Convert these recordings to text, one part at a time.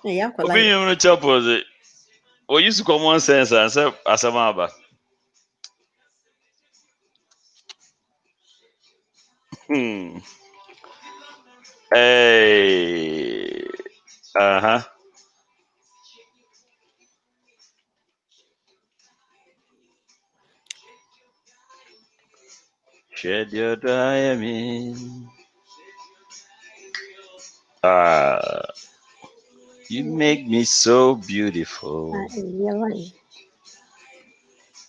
Yeah, Obi you no chapose. We use common sense and say asamaba. Hmm. Hey. Uh-huh. Shed your diamond. Ah, you make me so beautiful.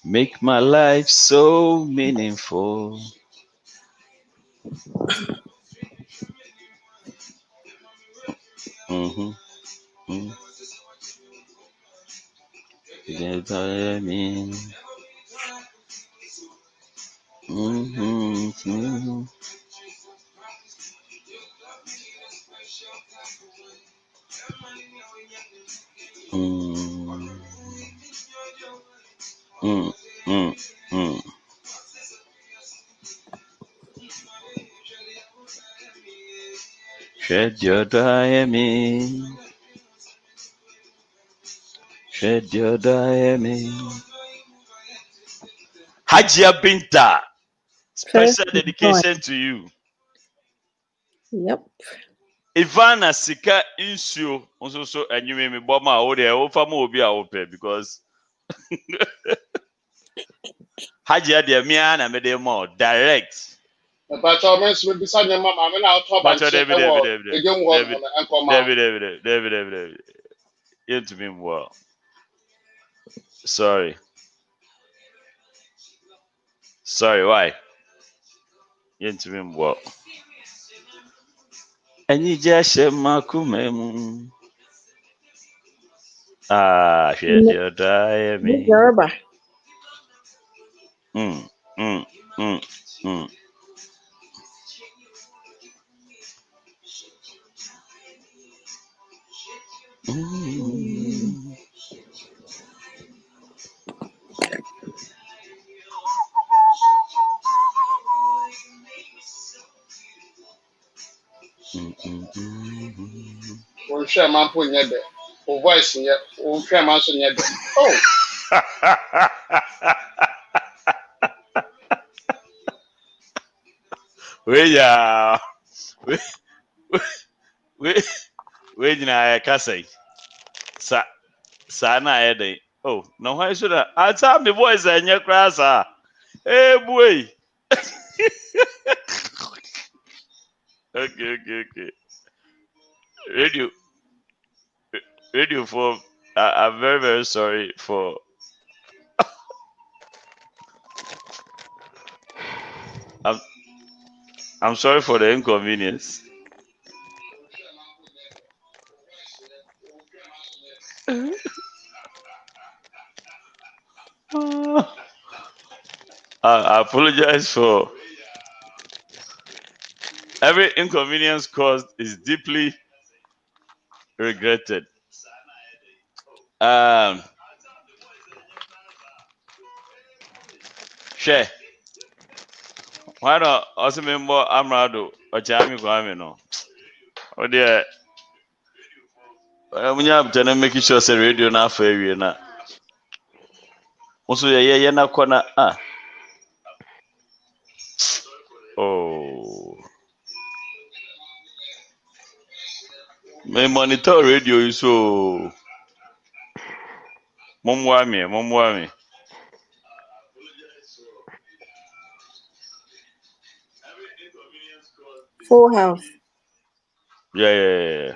Make my life so meaningful. Mm-hmm. Mm-hmm. Your diamond. Mm-hmm. Mm-hmm. Mm, mm, mm, mm. Shed your diamond, shed your diamond. Hajia Binta, First special joy. dedication to you. Yep. Ivana Sika Insio, also so and you may be bomber or there, or famo will be our pay because Hajia de Mian and Mede more direct. But your men will be sending my mamma out of But and your check David, David, a David, young one David, and come out. David, David, David, David, you to me well. Sorry, sorry, why? You to me well. Any jashe makumemu. Ah, shed your diamond. Yoruba. Mm, mm, mm, mm. Mm, mm, mm, mm. Won't share my point yet. Or voice yet, won't share my son yet. Oh, Wait, yeah. Wait, wait, wait, I can't say. Sa, na ede. Oh, no, why should I? I tell me boys and your class. Hey, boy. Okay. Radio, radio for. I'm very, very sorry for. I'm, I'm sorry for the inconvenience. I apologize for every inconvenience caused is deeply regretted. Um, share. Why not? Also, member Amrado or Jami Kwame no. Oh dear, when you have to make sure say radio na for you na. Also, yeah, na kona Oh, me monitor radio is so. Mumwami. Full house. Yeah.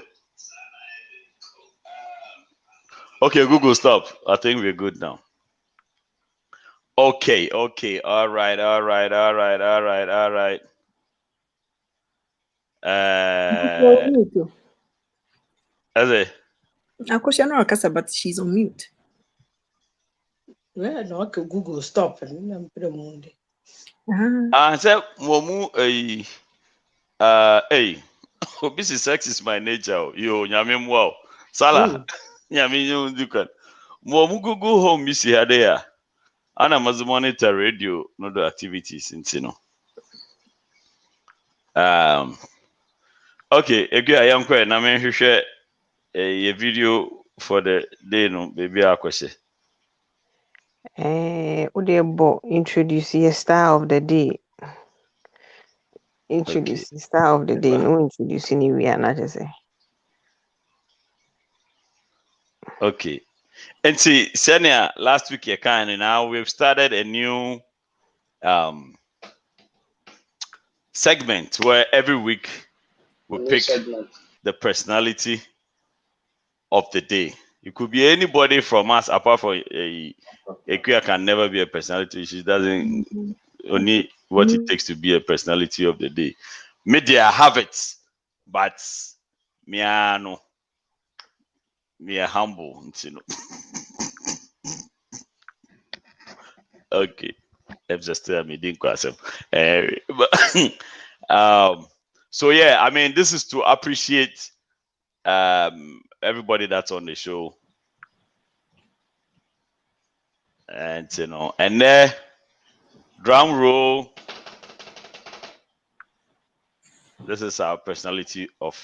Okay, Google, stop. I think we're good now. Okay. All right. Mute. That's it. Akusha no Akasa, but she's on mute. Well, no, okay, Google stop and I'm pretty Monday. Ah. I said, Momu, hey, this is sex is my nature. Yo, nyame wow. Salah, nyame you dukan. Momu Google home, Missy Hadea. Ana mazu monitor radio, no do activities in Sino. Okay, if you are young, I mean, a video for the day, no, baby, I question. Udebo introduce your star of the day. Introduce the star of the day. No introduce anywhere, not just say. Okay. And see, Senia, last week you can, and now we've started a new segment where every week we pick the personality of the day. It could be anybody from us, apart from a can never be a personality. She doesn't only what it takes to be a personality of the day. Media have it, but me are humble, you know. Okay, I'm just me didn't so yeah, I mean, this is to appreciate everybody that's on the show, and you know, and there, drum roll. This is our personality of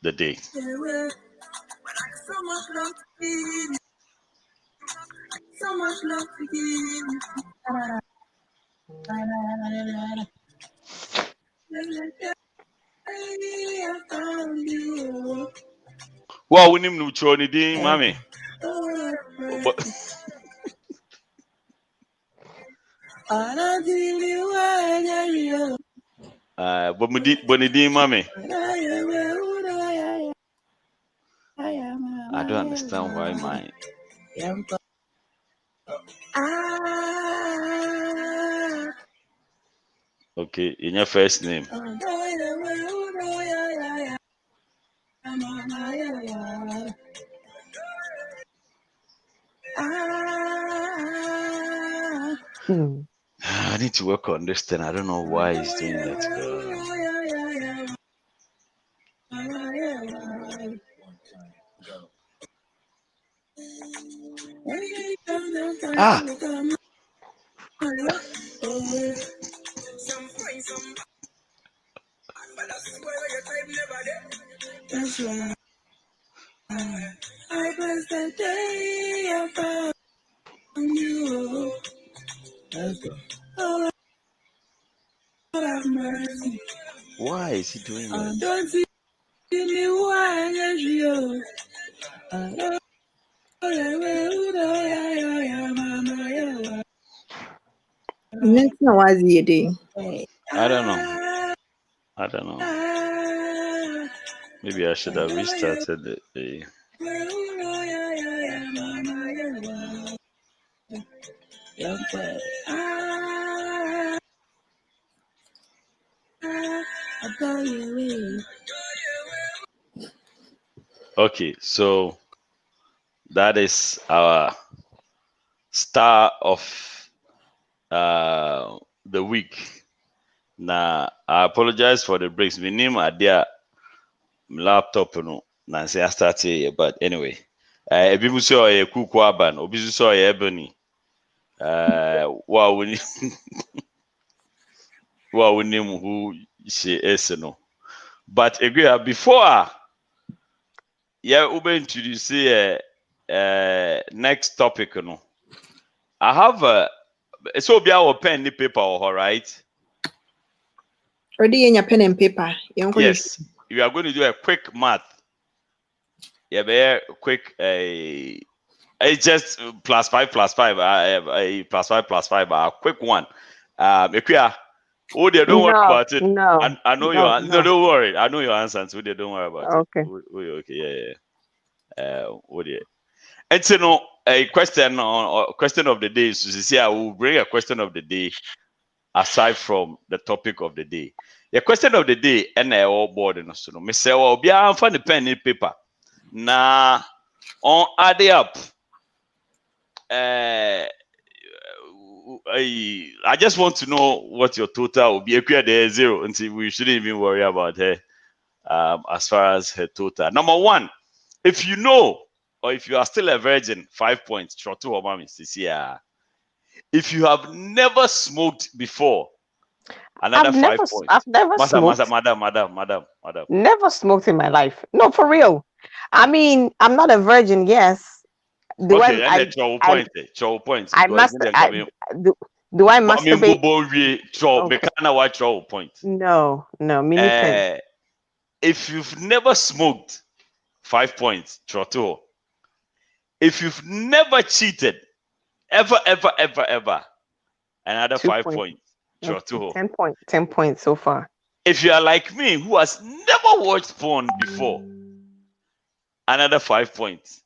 the day. So much love to give. Wow, we need to ding, mommy. But me ding, mommy. I don't understand why my. Okay, in your first name. I need to work on this thing. I don't know why he's doing that. I bless the day I found you. Oh, have mercy. Why is he doing that? Don't see me why you. Next one was the day. I don't know. Maybe I should have restarted the. Okay, so that is our star of the week. Now I apologize for the breaks. My name are there. Laptop no. Nancy I started, but anyway. Ebi saw a kuku aban. Obi saw a ebony. Wow, we wow, we name who she is no. But agree before yeah, we introduce next topic no. I have so be our pen and paper all right. Already in your pen and paper. Yes, we are going to do a quick math. Yeah, very quick. It's just plus 5 plus 5. Plus 5 plus 5. A quick one. If you are, oh, dear, don't worry about it. No, I know your answer. No, don't worry. I know your answer. So don't worry about it. Okay. Okay, yeah. Oh dear. And so, no, a question of the day. So, see, I will bring a question of the day aside from the topic of the day. The question of the day, and I all board and so no. Me say, well, be a find the pen and paper. Now, on add it up. I just want to know what your total will be. There 0 until we shouldn't even worry about her as far as her total. Number 1, if you know or if you are still a virgin, 5 points. Short to mommy, if you have never smoked before, another 5 points. I've never smoked. Madam. Never smoked in my life. No, for real. I mean, I'm not a virgin. Yes. Do Okay, and I? the troll I. point, troll points I because must. then I coming. do. I But me masturbate? bobo we troll. Me Okay. kind of what troll point. No. Me pen. If you've never smoked, 5 points. Troll. If you've never cheated, ever, another 2 5 points. points. Okay. Troll. 10 points. 10 points so far. If you are like me, who has never watched porn before, another 5 points.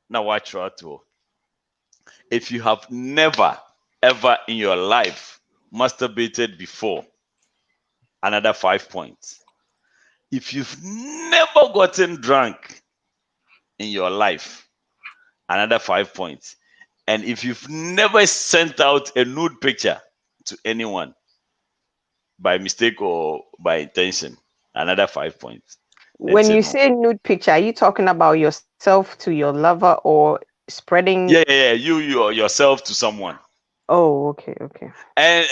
Now watch Troll. If you have never, ever in your life masturbated before, another 5 points. If you've never gotten drunk in your life, another 5 points. And if you've never sent out a nude picture to anyone by mistake or by intention, another 5 points. When you say nude picture, are you talking about yourself to your lover or spreading? Yeah. You yourself to someone. Oh, okay. And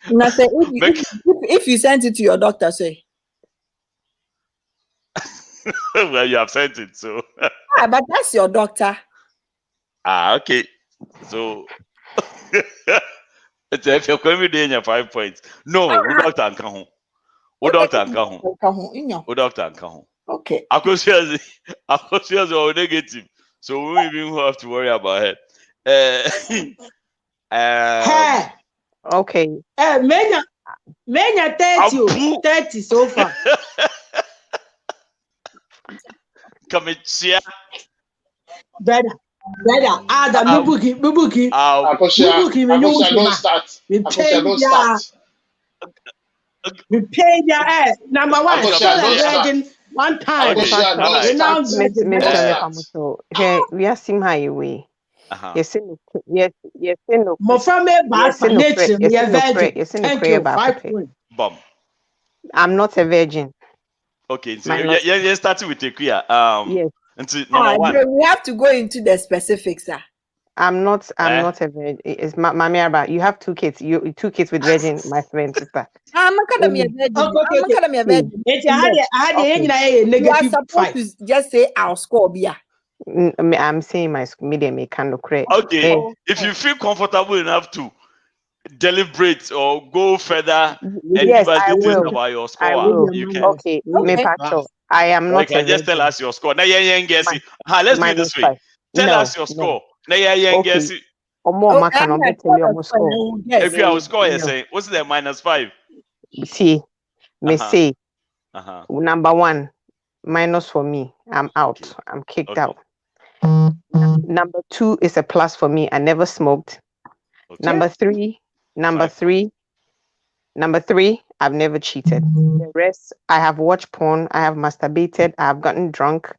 Now say if you sent it to your doctor, say. well, you have sent it, so But that's your doctor. okay. So if you're coming in your 5 points, no, we doctor and come home. We doctor and come home. We doctor and come home. Okay. Accusers are negative, so we won't even have to worry about it. Hey, Okay. Menya 30 so far. Come here. Better. Ada mibuki. Akosha, don't start. Akosha, don't start. We paid your ass. Number one, Akosha, one time. Akosha, don't start. So here we are seeing how you way. Yes, no. Mofame Basa nature, we are virgin. Yes, Thank you. 5 points. Bomb. I'm not a virgin. Okay, so you're starting with a queer. Yes. Until number one. We have to go into the specifics, sir. I'm not a virgin. It's Mami Arba. You have 2 kids. You 2 kids with virgin, my friend sister. I'm not gonna be a virgin. I'm not gonna be a virgin. You are supposed to just say our score, Bia. I'm saying my medium may kind of create. Okay, if you feel comfortable enough to deliberate or go further and yes, give us I details will. about your score, I will. you can. Okay, I am not. Okay, just tell us your score. Now, let's do it this way. Tell us your score. Now, guess it. If you have score, you say, what's the -5? See, me say, number 1, minus for me. I'm out. Okay. I'm kicked out. Number 2 is a plus for me. I never smoked. Okay. Number three, I've never cheated. The rest, I have watched porn. I have masturbated. I have gotten drunk.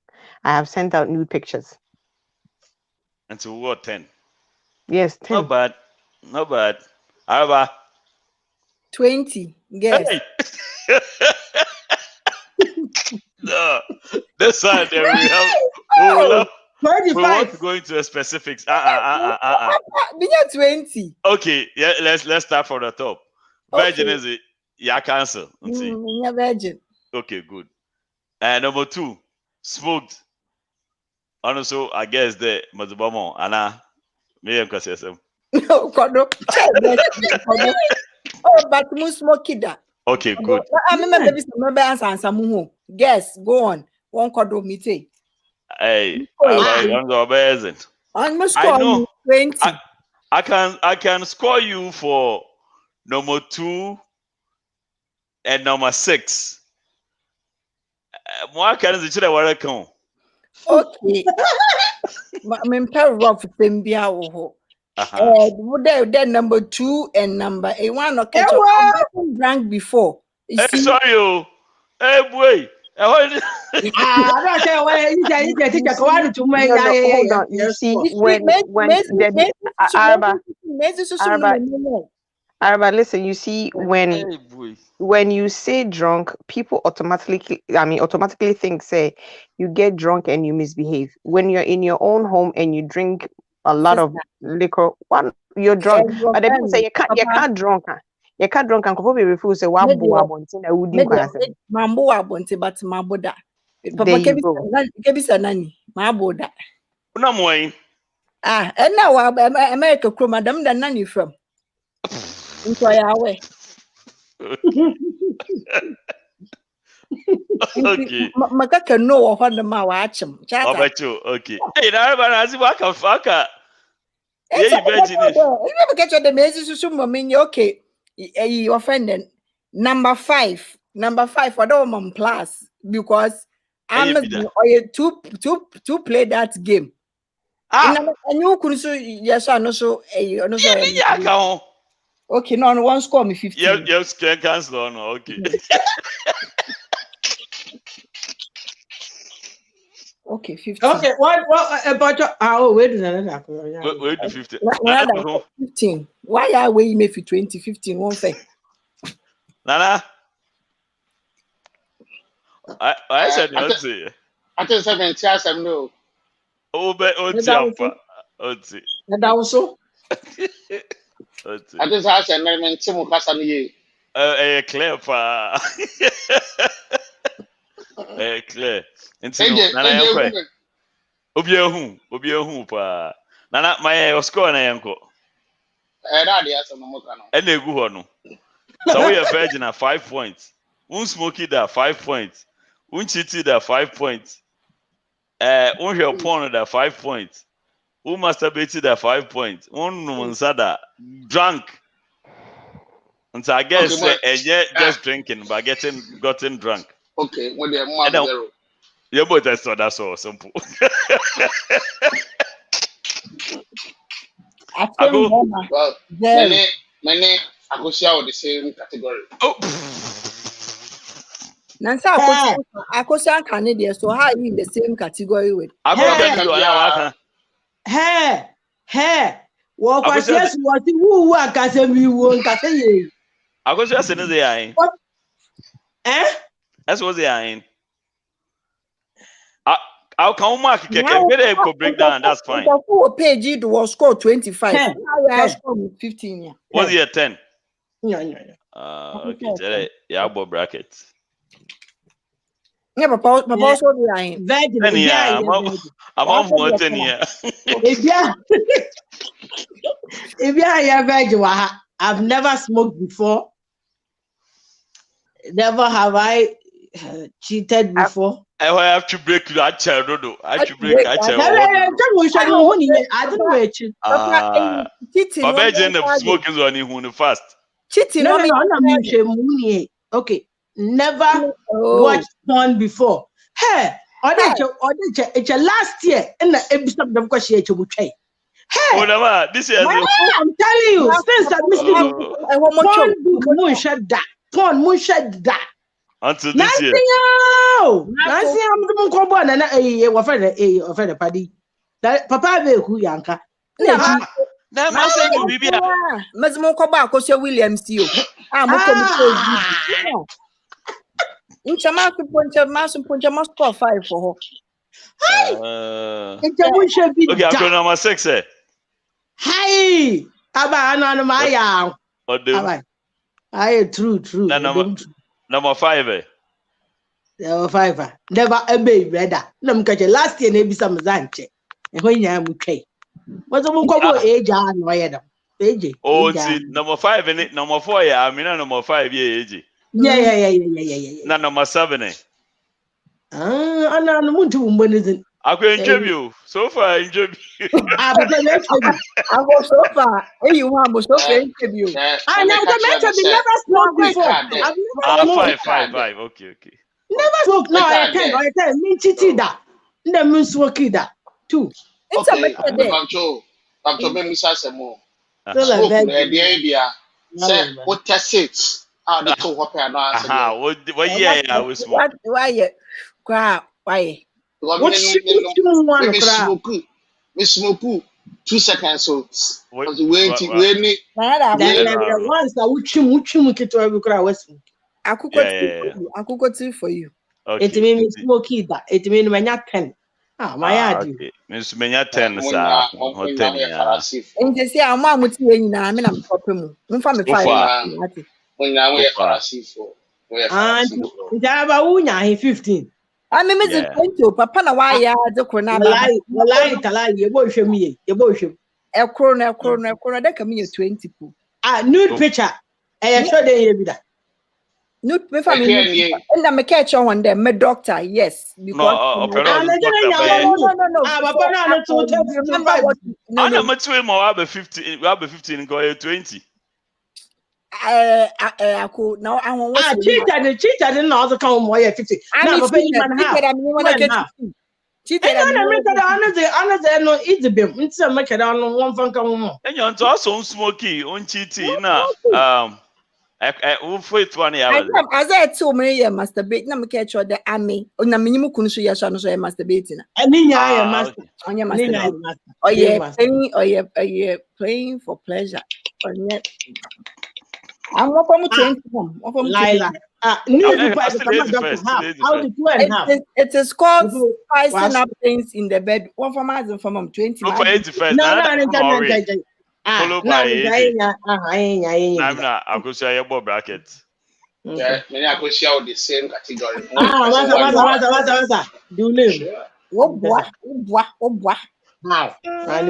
I have sent out nude pictures. And to what, 10? Yes, 10. Not bad. Araba. 20. Yes. Hey. No, this one there we have. We want to go into the specifics. 20. Okay, yeah, let's start from the top. Virgin is it? Yeah, cancel. Yeah, virgin. Okay, good. And number 2, smoked. And also, I guess the Mazubamo, Anna, me and Kassim. No, Kodo. Oh, but mu smoke that. Okay, good. I remember this and some guess, go on. One Kodo meeting. Hey, I'm amazing. I know 20. I can score you for number 2 and number 6. More can the children were come. Okay. I'm rough thing be our then number 2 and number 1 or catch up drank before. Hey, sorry, hey boy. Hold on. You see, Araba, listen. You see, when you say drunk, people automatically think, say, you get drunk and you misbehave. When you're in your own home and you drink a lot of liquor, you're drunk. But the people say you can't drunk. You can't drunk and probably refuse say but maboda. There you go. Kebisa nani? Ma boda. Una moyin. And now America crew, madam, the nani from. Into our Okay. Makaka know what the ma watch him. Obacho, okay. Hey, now I waka. It's Yeah, you bet in it. you never get the message to mean okay. You offended. Number 5. I don't want plus because I'm to play that game. And you could so yes, I know so okay, no one score me 15. Yes, can cancel on okay. Okay, 15. Okay, what about wait a minute. Wait to 15. 15. Why are we me for 2015? One thing. Nana. I said not say. I think 70 years no. Oh, but Otiapa. Oti. And also, Oti. I think I said me Timu Kasani. Clear pa. Clear. Nana yankwa. Obi ehu pa. Nana my score na yanko. That dey aso mo ka no. E na egu ho no. So we are virgin at 5 points. Smoky that 5 points. Chiti that 5 points. Your porn that 5 points. Masturbated that 5 points. Sada drunk. And so I guess just drinking but gotten drunk. Okay, when the mom zero. Your boy that's so simple. Well, many I go share with the same category. Oh. Nansa Akosan Canadian, so how are you in the same category with? Hey. What was yes, what who are Casemi won't Casemi? I go just another eye. What? That's what they are in. I'll come mark can break down, that's fine. The full page it was score 25. Now I score 15. Yeah. Was he at 10? No. Okay, yeah, about brackets. Yeah, Papa also behind. I'm on more 10 years. If you are virgin, I've never smoked before. Never have I cheated before. I have to break that child. I have to break that child. I don't know. Cheating. Virgin of smoking on you fast. Cheating. No. Okay. Never watched porn before. Hey, it's your last year in the episode of Koshi. Hey, this year I'm telling you, since I'm missing that. Until this year. Nancy, I'm the Nkomoh and a friend of Paddy. Papa Abeeku Yanka. Now, my son, Bibia. Mazmo Koba, Kosia Williams, you. I'm in Chamasu Puncha must score 5 for her. Okay, I'm going number 6. Hi, Abba, Maya. I true. Number 5. Number 5. Never a baby better. No, catch last year, maybe some Zanche. And when you am okay. What's a Nkomoh age? Oh, see, number 5 in it. Number 4, yeah. I mean, number 5, yeah. Yeah. Number 7. I'm not I can interview. So far, interview. I was so far. You want so far interview. I never smoked before. 5. Okay. Never smoked. No, I tell. Me chiti da. Never smoke that. 2. It's a better day. I'm to me Mr. Semo. So like that. Say what test it. The two hope and answer. What year I was smoking? Why? Why? What we smoke 2 seconds so once I would chim to every crowd was I could go to for you. It means smoky that it means when you're 10. My idea. Miss Menya 10, sir. And they say, I'm one with you, and I'm popping. I'm from the 5. When I wear for 15. I mean, Mrs. Quinto, Papa, na why ya the corona? Lie, you both show me. You both show. A corona, that can mean 20 po. Nude picture. I sure they hear that. Nude with family. And I'm a catch on them, my doctor, yes. Because no. Remember what? No. I'm a 12 more. I'll be 15. I'll be 15 and go 20. I could now. I want cheated didn't also come more 50. I'm cheated. Honestly, no, eat the beam. It's a make it on one fun come more. And you're also smoky on cheating. Wait 20 hours. As I told me, you masturbate. Now, catch the army. On a minimum, couldn't see your son, so masturbating. And then I master on your master. Oh, yeah, playing for pleasure. I'm welcome to Lila. It is called spicing up things in the bed. One for miles and from 20. No, for 81st. No. Followed by I'm not. I'll go share your ball brackets. Yeah, many I go share the same category. What's do live? Oh boy. Now. On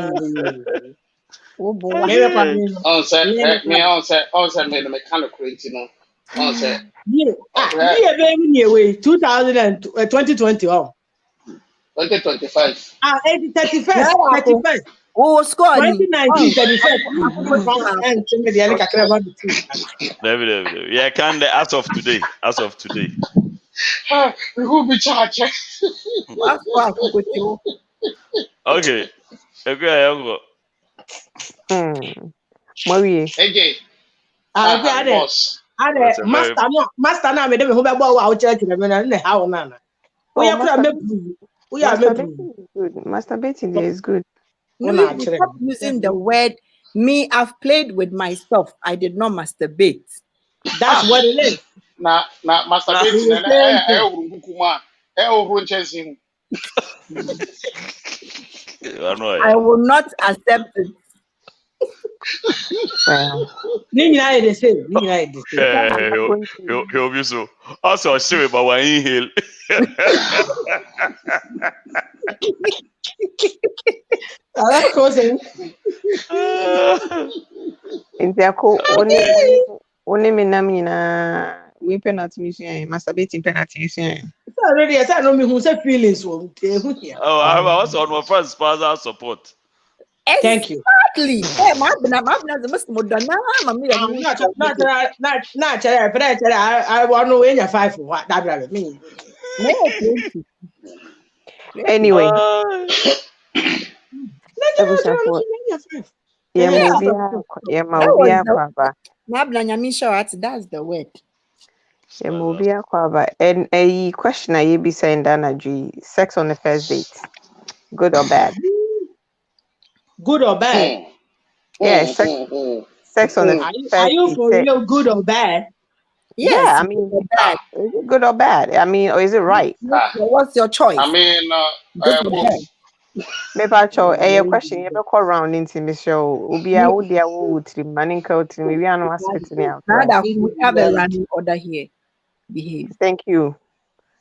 me mechanical, you know. On set. Yeah, baby, 2020. 2025. 35. Oh, score 2019, 35. Yeah, can as of today. We will be charged. Okay. Okay, Marie. AJ. Master now, madam, who about our church and how man. We are masturbating there is good. Stop using the word me. I've played with myself. I did not masturbate. That's what it is. Now, masturbating. I will not accept it. He'll be so. Also, sorry, but when he heal. Only me namina we penalty masturbating penalty. Already, I know me who said feelings. Oh, I was on my first spousal support. Thank you. Exactly. Hey, I want to win your 5 for what that means. Anyway. That's the word. And a question I be saying Dana G, sex on the first date. Good or bad? Good or bad? Yeah, sex on the first date. Are you for real good or bad? Yes, yeah, I mean, is it good or bad? I mean, or is it right? What's your choice? I mean, maybe I show a question. You ever call around into the show? Ubia, Udia, Wood, Manning Coat, maybe I know what's fitting out. Now that we have a running order here, behave. Thank you.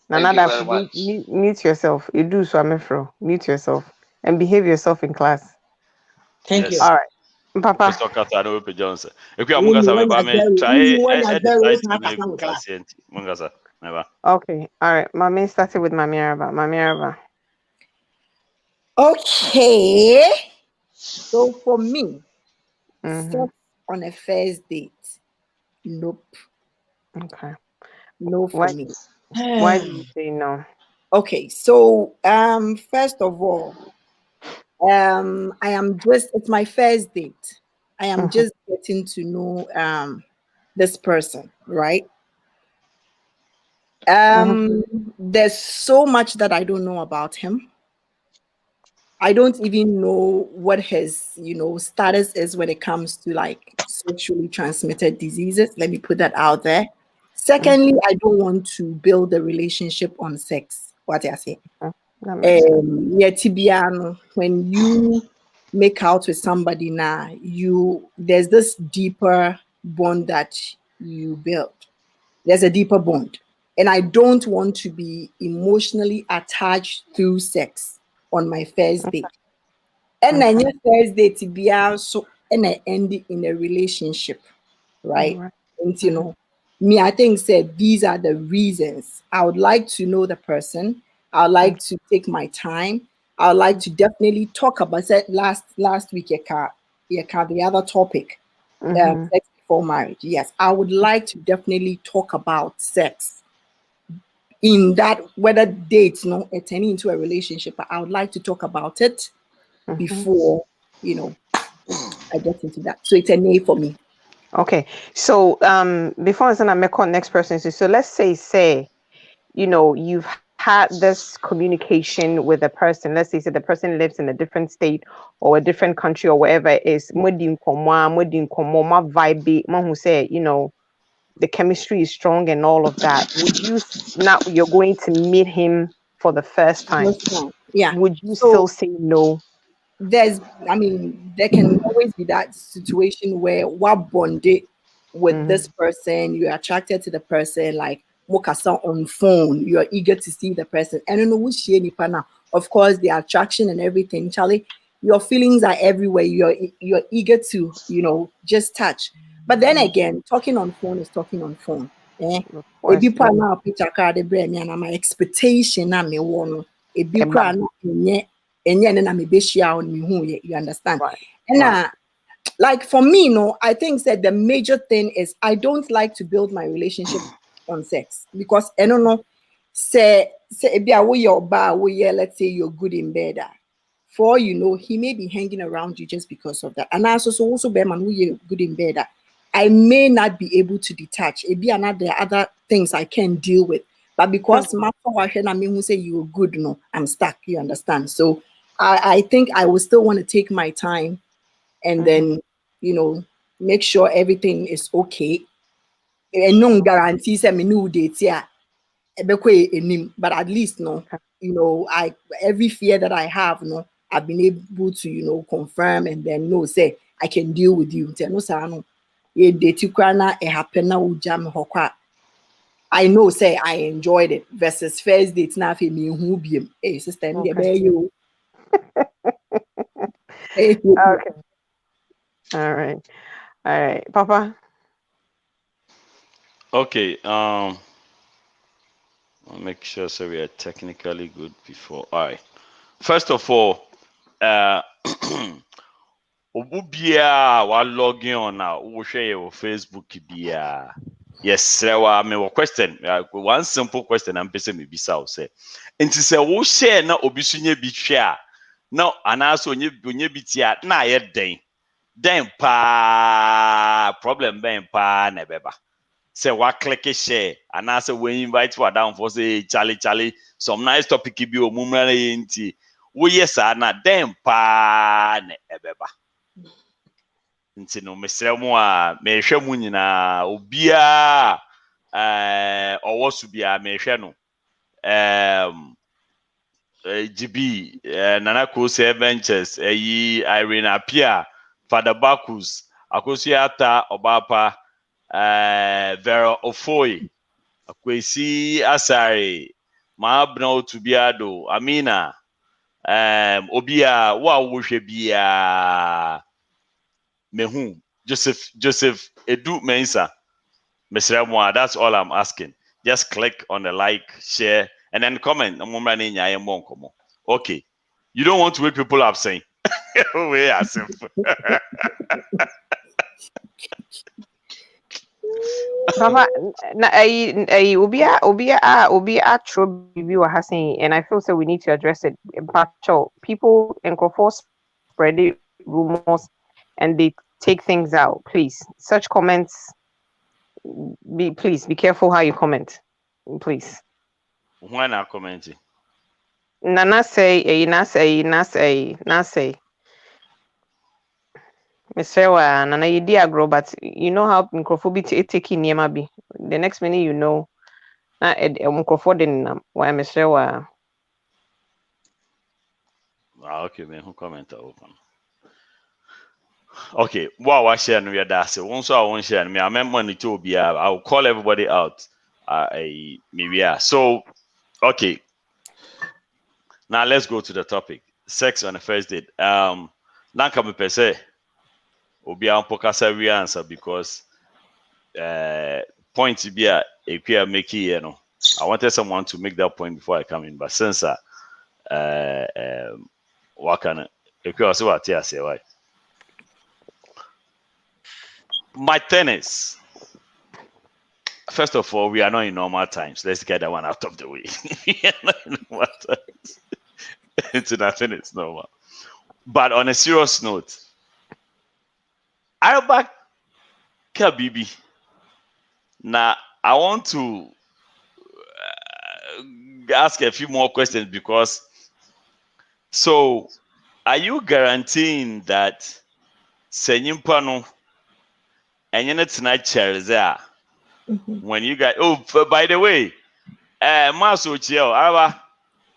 Nana, mute yourself. You do so, I'm afraid. Mute yourself and behave yourself in class. Thank you. All right. Papa. Mr. Kata, no Ope Johnson. If you are Mungasa, never. Okay. All right. Mommy started with Mami Araba. Okay. So for me, sex on a first date, nope. Okay. No for me. Why did you say no? Okay. So first of all, it's my first date. I am just getting to know this person, right? There's so much that I don't know about him. I don't even know what his, status is when it comes to like sexually transmitted diseases. Let me put that out there. Secondly, I don't want to build a relationship on sex. What I say? Tibiano, when you make out with somebody now, there's this deeper bond that you build. There's a deeper bond. and I don't want to be emotionally attached through sex on my first date. And then your first date to be also and I end in a relationship, right? And you know, me, I think said these are the reasons. I would like to know the person. I would like to take my time. I would like to definitely talk about it. Last week, the other topic, sex before marriage. Yes, I would like to definitely talk about sex in that whether dates, no, turning into a relationship. But I would like to talk about it before I get into that. So it's a nay for me. Okay. So before I send a next person, so let's say you've had this communication with a person. Let's say the person lives in a different state or a different country or wherever it is. Nkitinkiti, ma vibe, ma who say, the chemistry is strong and all of that. Would you now you're going to meet him for the first time? Yeah. Would you So still say no? there can always be that situation where what bonded with this person, you're attracted to the person, like mokasa on phone, you're eager to see the person. And of course, the attraction and everything, Charlie, your feelings are everywhere. You're eager to, just touch. But then again, talking on phone is talking on phone. Ebi pa na picture card brand and my expectation na me wono ebi kwa na enye na me behia on me hu you understand. And like for me, I think that the major thing is I don't like to build my relationship on sex because I don't know say ebi a we your bar we let's say you're good in bed. For he may be hanging around you just because of that. And also be man who you're good in bed. I may not be able to detach. It be another other things I can deal with. But because my who say you were good, I'm stuck. You understand? So I think I will still want to take my time and then make sure everything is okay. And no guarantees I mean no dates, yeah. But at least I every fear that I have, I've been able to confirm and then say I can deal with you. It happened now jam I know say I enjoyed it versus first date now for me who be hey sister you Okay. All right, Papa. Okay. I'll make sure so we are technically good before. All right. First of all, Obubia wa logging on now. We'll share your Facebook bia. Yes, me question. One simple question I'm pese me bisa say. Nti se wo share na obi so nye bi hwe a. No, anaso onye bi tia na ye den. Den pa problem ben pa na beba. Say what click share anaso when invite for down for say Charlie some nice topic bi o mumra na yenti. Wo yes na den pa na ebeba. Nti no mesrɛ mu a mehwɛ mu nyinaa obia ɔwɔ so bia mehwɛ no GB Nana Kose Ventures Irene Apia Father Bacchus Akosiata Obapa Vera Ofoi Akwesi Asare Maabna Otubiado Amina obia wa wohwɛ bia mehu Joseph Edu Mensa Mr. Moa, that's all I'm asking. Just click on the like, share, and then comment. Okay. You don't want to wake people up saying, we are simple. Papa, Ubia true bibi wa hasing, and I feel so we need to address it. People in Nkofo spread rumors and they take things out. Please, such comments. Please be careful how you comment. Please. When I commenting. Nana say. Mr. Nana you agro, but you know how Nkofo taking Niema. The next minute you know. Na Nkofo din why Mr. Okay, man, who comment open? Okay, wow, I share no that's it. Once I won't share me. I remember money to be I will call everybody out. maybe yeah. So okay. Now let's go to the topic. Sex on the first date. Nanka me pese obi ampokasa we answer because point to be a make you know. I wanted someone to make that point before I come in, but since what can also what I say why? My tennis. First of all, we are not in normal times. Let's get that one out of the way. We are not in normal times. Into nothing is normal. But on a serious note, Araba Kabibi. Now I want to ask a few more questions because so are you guaranteeing that Senyimpa and you're not tonight chairs there when you guys by the way, Mas Ochio, Araba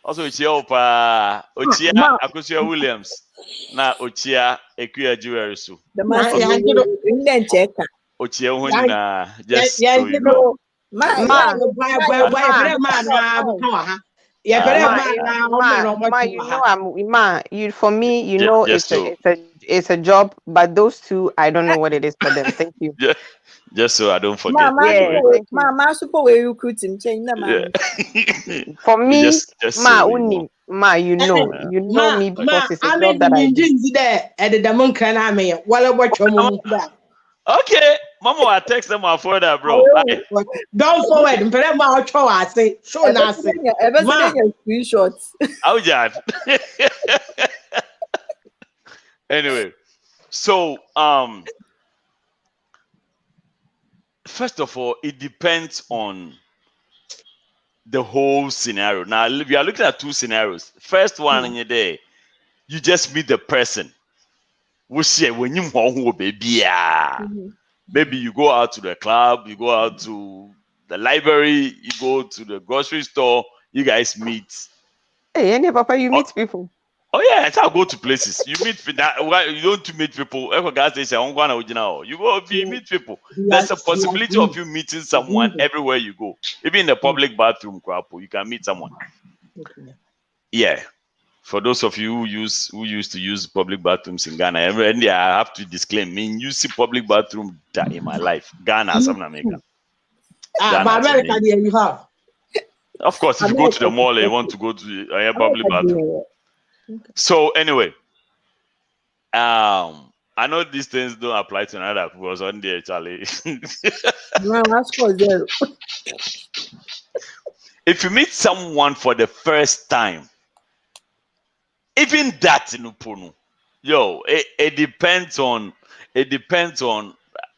also Ochio pa Ochia Akosia Williams na Ochia Ekuya Jewelry. The master in check. Ochia Honina just so you know. For me, you know, it's a job, but those two, I don't know what it is for them. Thank you. Just so I don't forget. Mama, super way you could him change the man. For me, just you know me because it's a job that I do. Okay, Mama, I text them for that, bro. Don't forward. I say, show nothing. Screenshots. Oh, yeah. Anyway, so first of all, it depends on the whole scenario. Now we are looking at two scenarios. First one in your day, you just meet the person. When you baby, maybe you go out to the club, you go out to the library, you go to the grocery store, you guys meet. Hey, Papa, you meet people. Oh yeah, that's how I go to places. You meet people. You don't meet people. You go you meet people. There's a possibility of you meeting someone everywhere you go. Even in the public bathroom, you can meet someone. Yeah. For those of you who used to use public bathrooms in Ghana, and I have to disclaim, you see public bathroom in my life. Ghana, South America. America, you have. Of course, if you go to the mall, you want to go to a public bathroom. So anyway, I know these things don't apply to another people on there, Charlie. If you meet someone for the first time, even that it depends on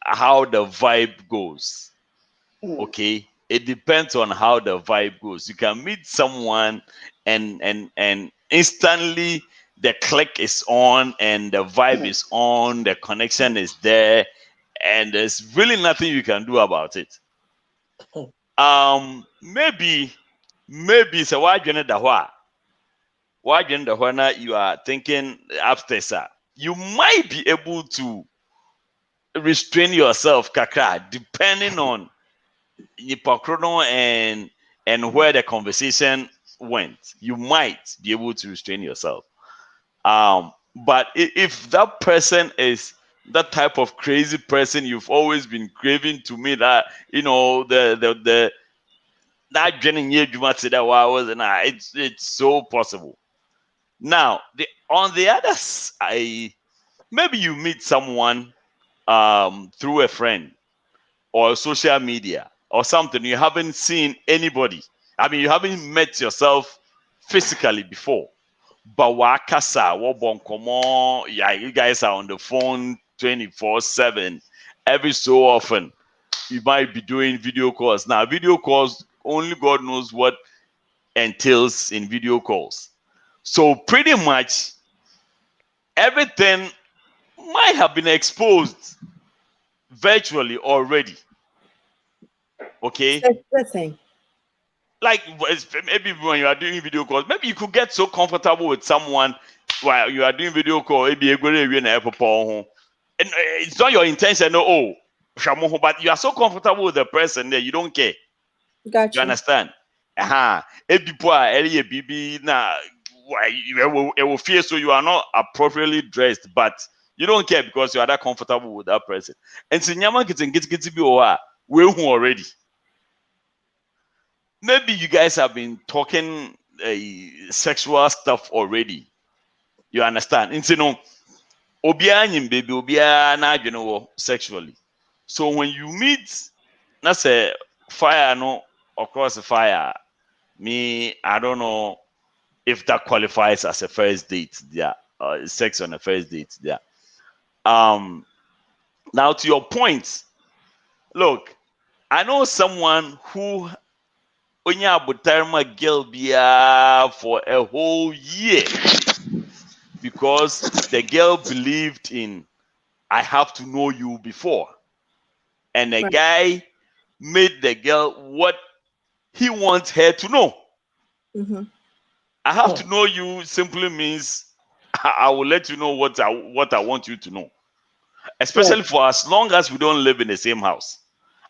how the vibe goes. Okay, it depends on how the vibe goes. You can meet someone and instantly the click is on and the vibe is on, the connection is there, and there's really nothing you can do about it. Maybe so why you are thinking after sir, you might be able to restrain yourself kakra depending on and where the conversation went. You might be able to restrain yourself. But if that person is that type of crazy person you've always been craving to meet, that that journey it's so possible. Now, on the other side, maybe you meet someone through a friend or social media or something. You haven't seen anybody. I mean, you haven't met yourself physically before. But Nkomoh, yeah, you guys are on the phone 24/7. Every so often, you might be doing video calls. Now, video calls, only God knows what entails in video calls. So pretty much everything might have been exposed virtually already. Okay? Like maybe when you are doing video calls, maybe you could get so comfortable with someone while you are doing video call. And it's not your intention, but you are so comfortable with the person that you don't care. Gotcha. You understand? People are area BB na it will feel so you are not appropriately dressed, but you don't care because you are that comfortable with that person. And so nyama Nkitinkiti be we already. Maybe you guys have been talking sexual stuff already. You understand? And so no, obia nyim baby obia na adwene sexually. So when you meet, that's a fire no across the fire. Me, I don't know if that qualifies as a first date. Yeah, sex on a first date. Yeah. Now to your point, look, I know someone who onya butarma girl bia for a whole year because the girl believed in I have to know you before, and the guy made the girl what he wants her to know. Mm-hmm. I have to know you simply means I will let you know what I want you to know. Especially for as long as we don't live in the same house.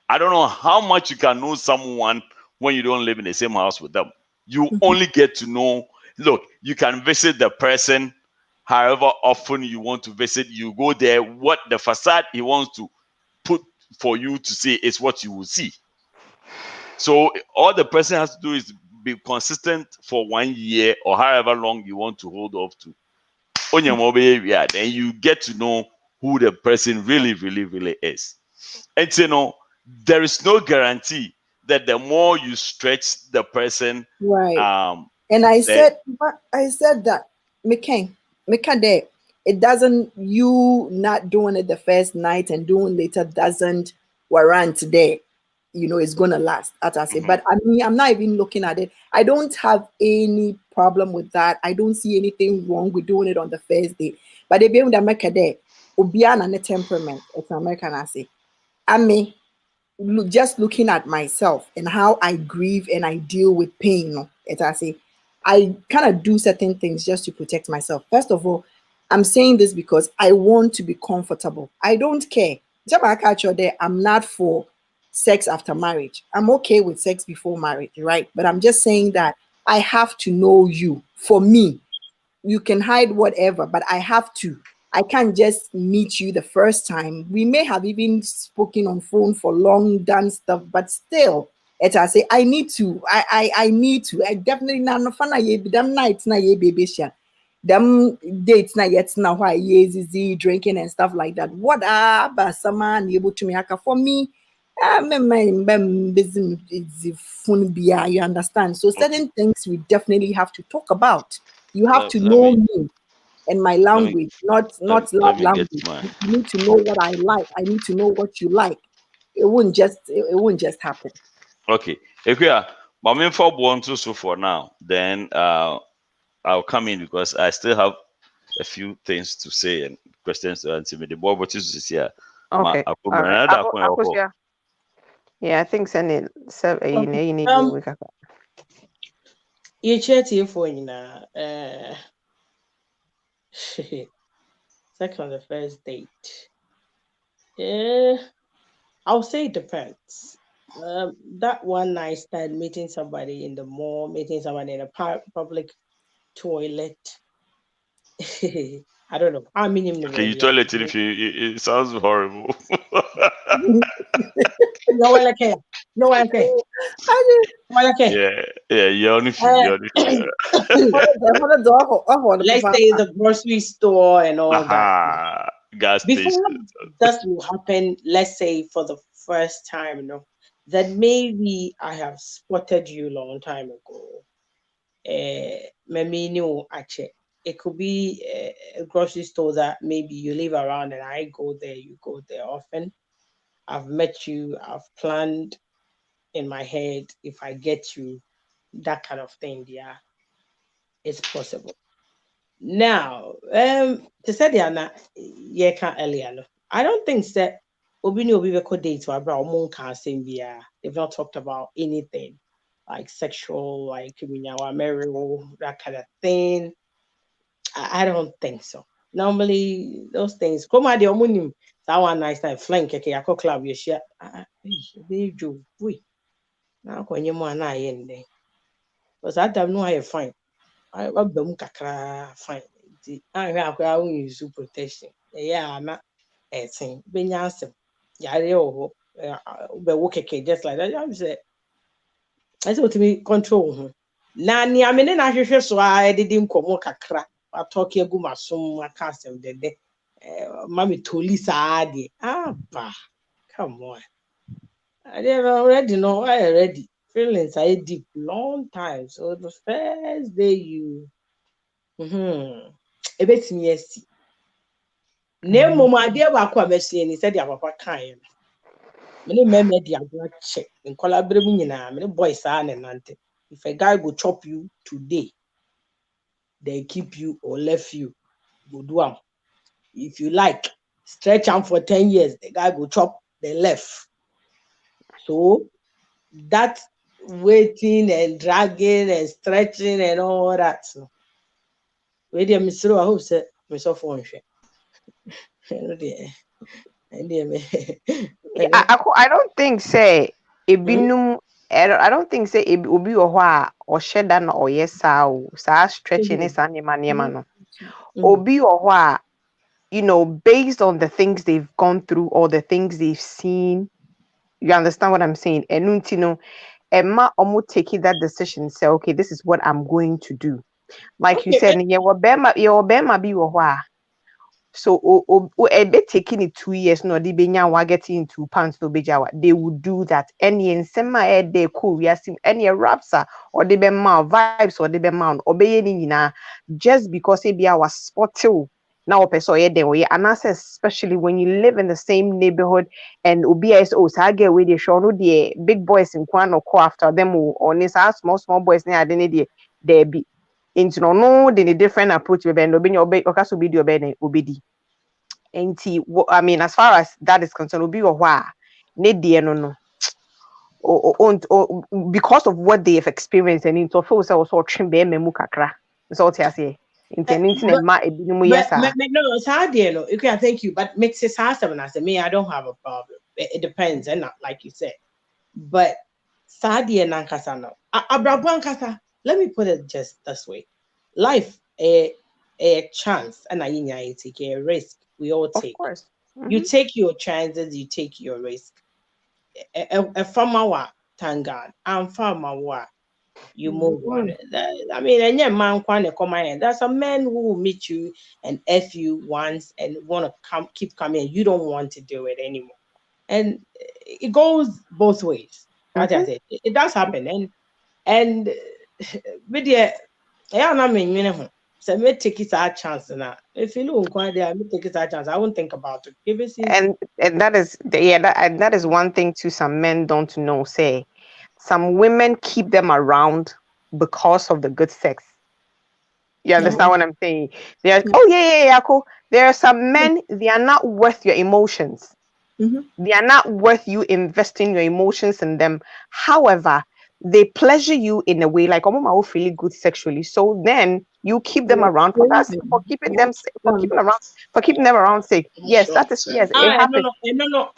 I don't know how much you can know someone when you don't live in the same house with them. You only get to know, look, you can visit the person however often you want to visit. You go there, what the facade he wants to put for you to see is what you will see. So all the person has to do is be consistent for 1 year or however long you want to hold off to. Then you get to know who the person really, really, really is. And there is no guarantee that the more you stretch the person, right. And I said that McCain, there, it doesn't, you not doing it the first night and doing later doesn't warrant there. It's gonna last, as I say. But I mean, I'm not even looking at it. I don't have any problem with that. I don't see anything wrong with doing it on the first day. But they be in the America there, Obiana and the temperament, it's American, I say. I mean, just looking at myself and how I grieve and I deal with pain, as I say, I kind of do certain things just to protect myself. First of all, I'm saying this because I want to be comfortable. I don't care. I'm not for sex after marriage. I'm okay with sex before marriage, right? But I'm just saying that I have to know you. For me, you can hide whatever, but I have to. I can't just meet you the first time. We may have even spoken on phone for long, done stuff, but still, I say I need to. I need to. I definitely not no fun. Them nights na ye baby share. Them dates na yet now why easy drinking and stuff like that. What but someone able to me for me? Busy phone you understand? So certain things we definitely have to talk about. You have to know me and my language, not love language. You need to know what I like. I need to know what you like. It wouldn't just happen. Okay. Ekuya, but for one so for now. Then I'll come in because I still have a few things to say and questions to answer me. The boy what is here. Okay. All right. Yeah, I think send it you chat here for sex on the first date. I'll say it depends. That one night stand, meeting somebody in the mall, meeting somebody in a public toilet. I don't know. I mean, okay, you toilet if it sounds horrible. No one like it. No one like Yeah, you're on Let's say the grocery store and all that. Gas Before station. that will happen, let's say for the first time, that maybe I have spotted you a long time ago. It could be a grocery store that maybe you live around and I go there, you go there often. I've met you, I've planned in my head if I get you, that kind of thing, yeah, it's possible. Now, to say earlier, I don't think that dates they've not talked about anything like sexual, like that kind of thing. I don't think so. Normally, those things come out the omunim. That one nice time flank okay, I call club you share. Na akɔnye mu a na ayɛ ndɛn. Because that time no ayɛ fine. I waba mu kakra fine. Nti ahwɛ akɔra wo use protection. Ɛyɛ a na ɛsen. Benya asɛm. Yare wɔ hɔ. Wobɛwo kɛkɛ just like that. I'm say I say utimi control ho. Na ni amene na hwehwɛ so a edidi nkomo kakra. Atoke egu masom aka asɛm dede. Mami toli saa de. Ba. Come on. I already know. I already feelings are deep, long time. So the first day you, a bit yes. Name my dear Wakwamesi and he said, "Papa kind." Many men made the check in collaborating in many boys are and auntie. If a guy will chop you today, they keep you or left you. Go do am. If you like, stretch am for 10 years, the guy will chop, they left. So that waiting and dragging and stretching and all that. So, wait a minute, I hope say myself on share. I don't think say ebinum I don't think say obi ohwa or shed that or yes sa stretching is anima no. Obi ohwa, you know, based on the things they've gone through or the things they've seen. You understand what I'm saying? And you know, Emma omo taking that decision, say, okay, this is what I'm going to do. Like you said, yeah, what bema be ohwa. So a bit taking it 2 years, no, they be now getting into pants no bejawa. They would do that. Any in sema de cool, we are any rapsa or they be mount vibes or they be mount obeying just because it be our spot too. Now person way and especially when you live in the same neighborhood and OBS so get where they show no the big boys in Kwan or co after them or this small boys near identity they be into no the different approach we bend obi okaso be the obedi. I mean, as far as that is concerned, obi ohwa ne die no because of what they have experienced and into feel say also trim be memu kakra. So what you say? Internet ma ebinumu yes ah. No, it's hard, okay, thank you. But makes it hard and I say me, I don't have a problem. It depends, and not like you said. But Sadi and Nankasa no. Abrabuankasa, let me put it just this way. Life a chance and I take a risk. We all take. Of course. You take your chances, you take your risk. A farmer tangan, and farmer you move on. I mean, and your man can come in. There's a man who will meet you and F you once and want to keep coming. You don't want to do it anymore. And it goes both ways. What I said, it does happen. And with the I mean, so me take it a chance now. If you look quite there, me take it a chance. I won't think about it. And that is that is one thing too some men don't know. Say some women keep them around because of the good sex. You understand what I'm saying? They're cool. There are some men, they are not worth your emotions. They are not worth you investing your emotions in them. However, they pleasure you in a way like will feel good sexually. So then you keep them around for that, for keeping them for keeping them around sake. Yes, that is yes, it happens. I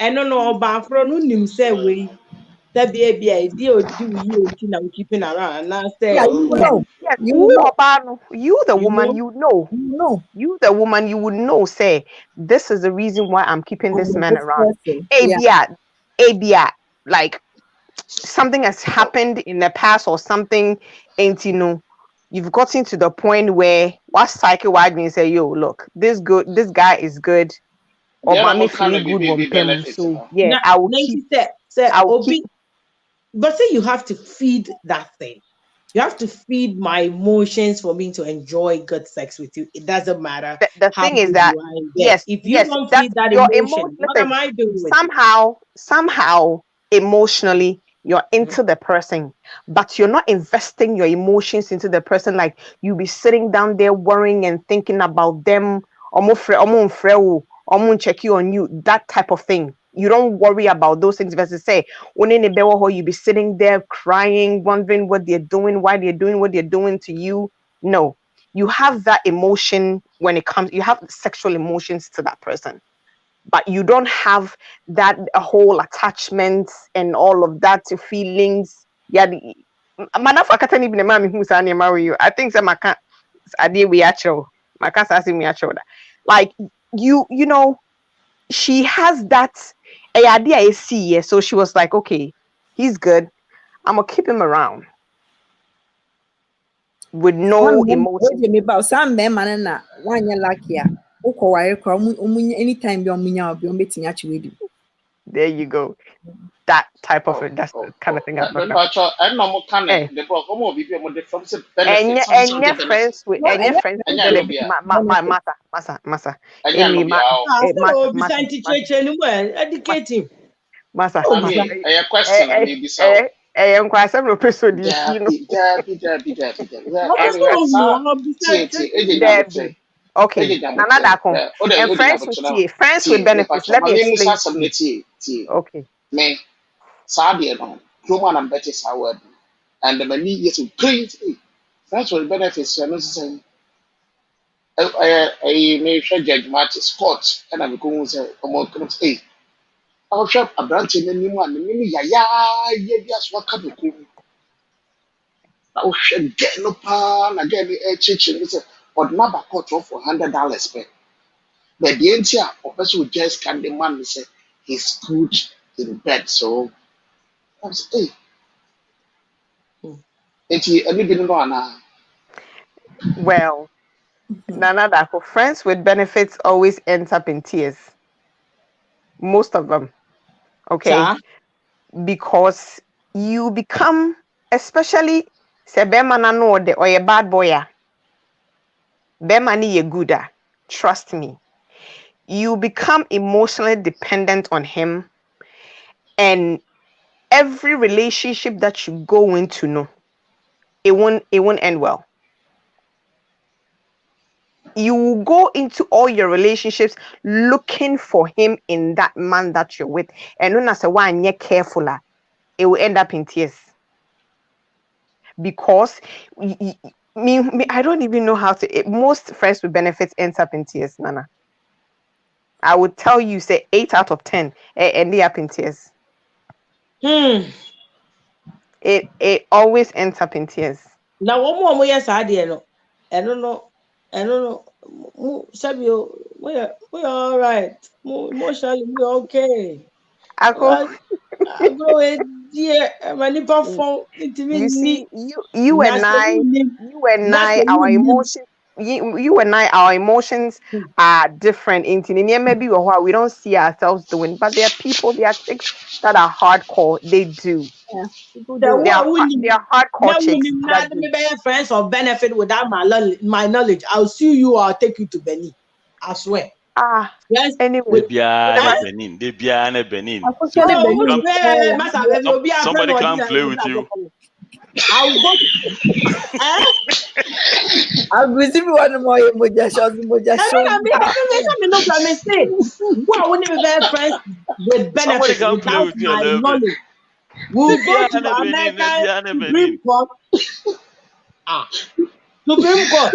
don't know about from say we that be idea do you keeping around and I say you the woman, you know. You the woman, you would know, say, this is the reason why I'm keeping this man around. ABR, like something has happened in the past or something, and you've gotten to the point where what cycle wide say, yo, look, this guy is good, or mommy feeling good one pen. So yeah, I will keep. But say you have to feed that thing. You have to feed my emotions for me to enjoy good sex with you. It doesn't matter. The thing is that yes, if you don't feed that emotion, what am I doing with somehow emotionally you're into the person, but you're not investing your emotions into the person. Like you be sitting down there worrying and thinking about them, checking on you, that type of thing. You don't worry about those things versus say when in the you be sitting there crying, wondering what they're doing, why they're doing what they're doing to you. No, you have that emotion when it comes, you have sexual emotions to that person, but you don't have that whole attachment and all of that to feelings Yeah, manafa kata ni bi na ma me hu sa na ma you. I think say maka ade we actual. Maka sa me actual. Like you know, she has that idea I see. So she was like, okay, he's good. I'm gonna keep him around with no emotion. Some men man na one year lucky. Anytime you munya There you go. That type of it. That's the kind of thing I'm talking about. I'm not more kind Eh. of the book. Come on, be more the from And benefits. you're friends with And yeah, benefit. Lobia. Masa. And yeah, Lobia. So beside teacher anywhere, educate him. Masa. I mean, a question, I maybe so. I'm quite some person, you know. Okay, and friends with benefits. Let me explain to you. Okay. Me, Sadia, no, Roman and Betty Howard, and the many years of crazy. Friends with benefits, and necessary. I may share Judge Martin Scott, and I'm going to say, hey, I'll shop a branch in the new one, the mini yes, what kind of cool. I should get no pan again, the kitchen, but not a quarter for $100 pay. But the entire professor just can demand, say, he's good in bed, so I say, hey, anything going on? Well, Nana, friends with benefits always ends up in tears. Most of them. Okay. Because you become, especially sebema no de or a bad boy. Bema ni ye gooda. Trust me. You become emotionally dependent on him, and every relationship that you go into, no, it won't end well. You will go into all your relationships looking for him in that man that you're with, and when I say one, you're careful, it will end up in tears because me, I don't even know how to. Most friends with benefits ends up in tears, Nana. I would tell you, say 8 out of 10 end up in tears. It always ends up in tears. Now, one more yes, I no. I don't know. Sabio, we're all right. Emotionally, we're okay. Ako, I'm going, dear, my nipple phone. you see, you and I, our emotions. You and I, our emotions are different. Maybe we don't see ourselves doing, but there are people, there are chicks that are hardcore. They do. People do it. They are hardcore chicks that do. Me be friends of benefit without my knowledge. I'll sue you or I'll take you to Benin. I swear. Yes. Anyway, Benin. Somebody can't play with you. I'll go. I'll visit one more emoja show. I say, well, when you be friends with benefits without my knowledge, we'll go to American Supreme Court. Supreme Court.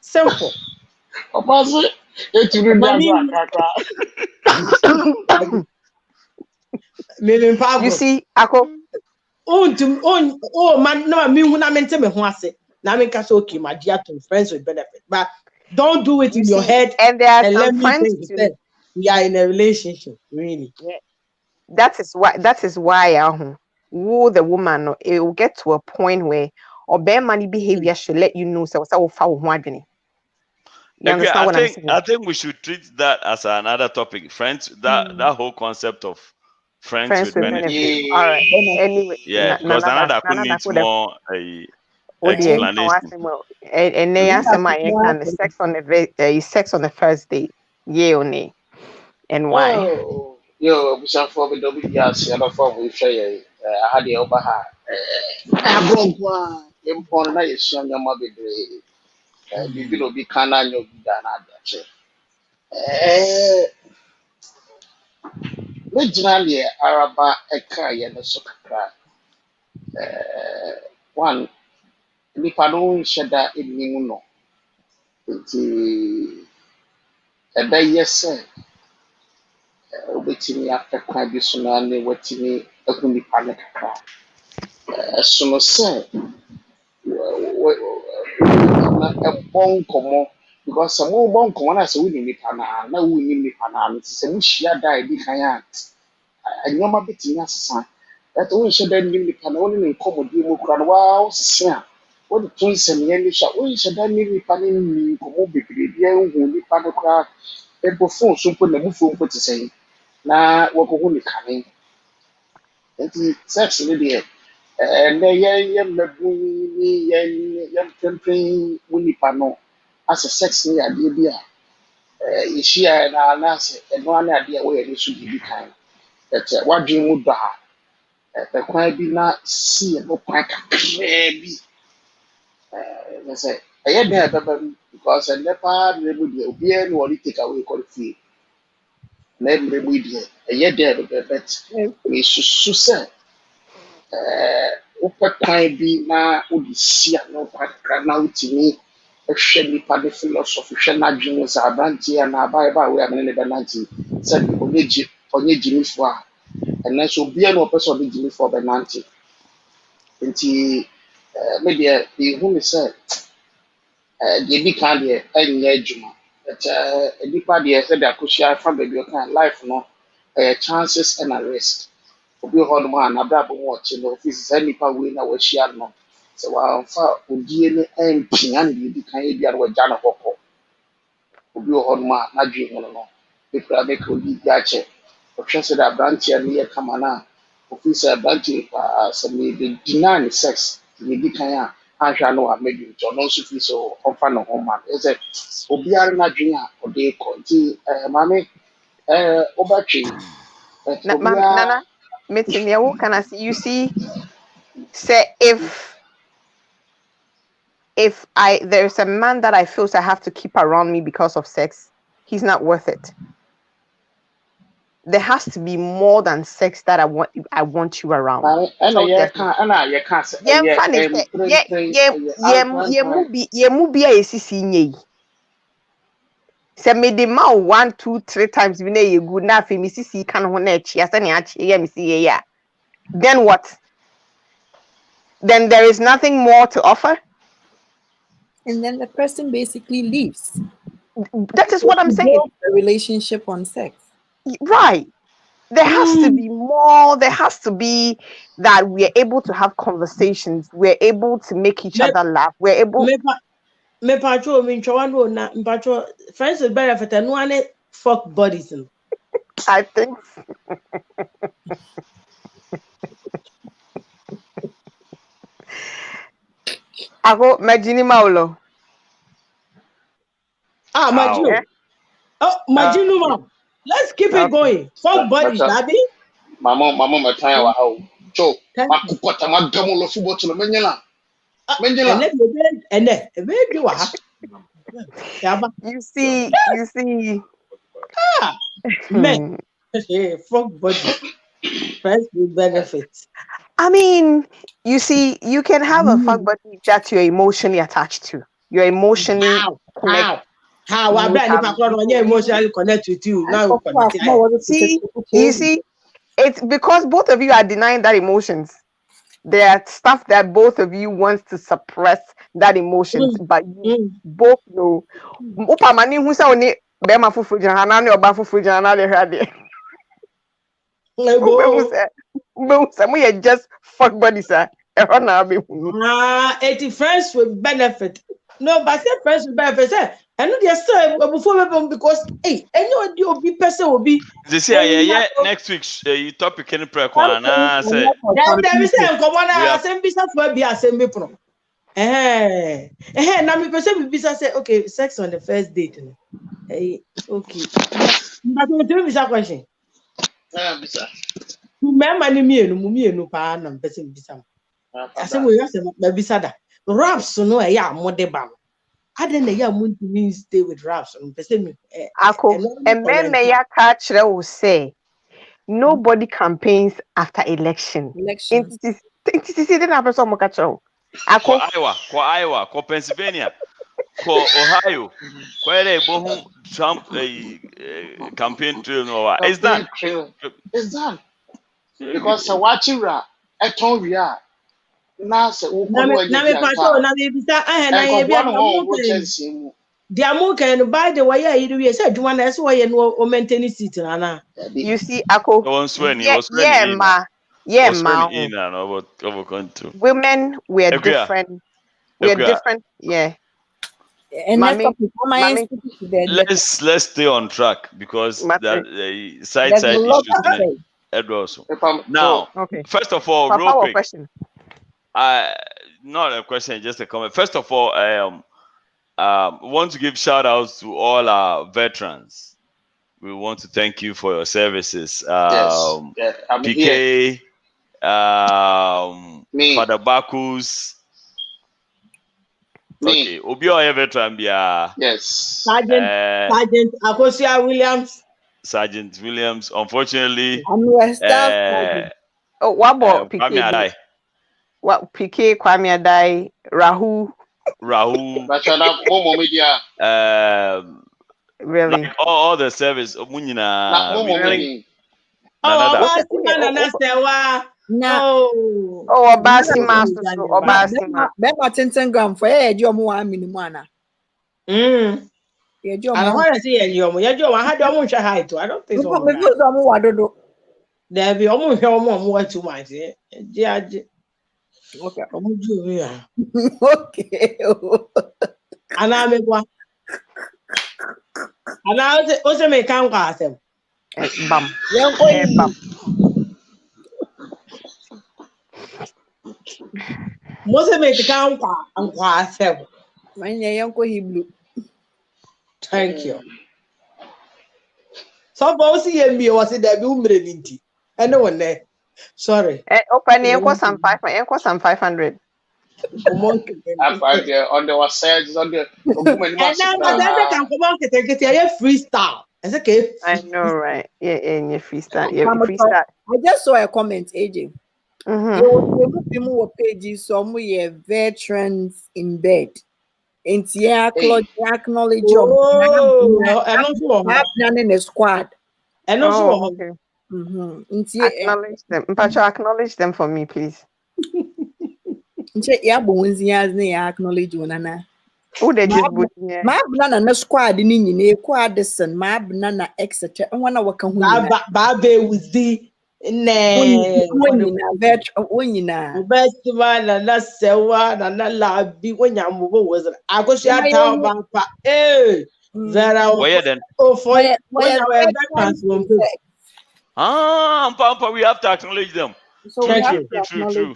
Simple. You see, Ako. Man, no, me when I meant me who I say. Now me can okay, my dear, to friends with benefit, but don't do it in your head. And there are some friends too. We are in a relationship, really. Yeah. That is why who the woman, it will get to a point where or bear money behavior should let you know so foul. You understand what I'm saying? I think we should treat that as another topic. Friends, that whole concept of friends with benefits. All right. Anyway, yeah, because another needs more explanation. And they answer my sex on the first date. Yeah or nay? And why? Oh, yo, for me, don't be just we say, I had the upper hand. I broke one. Impon na young mother. You know, be can I know originally, Araba Eka Yanosokra. One, Nipano Shada in Nimuno. A day, yes, sir. wobɛtumi apɛ kwan bi so na ne watumi ahu nipa no kakra ɛsono sɛ nipa na ɛbɔ nkɔmmɔ because sɛ mobɔ nkɔmmɔ no a sɛ woni nipa no a na wonni nipa no a no nti sɛ mohyia da a ɛdi kan a nneɛma bɛtumi asesa ɛtɛ wonhyɛ da nnim nipa no wone ne nkɔmmɔdie mu kora no waa wosese a wode to nsɛmmeɛ no hyɛ wonhyɛ da nnim nipa no nni nkɔmmɔ bebree bi ahu nipa no koraa ɛbɔfo so mpo na mufuo mpo te sɛn na wɔkɔhu ne kane nti sex no deɛ ɛnɛ yɛ mmɛbu ne yɛn mpempren mu nipa no asɛ sex no yɛ adeɛ bi a yɛhyia na anaasɛ ɛno ane adeɛ a wɔyɛ no so biribi kan ɛkyɛ wadwene mu dɔ a ɛkwan bi na si ɛno kwan kakraa bi sɛ ɛyɛ dɛn a ɛbɛba mu because ɛnɛ paa mmerɛ mu deɛ obiara ne wɔde take away kɔre fie na mmerɛ mu deɛ ɛyɛ dɛn a ɛbɛba but mesusu sɛ wopɛ kwan bi na wode si ano kwan kakra na wotumi hwɛ nipa ne philosophy hwɛ n'adwene sɛ aberanteɛ a na abaayɛba a wei a mene ne bɛnante sɛ ɔnyɛ gyimifoɔ a ɛnɛ nso obiara na ɔpɛ sɛ ɔde gyimifoɔ bɛnante nti me deɛ mehu ne sɛ deɛ di kan deɛ ɛnyɛ adwuma nipa deɛ sɛdeɛ akɔhyia fa baabi ɔka life no chances and a risk obi hɔ nom a n'abrabɔ mu ɔkye no ofisi saa nipa wei na wahyia no sɛ wamfa odie ne mpia ne deɛ di kan ebi a wagya no hɔ kɔ obi hɔ nom a n'adwene mu no ekura meka odi bi akyɛ ɔhwɛ sɛ dɛ aberanteɛ no yɛ kama no a ofisi aberanteɛ paa sɛ mede deny ne sex ne di kan a ahwɛ no a mɛdi nti ɔno nso fi so ɔmfa ne ho ma no sɛ obiara n'adwene a ɔde kɔ nti maame wobɛtwe Nana, you see, say if there's a man that I feel I have to keep around me because of sex, he's not worth it. There has to be more than sex that I want you around. Say me the ma 1, 2, 3 times we you good na fe me sisi kan ho na echi ase na achi ya me see ya. Then what? Then there is nothing more to offer. And then the person basically leaves. That is what I'm saying. A relationship on sex. Right. There has to be more. There has to be that we are able to have conversations. We're able to make each other laugh. We're able. Me patro me chawando na patro friends with benefit and one fuck bodies. I think. Ako Majini Maulo. Majinu. Oh, Majinu. Let's keep it going. Fuck bodies, Daddy. Mama, my time wa how. Cho, makukota magamu lo football to menyela. Menyela. You see. Men. Fuck bodies. Friends with benefits. I mean, you see, you can have a fuck buddy that you're emotionally attached to. You're emotionally connected. How? I'm emotionally connected with you. Now, you see, it's because both of you are denying that emotions. There are stuff that both of you want to suppress that emotions, but you both know. Just fuck body, sir. It's friends with benefit. No, but say friends with benefit. I know they're still before because anyone you be person will be. This year, next week, topic can prepare. There is a common same business will be a same pro. Now me person be say okay, sex on the first date. Okay. But we do this question. Remember me no pa na person bisa. Ase we ase na bisa da. Raps no e ya mode ba. Ade na ya muntu mean stay with raps no person me. Ako ememe ya ka kire wo say nobody campaigns after election. It is na person mo ka kire wo. Ako Iowa, Pennsylvania. Ohio. Quite a bohum Trump campaign trail. No, it's done. It's done. Because Sawachira, Etoria, Nasa, na me pato na me bisa na ye bia the American by the way you say do one that's why you know maintain seat na. You see, Ako. Women were different. We're different. Yeah. And let's stay on track because that side issues. Now, okay. First of all, Papa, real quick. Question. Not a question, just a comment. First of all, we want to give shout outs to all our veterans. We want to thank you for your services. PK, Father Bakus. Okay, Obi Oye veteran bia. Yes. Sergeant Akosia Williams. Sergeant Williams, unfortunately. What about PK? What PK Kwame Adai, Rahu. Really? Like all the service. Really? Obasima. Bema Tintingram for Jomo Minimana. I don't want to see any of you. I had almost a height. I don't think so. There be almost more too much. Okay. Okay. And I make one. And I also make count them. Bam. Most make the count and quite them. When your uncle he blue. Thank you. So bossy and me was it that you made and no one there. Sorry. Open some 500. On the website, on the freestyle. It's okay. I know, right? Yeah, freestyle. Yeah, freestyle. I just saw a comment, AJ. Pages, some veterans in bed. And acknowledge in the squad. And also, okay. Acknowledge them. Mpacho, acknowledge them for me, please. Acknowledge one. Who they just put here? My banana squad in Quadison, my banana etc. And one hour can Babe with the best man and that's one and that lab be when you move was I go see a town bank. There are Papa, we have to acknowledge them. So true.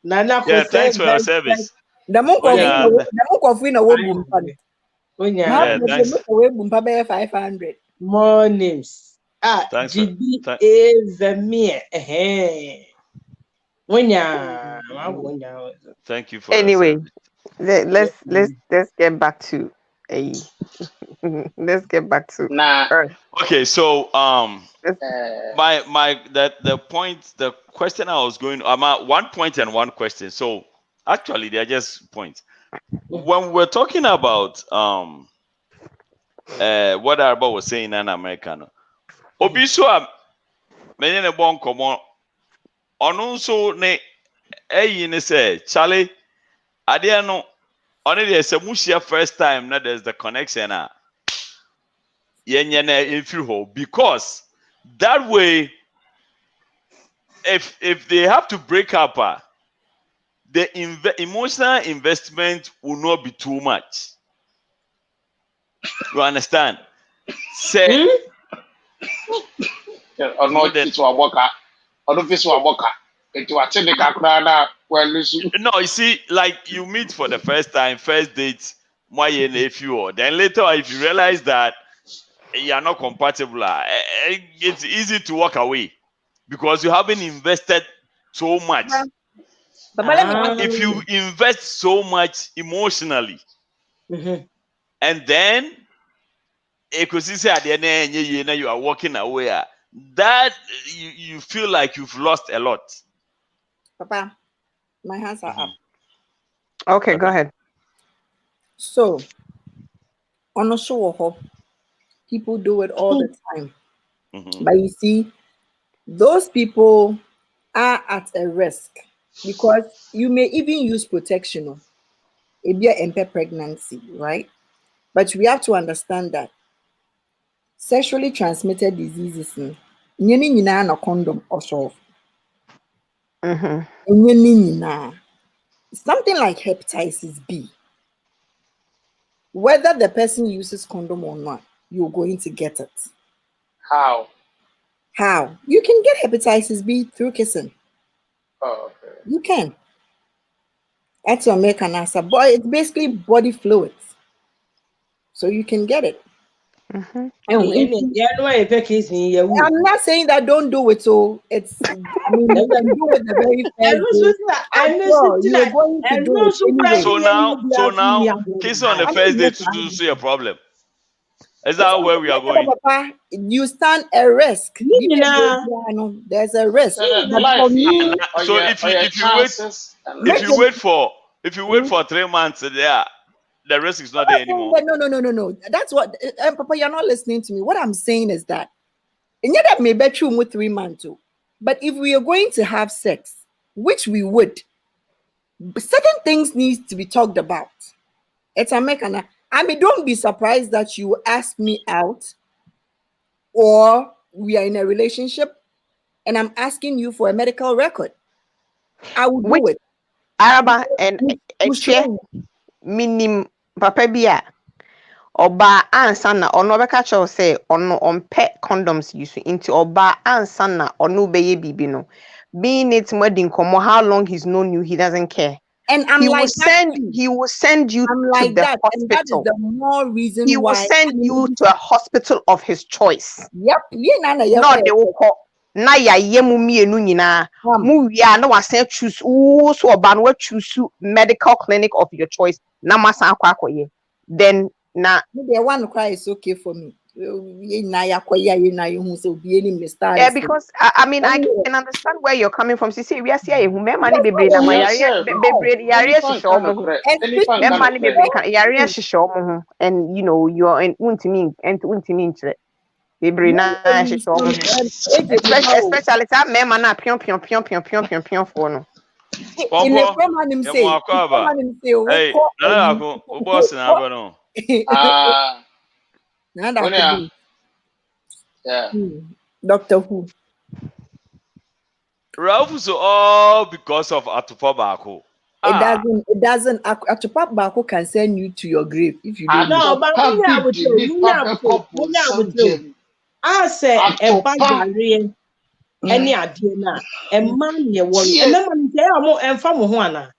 Yeah, thanks for your service. The monk of winner will be 500 more names. Thanks thank you for anyway. Let's get back to let's get back to Earth. Okay, so the question I was going, I'm at 1 point and 1 question. So actually they're just points. When we're talking about what Arba was saying in American, Obisua many a bon common on so ne say Charlie Adiano only there's a mushia first time that there's the connection because that way if they have to break up the emotional investment will not be too much. You understand? Say no, you see, like you meet for the first time, first date, then later if you realize that you are not compatible, it's easy to walk away because you haven't invested so much. If you invest so much emotionally, and then you are walking away, that you feel like you've lost a lot. Papa, my hands are up. Okay, go ahead. So, on a show, people do it all the time. But you see, those people are at a risk because you may even use protection. It be an pregnancy, right? But we have to understand that sexually transmitted diseases, no condom or solve. Something like hepatitis B. Whether the person uses condom or not, you're going to get it. How? How? You can get hepatitis B through kissing. Oh, okay. You can. That's your American answer. But it's basically body fluids. So you can get it. I'm not saying that don't do it. So it's, I mean, you can do it the very first day. You're going to do it anyway. So now, kissing on the first day to see a problem. Is that where we are going? You stand a risk. There's a risk. So if you wait for 3 months, the risk is not there anymore. No. That's what, Papa, you're not listening to me. What I'm saying is that, and yet that may be true with 3 months too. But if we are going to have sex, which we would, certain things need to be talked about. It's a mechanism. I mean, don't be surprised that you ask me out or we are in a relationship and I'm asking you for a medical record. I will do it. Araba and minim papa bia oba ansa na ono beka cho say ono ompe condoms use into oba ansa na ono beye bibi no. Being it wedding Nkomoh, how long he's known you, he doesn't care. And he will send you to the hospital. And that is the more reason he will send you to a hospital of his choice. Yep. No, they will call na ya yemu mienu nyina mu wia na wasan choose so oba no choose medical clinic of your choice na masan akwakoye. Then na the one cry is okay for me. Yeah, because I mean I can understand where you're coming from. See, we are seeing who money be bring and you know you're in ultimate and ultimate. Especially that men man pion for no. In the program him say, hey, no, boss na no. Yeah. Doctor Who. Ralph, so all because of Atupa Bako. It doesn't. Atupa Bako can send you to your grave if you don't. No, but I say a bad any idea na a man ye won and then say amo emfa mo ho ana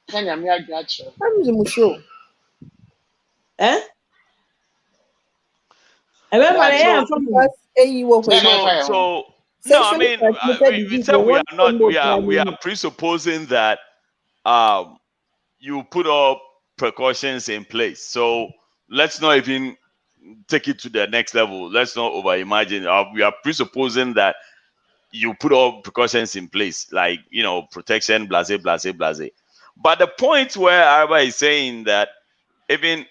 Kenya me agbacho I'm sure eh so no, I mean we are presupposing that you put all precautions in place. So let's not even take it to the next level. Let's not over imagine. We are presupposing that you put all precautions in place, like, you know, protection, blase. But the point where Araba is saying that even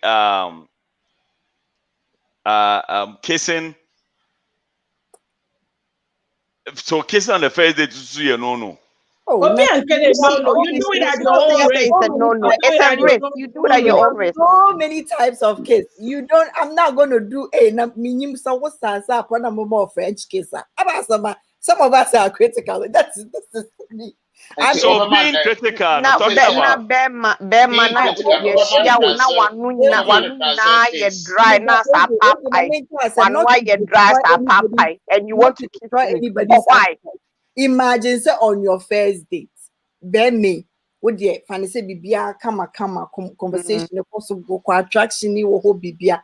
kissing, so kissing on the first day to see a no. Oh, no. You do it at your own risk. No. It's a risk. You do it at your own risk. So many types of kiss. You don't. I'm not going to do a minimum. So what's that? One of more French kisser. Some of us are critical. This is me. So being critical. Now, you want to keep anybody's why? Imagine say on your first date, then me would you fancy bibia kama conversation possible attraction ni wo bibia.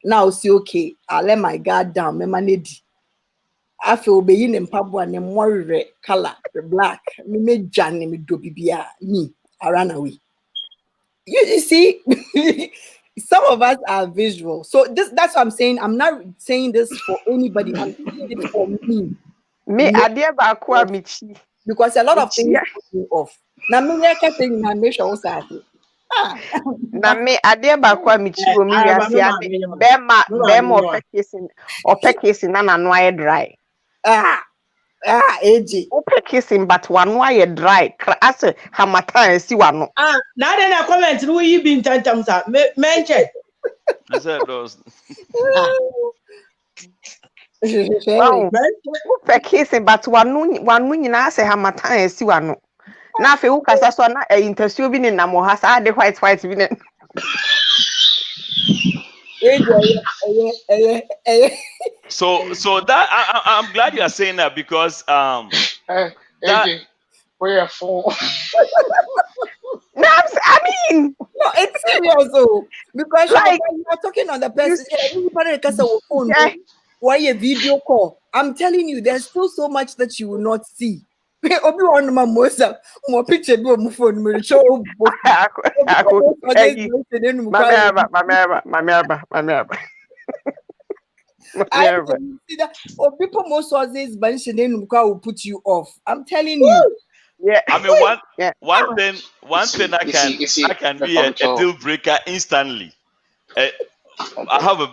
Now see okay, I let my guard down, me manedi. I feel be in Pabua and more color, black, me Johnny me do bibia me. I ran away. You see, some of us are visual. So that's what I'm saying. I'm not saying this for anybody. I'm saying it for me. Because a lot of things are off. Now, me like saying, I make sure also. Na me ade ba kwa mi chi wo mi wiase ade bema ope kissing na no aye dry. AJ. Ope kissing but one aye dry. As hamatan si wano. Now then I comment who you been tantam sa mention. I said those. Wow. Ope kissing but one nyina say hamatan si wano. Na fe wo kasa so na intersuo bi ne namo ha sa de white bi ne. So that I'm glad you are saying that because AJ, where for? No, I mean, no, it's serious though. Because like, you are talking on the person. Yeah. Why a video call? I'm telling you, there's still so much that you will not see. Obi on my more picture be on my phone. Me show. I see that. Or people most of these mentioning will put you off. I'm telling you. Yeah. I mean one thing I can be a deal breaker instantly. I have a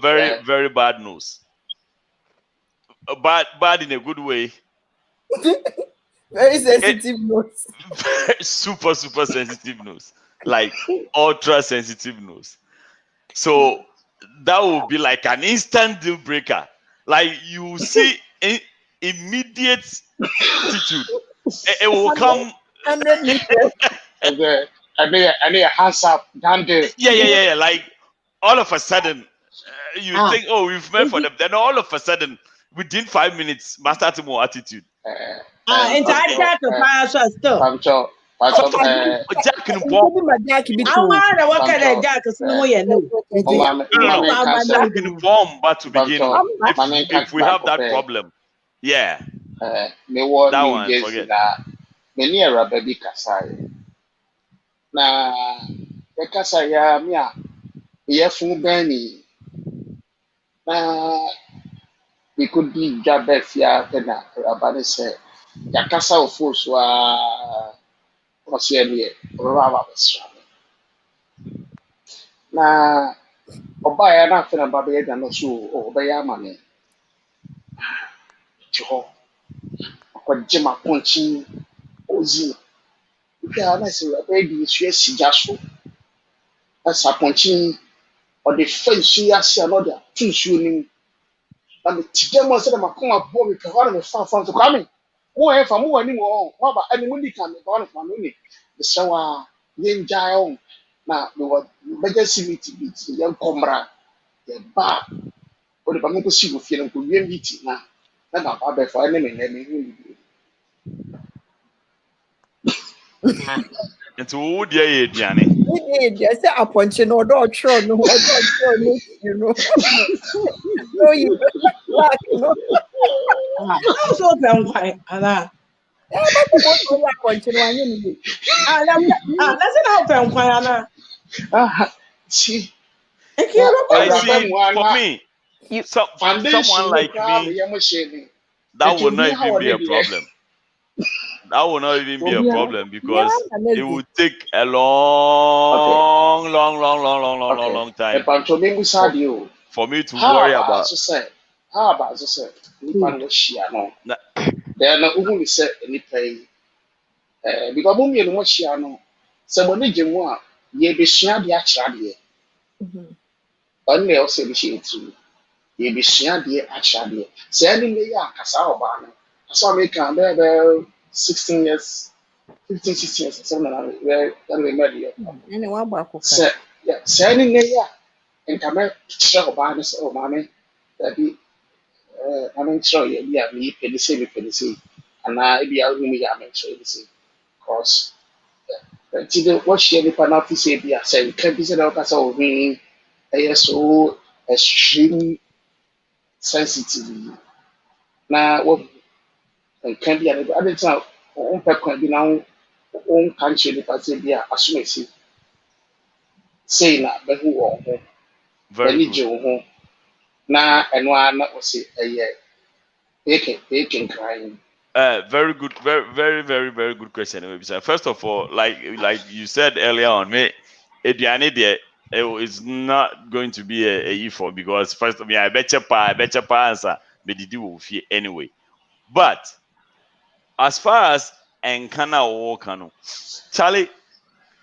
very bad nose. Bad in a good way. Very sensitive nose. Super sensitive nose. Like ultra sensitive nose. So that would be like an instant deal breaker. Like you see immediate attitude. It will come 100 meters. I need a hands up down there. Yeah. Like all of a sudden, you think, oh, we've met for them. Then all of a sudden, within 5 minutes, master to more attitude. It's I to fire so still. Jack and Bob. I want to work at a jack as no way. No, Jack and Bomb, but to begin with, if we have that problem, yeah. That one, forget. Many a rubber big kasai. Na the kasaya mia, fu Benny. Na we could be Jabefia, then Rabani said, Yakasa of Force was here, Rava was na Obaya nothing about the and also Obaya money. Joe, what Jim Ponchi, Ozi. Yeah, that's a baby, yes, just that's a Ponchi or the French, she has another two shooting. And the Tijamas said, I'm a come up, Bobby, Kahana, far from to coming. More for more anymore, Baba, and when you come, one of my money, the Sawa, Yen Jail. Now, the what better see me to be the young comrade, the bar, or the Bamuko see you feeling good, you meeting now. That's not bad for enemy, let me. And to who dear Diane? I say a punch no door throw no you know. No, you like no. I'm so quite. Anna. That's how found quite. See, for me, someone like me, that will not even be a problem. That will not even be a problem because it will take a long time for me to worry about. How about this? Then who will say any pay? Because when you watch Shiano, somebody Jimwa, ye be shan the actually. Only also be she too. Ye be shan the actually. Sending me a Casao Ban. I saw me come there 16 years, 15, 16 years, something like that. We met you. Sending me and come out show Ban is oh, mammy. That be, I'm sure you have me pay the same, and I be out with me. I'm sure you see. Cause what she any panel say be a say can't be said out so me so extreme sensitive. Now what can be other time on can be now on country the person be assume say na be who on home any jo home na and one na say they can crying. Very good, very good question. First of all, like you said earlier on, me, Ediane there, it's not going to be a E4 because first of all, I bet you answer, but did you anyway. But as far as Enkana or Kano, Charlie,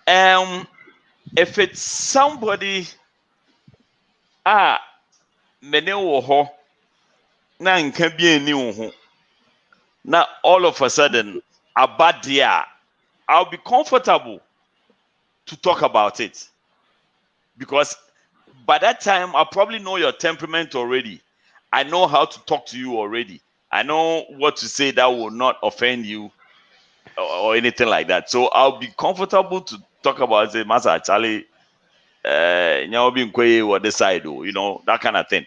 if it's somebody mene wo ho na nka bi ani wo ho na all of a sudden abadia, I'll be comfortable to talk about it because by that time I probably know your temperament already. I know how to talk to you already. I know what to say that will not offend you or anything like that. So I'll be comfortable to talk about it. Master Charlie, or this side, you know, that kind of thing.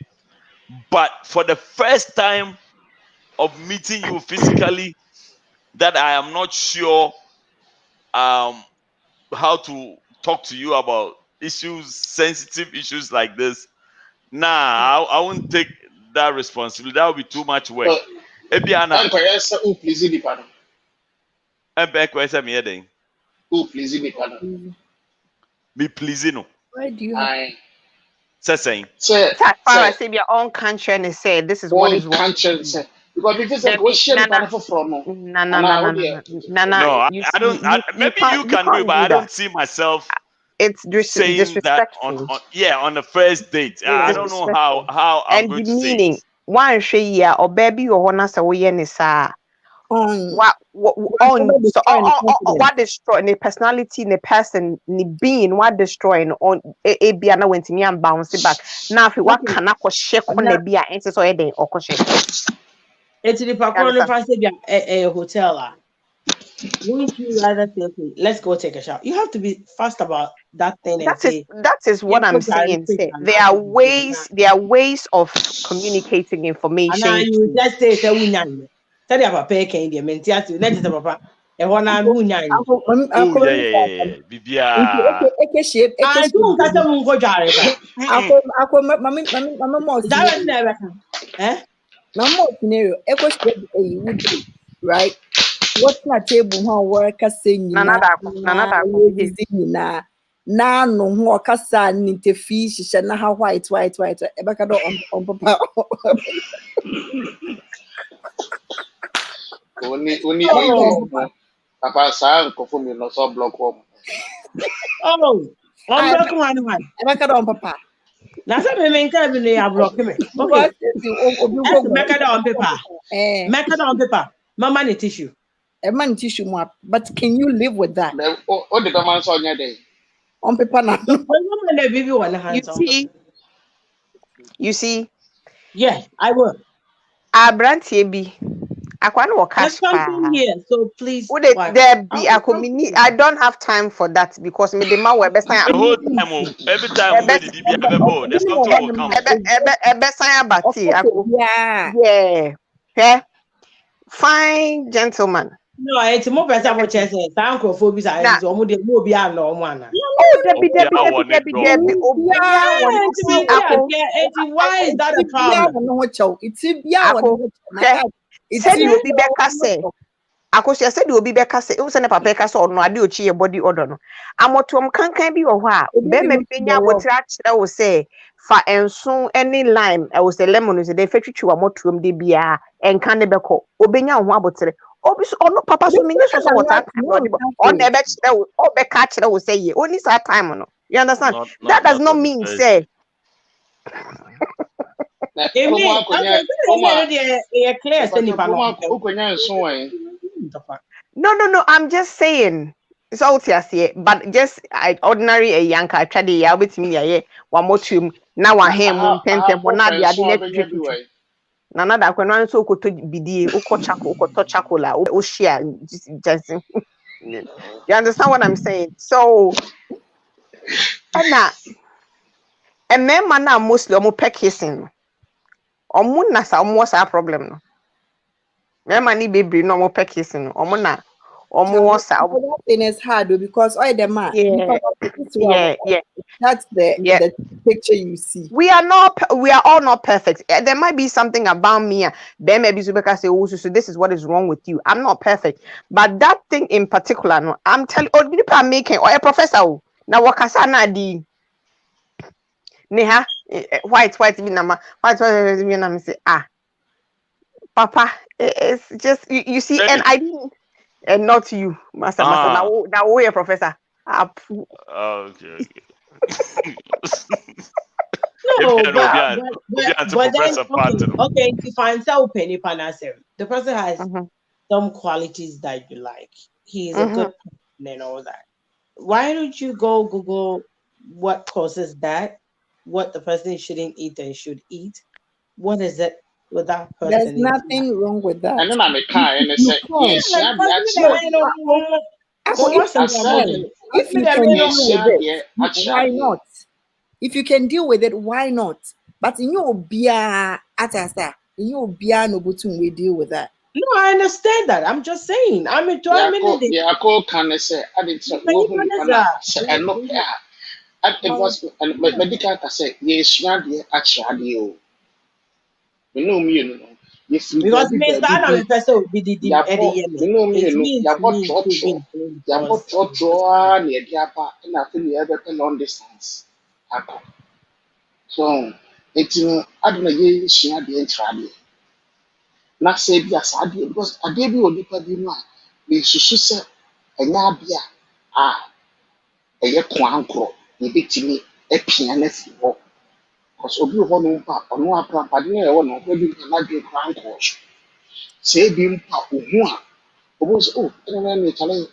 But for the first time of meeting you physically, that I am not sure how to talk to you about issues, sensitive issues like this. Nah, I won't take that responsibility. That would be too much work. Ebiana. Who please the panel? Back where I'm heading. Who please the panel? Me pleasing no. Why do you have saying? As far as your own country and say this is what is wrong. Country say because if it's a question from no. No, I don't. Maybe you can do it, but I don't see myself. It's saying that on the first date. I don't know how I'm and going the to meaning say it. One share or baby or one as a way and what destroy the personality in the person the being what destroying on a biana went to me and bounce it back now if what can I shake on the beer and so or shake it's the a hotel. Wouldn't you rather say, okay, let's go take a shower? You have to be fast about that thing. That is what I'm saying. There are ways of communicating information. And you just say tell you papa can the mentality not just papa e hona mu nyan yeah bibia I don't got them go jare mama mo that never eh mama scenario echo shape would do right what's na table ho work saying na no ho kasa ni te fish she na ha white e baka do on papa Only Papa Sam confirm me no so block up. Oh, on block one. E baka do on papa. Na say me nka bi no ya block me. Okay. Make it on paper. Make it on paper. Mama need tissue. A man tissue more, but can you live with that? Oh, the man so nya day. On paper now. You see? Yeah, I will. Abrantie bi. Akwa no cash here, so please. Would there be I don't have time for that because me the man we be sign every time we did be there's something will come. Yeah. Okay. Fine gentleman. No, it's more better for chess. Thankophobia is almost the more beyond no one. Oh, Debbie. Why is that a problem? Said you will be back say. Akosia said you will be back say. It was an papa or no adi ochi body order no. Amotum can be or what? Be nya wotra I will say fa enso any lime. I will say lemon is the factory to amotum de bia and can be ko. Obenya ho abotre. Obis no papa so mean so what time on the bet or be catch that will say only that time no. You understand? That does not mean say. No, I'm just saying it's all here, but just ordinary a young car tried the with me one more to now I him not the Nana that when one so could be the chocola or share just you understand what I'm saying? So Anna a man now mostly peck kissing. Omuna sa almost a problem no. Me mani baby no mo pekising omuna almost thing is hard because I the man. Yeah. That's the picture you see. We are all not perfect. There might be something about me. There may be Subeka say, oh, so this is what is wrong with you. I'm not perfect. But that thing in particular, no, I'm telling you, making or a professor. Now wakasa na di. Neha white me nama white me nama say Papa, it's just you see, and I didn't, and not you, Master. Now we are professor. Okay. No, but then okay, if I answer penny panasem, the person has some qualities that you like. He is a good person and all that. Why don't you go Google what causes that? What the person shouldn't eat and should eat? What is it with that person? There's nothing wrong with that. And then I'm a car and I say, yes, If you can deal with it, why not? If you can deal with it, why not? But in your beer atasa, in your beer no button we deal with that. No, I understand that. I'm just saying. I'm a 12 minutes. Yeah, I call can I say, I didn't say, and look, it was medical can say, yes, you are the actual. You know me, you know. Because means that I'm a person who be the you know me, you know, you have got draw near the upper and I feel the other long distance. So, it's I don't know, you see, I didn't try. Not say, yes, I did, because I gave you a deeper dinner. We should say, and now be a quankro, you bit me a pianist. Because Obi Honumpa, or no Pradina, or no, maybe not be quankros. Say, being Papa, was and then Italy,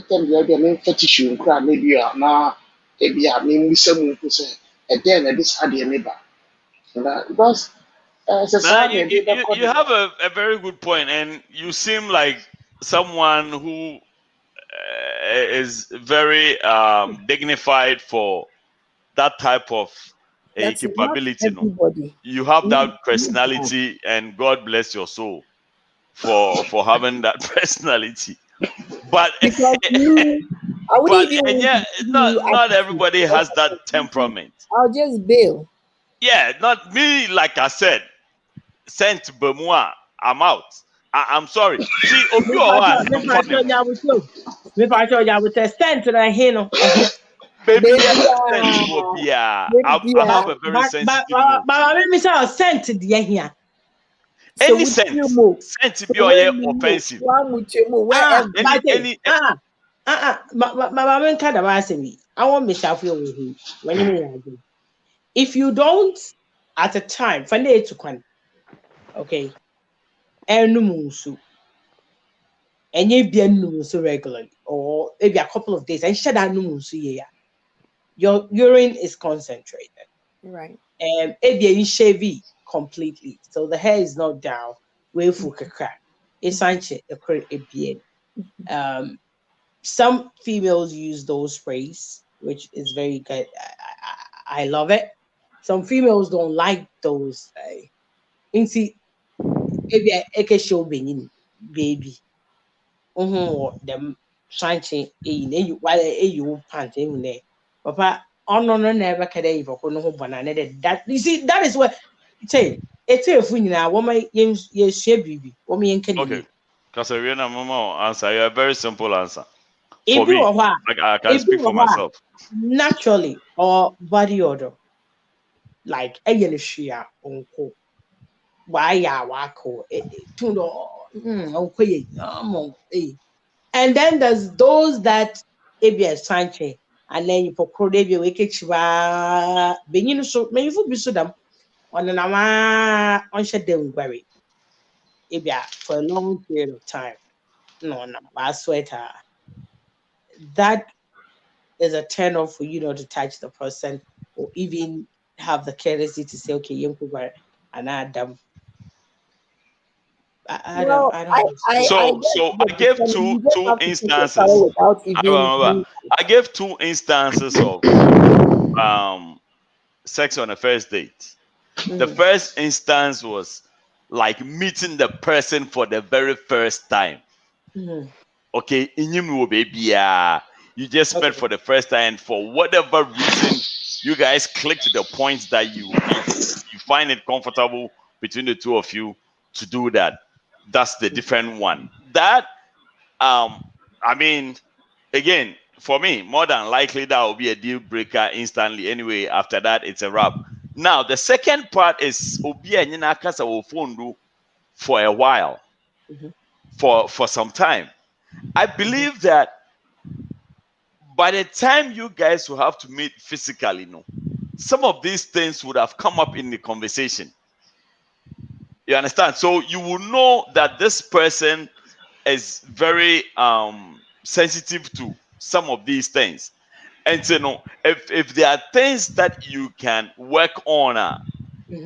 can be a main fetish and crab, maybe now, maybe I mean, some who say, and then this had a neighbor. Because you have a very good point, and you seem like someone who is very dignified for that type of capability. No? You have that personality, and God bless your soul for having that personality. But not everybody has that temperament. I'll just bail. Yeah, not me. Like I said, sent Bemua, I'm out. I'm sorry. See, If I told you I would say stand to that hand. Baby, I have a very sensitive nose. But I me say sent to the here. Any sense be offensive. I want me to feel with him. When you if you don't at a time, find it to quan. Okay. And you be a so regularly, or maybe a couple of days, and shut down your urine is concentrated. Right. And maybe shavy completely. So the hair is not down. Way for crack. It's some females use those sprays, which is very good. I love it. Some females don't like those. See, maybe I can show baby. Them shanty you while you pant in there. Papa, no never can even no banana. That you see, that is what say it's a funny now. Woman, yes, baby. Woman can okay. Because Mama answer you a very simple answer. For me, I can speak for myself. Naturally or body odor. Like a yellow uncle. Why ya wako and then there's those that ABS Sanche and then you put Crodebia Wikichiva Benin so maybe be so them on an ama on shed them worry. For a long period of time. No, I sweater. That is a turn off for you not to touch the person or even have the courtesy to say, okay, you can and Adam. I don't. So I gave two instances. I gave 2 instances of sex on a first date. The first instance was like meeting the person for the very first time. Okay, you just met for the first time, and for whatever reason, you guys click to the point that you find it comfortable between the two of you to do that. That's the different one. That I mean, again, for me, more than likely that will be a deal breaker instantly. Anyway, after that, it's a wrap. Now, the second part is obi anyina kasa wo phone do for a while, for some time. I believe that by the time you guys will have to meet physically, some of these things would have come up in the conversation. You understand? So you will know that this person is very sensitive to some of these things. And so, if there are things that you can work on,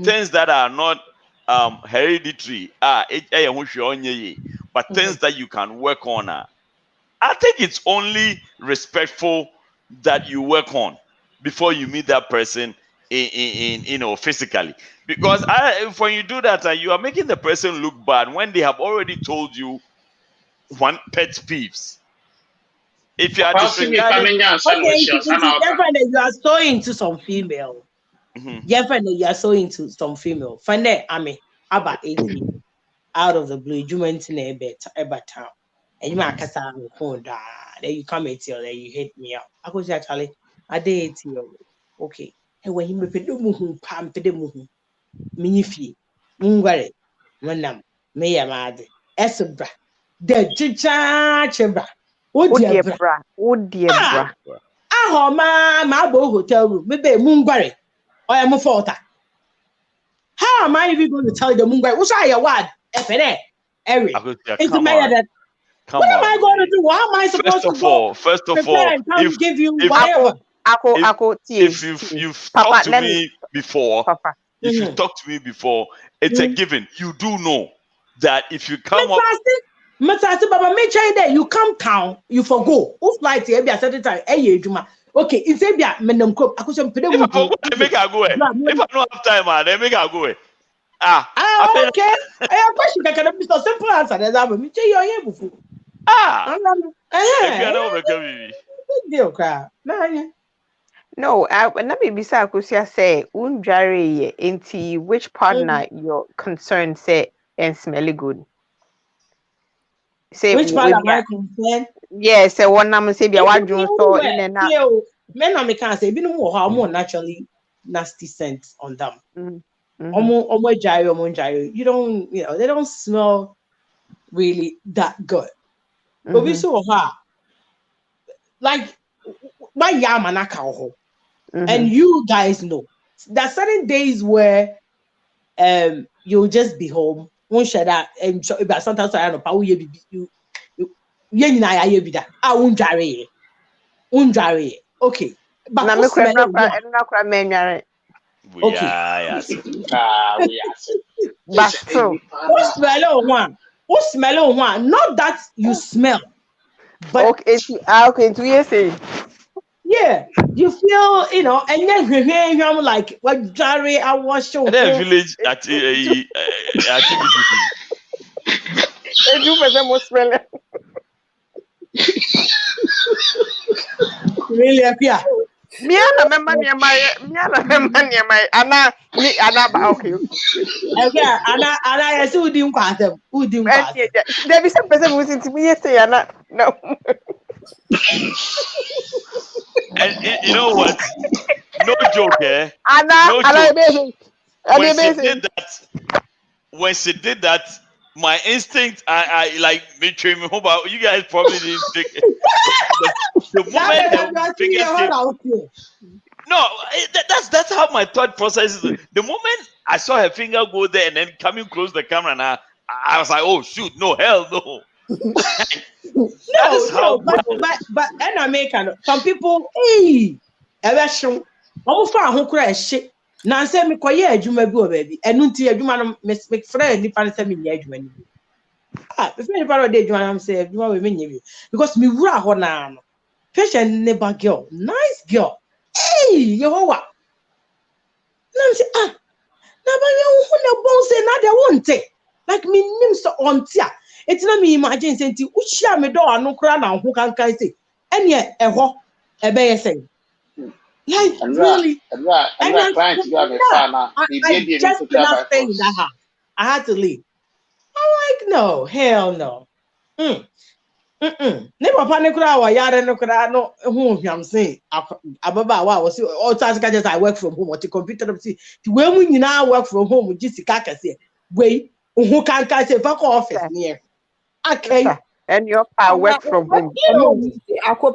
things that are not hereditary, but things that you can work on, I think it's only respectful that you work on before you meet that person in physically. Because when you do that, you are making the person look bad when they have already told you one pet peeves. If you are disregarding, okay, you are so into some female. You are so into some female. Find that about 18 out of the blue, you went in a town. And you might cast on the phone, then you come at you, then you hit me up. I was actually, I did you. Okay. And when you make a muhu, pam, pedemuhu, minifi, mungare, manam, mea mad, esabra, the chicha chebra. Oh, dear, bra. Oh, dear, bra. My hotel room, maybe mungare, or I'm a faulter. How am I even going to tell the mungare? What's your word? Every. Come on. What am I going to do? How am I supposed to go? First of all, give you whatever. If you've talked to me before, if you've talked to me before, it's a given. You do know that if you come up. Baba, make sure that you come town, you forgo. Who flight here be a certain time? Okay, it's a bit menumco. If I forgot, they make her go. If I don't have time, they make her go. Okay. I have a question. Can be so simple answer. That's how we tell you here before. No, let me be say unjari into which partner you're concerned say and smelly good. Say which part am I concerned? Yeah, say one name say be what you saw in and out. Men I can't say more naturally nasty scent on them. You don't, they don't smell really that good. But we saw her like my yamanaka. And you guys know there are certain days where you'll just be home, won't shut up, and sometimes I don't know you okay. But who smell it? But who smell one? Not that you smell, but okay, to you say. Yeah, you feel, and then I'm like, what Jerry, I was so. And then village activity. Really, yeah. Miana member near my Anna, okay. Yeah, I see who didn't pass them. Who didn't pass them. There is some person who's into me yesterday, Anna. No. And you know what? No joke, eh? Anna, no joke. When she did that, my instinct, I like me train me home. You guys probably didn't think the moment the finger no, that's how my thought process is. The moment I saw her finger go there and then coming close the camera, now I was like, oh shoot, no, hell no. But and I make some people, hey, election. I'm far who crash shit. Now say me koye adwuma bi o baby. Enu nti adwuma no me friend ni pa say me nya adwuma ni. If me pa dey adwuma am say adwuma we me nya bi. Because me wura ho na no. Patient neighbor girl, nice girl. Hey, Yehowa. Now say na ba you who na bon say na dey won't take. Like me nim so on tia. It's not me imagine saying to Ushia me do no cry now who can say any eho ebe saying. Like really, I just cannot stay in that house. I had to leave. I'm like, no, hell no. Ne papa ne kura wa yare ne kura no hu hwam say ababa wa wo say all task just I work from home or the computer see the way mu nyina work from home ji sika kase we hu kan say fa ko office near okay and your pa work from home.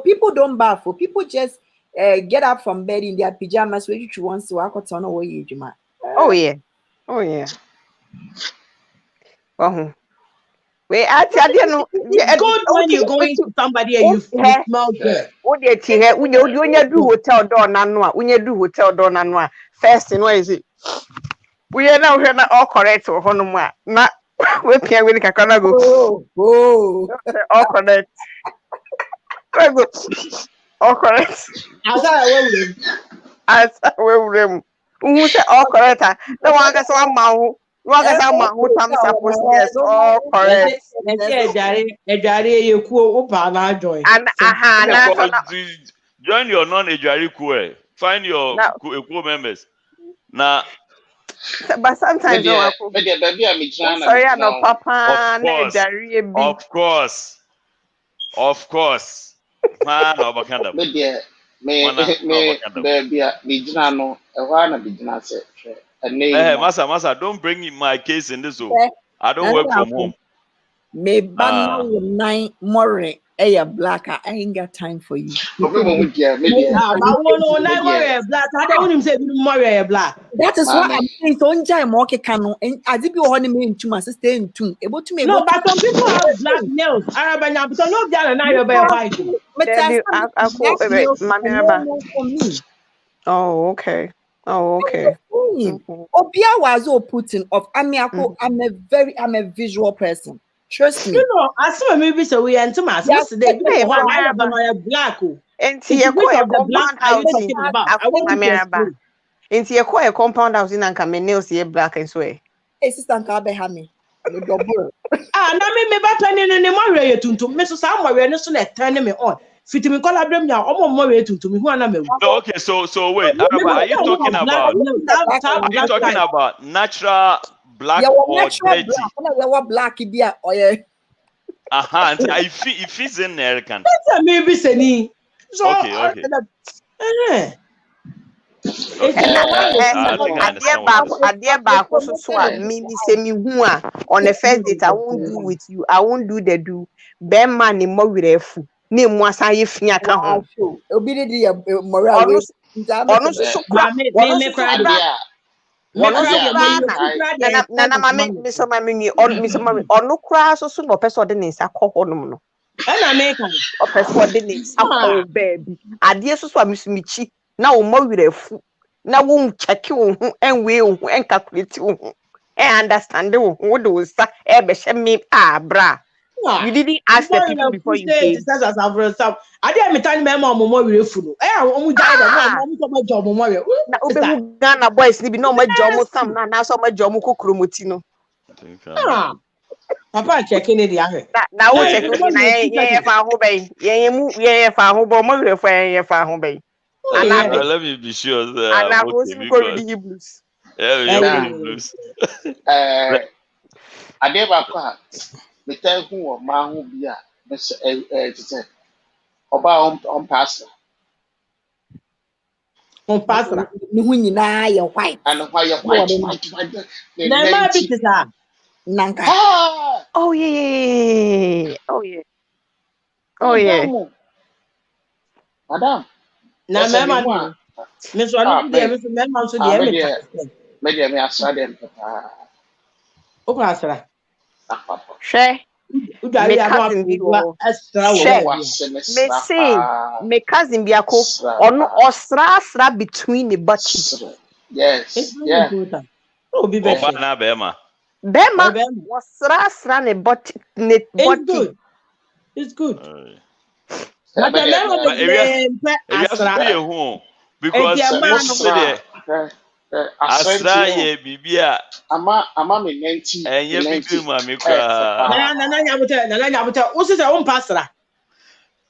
People don't bath for people just get up from bed in their pajamas where you want to work on away you. Oh yeah. Oh. We at no. It's good when you're going to somebody and you smell good. When do hotel door nanwa, when you do hotel door nanwa. First in what is it? We are now here all correct or honoma. Not we can really go. Oh, All correct. All correct. As well, who said all correct? The one that's one mouth. One that's one mouth. Who thumbs up was yes, all correct. And join your non-Ejari Kue. Find your Kue members. Now, but sometimes sorry, I know Papa. Of course. Man, Obakanda. Masa, don't bring in my case in this zone. I don't work from home. Me banana with 9 more a black. I ain't got time for you. That is what I'm saying. So enjoy more cano and as if you want me in 2 months stay in 2 able to me. No, but some people have black nails. Arabanya, but no there now you're white. For me. Oh, okay. Obia was all putting off. I'm a visual person. Trust me. You know, I saw maybe so we and Thomas yesterday. Black. And see a compound house into a quiet compound house in Ankama nails here black and sway. A sister Kabe Hammy. Me back penny and the more to Mrs. Somewhere and so let turn me on. Fit me call them now, or more to me. Okay, so wait, are you talking about natural black or dirty? Black beer or yeah. If it's in there, can maybe Seni. Okay. On the first date, I won't do with you. I won't do the do. Ben money more with a fool. Name was I if Yaka. Now won't check you and will and calculate you and understand what do me bra. You didn't ask the people before you came. I didn't tell me more with food. Ghana boys need no my job some now so my job kromotino. Papa checking it now let me be sure that I'm okay because the Hebrews. Hebrews. I never me tell who or man who be to say about on pastor. On pastor. When you know you're white. And why you're white. Nanka. Oh yeah. Madam. Na mema me so no dey me so mema so dey me asra dem papa. O ko asra. Share. Me cousin me cousin biako ono osra between the butts. Yes. Yeah. Oh be better. Bema osra ne butt ne butty. It's good. But because Asra ye bibia ama me 90 and ye bibi mami kra na o se on pasra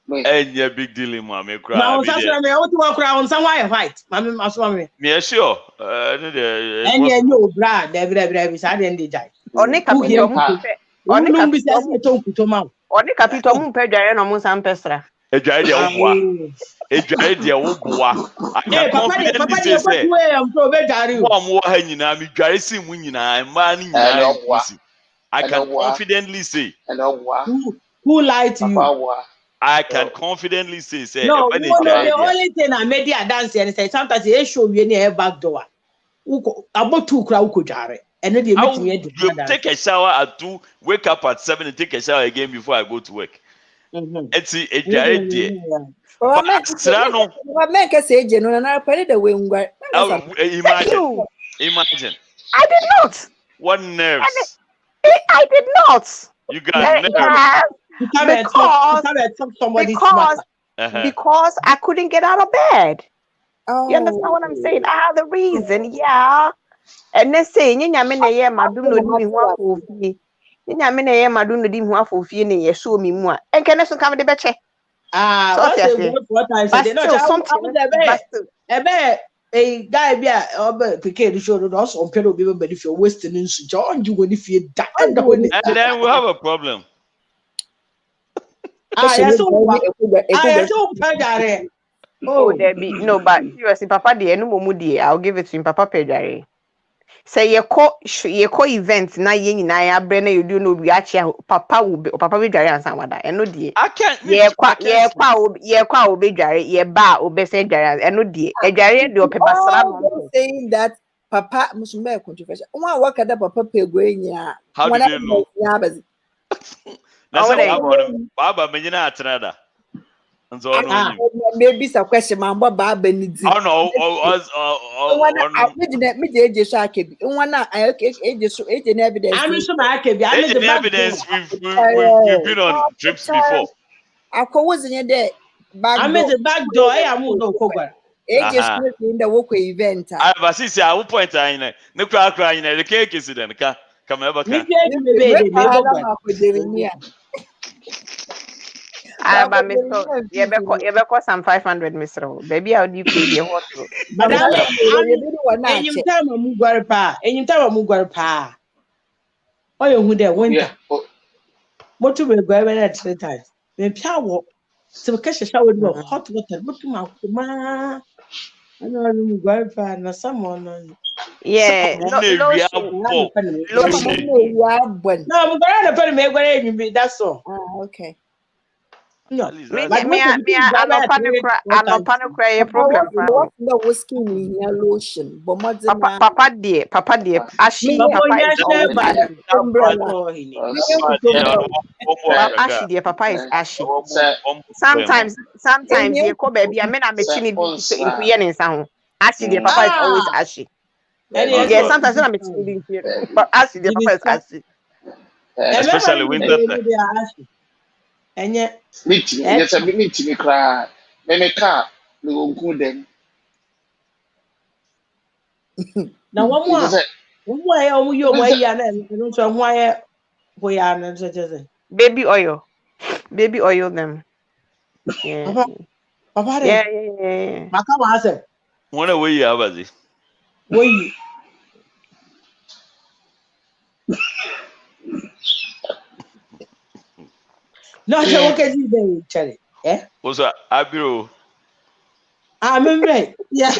and ye big deal mami kra na o sasra me o ti wa kra on san why white mami aso me me sure no dey and ye no bra de bi sa de jai oni ka bi bi se se to kuto ma Oni kapito mu pedware no mu san pesra. Edware dia woboa. Edware dia woboa. I can confidently say say. Mo ha nyina mi dware si mu nyina ma ni nyina. I can confidently say. Who lied to you? I can confidently say no, the only thing I made there dance and say sometimes they show you any back door. About 2 crowd could jare. And then you take a shower at 2, wake up at 7 and take a shower again before I go to work. It's a jare there. But make us say no na pare the way imagine. I did not. What nerves? I did not. You got nerves. Because I couldn't get out of bed. You understand what I'm saying? I have the reason, yeah. And they say, "Ninya me na ye madum no di hu afofie. Ninya me na ye madum no di hu afofie na ye show me mu a. Enke ne so come de beche." What I said, a guy be a picket show us on pedal be but if you're wasting in John, you will if you die. And then we have a problem. Oh, there be no, but seriously, Papa dear, no more I'll give it to him, Papa Pedare. Say your co event na yin na ya brene you do no be actually Papa will be Papa be dware and someone that and no dear. I can't kwa obe dware ye ba obe say dware and no dear. E dware de opebasra saying that Papa musumbe controversial. One work at Papa Peguenya. How do you know? Baba menyina atrada. Maybe some question, man. What Baba needs? Oh no! Evidence. We've been on trips before. I wasn't there. I made the back door. I moved no cover. Just in the walkway event. I was see. I will point out. No crying. The cake is then. Come over. But Mr. Yebeko some 500 Mr. Baby, how do you pay your water? But and you tell me Mugwarpa. Oh, you would there winter. What to be going at 3 times? Maybe I walk. So catch a shower with hot water. Look ma. I know Mugwarpa and someone. Yeah, no, I'm going to put me that's all. Okay. No, I'm not panic problem. No whiskey in lotion, but Papa dear, Ashy, Ashy dear, Papa is Ashy. Sometimes you call baby, I mean, I'm a chinny in sound. Ashy dear, Papa is always Ashy. Yeah, sometimes I'm a chinny, but Ashy dear, Papa is Ashy. Especially winter time. And yet, meeting, yes, I meet me cry. Me car, me won't go then. Now, one way, oh, your way, and don't know why we are not such as a baby oil them. Yeah, yeah. Macama has it. One away, you have it. Wait. No, what can you do, Cherry? Eh? What's that? Abeeku. I'm right. Yeah.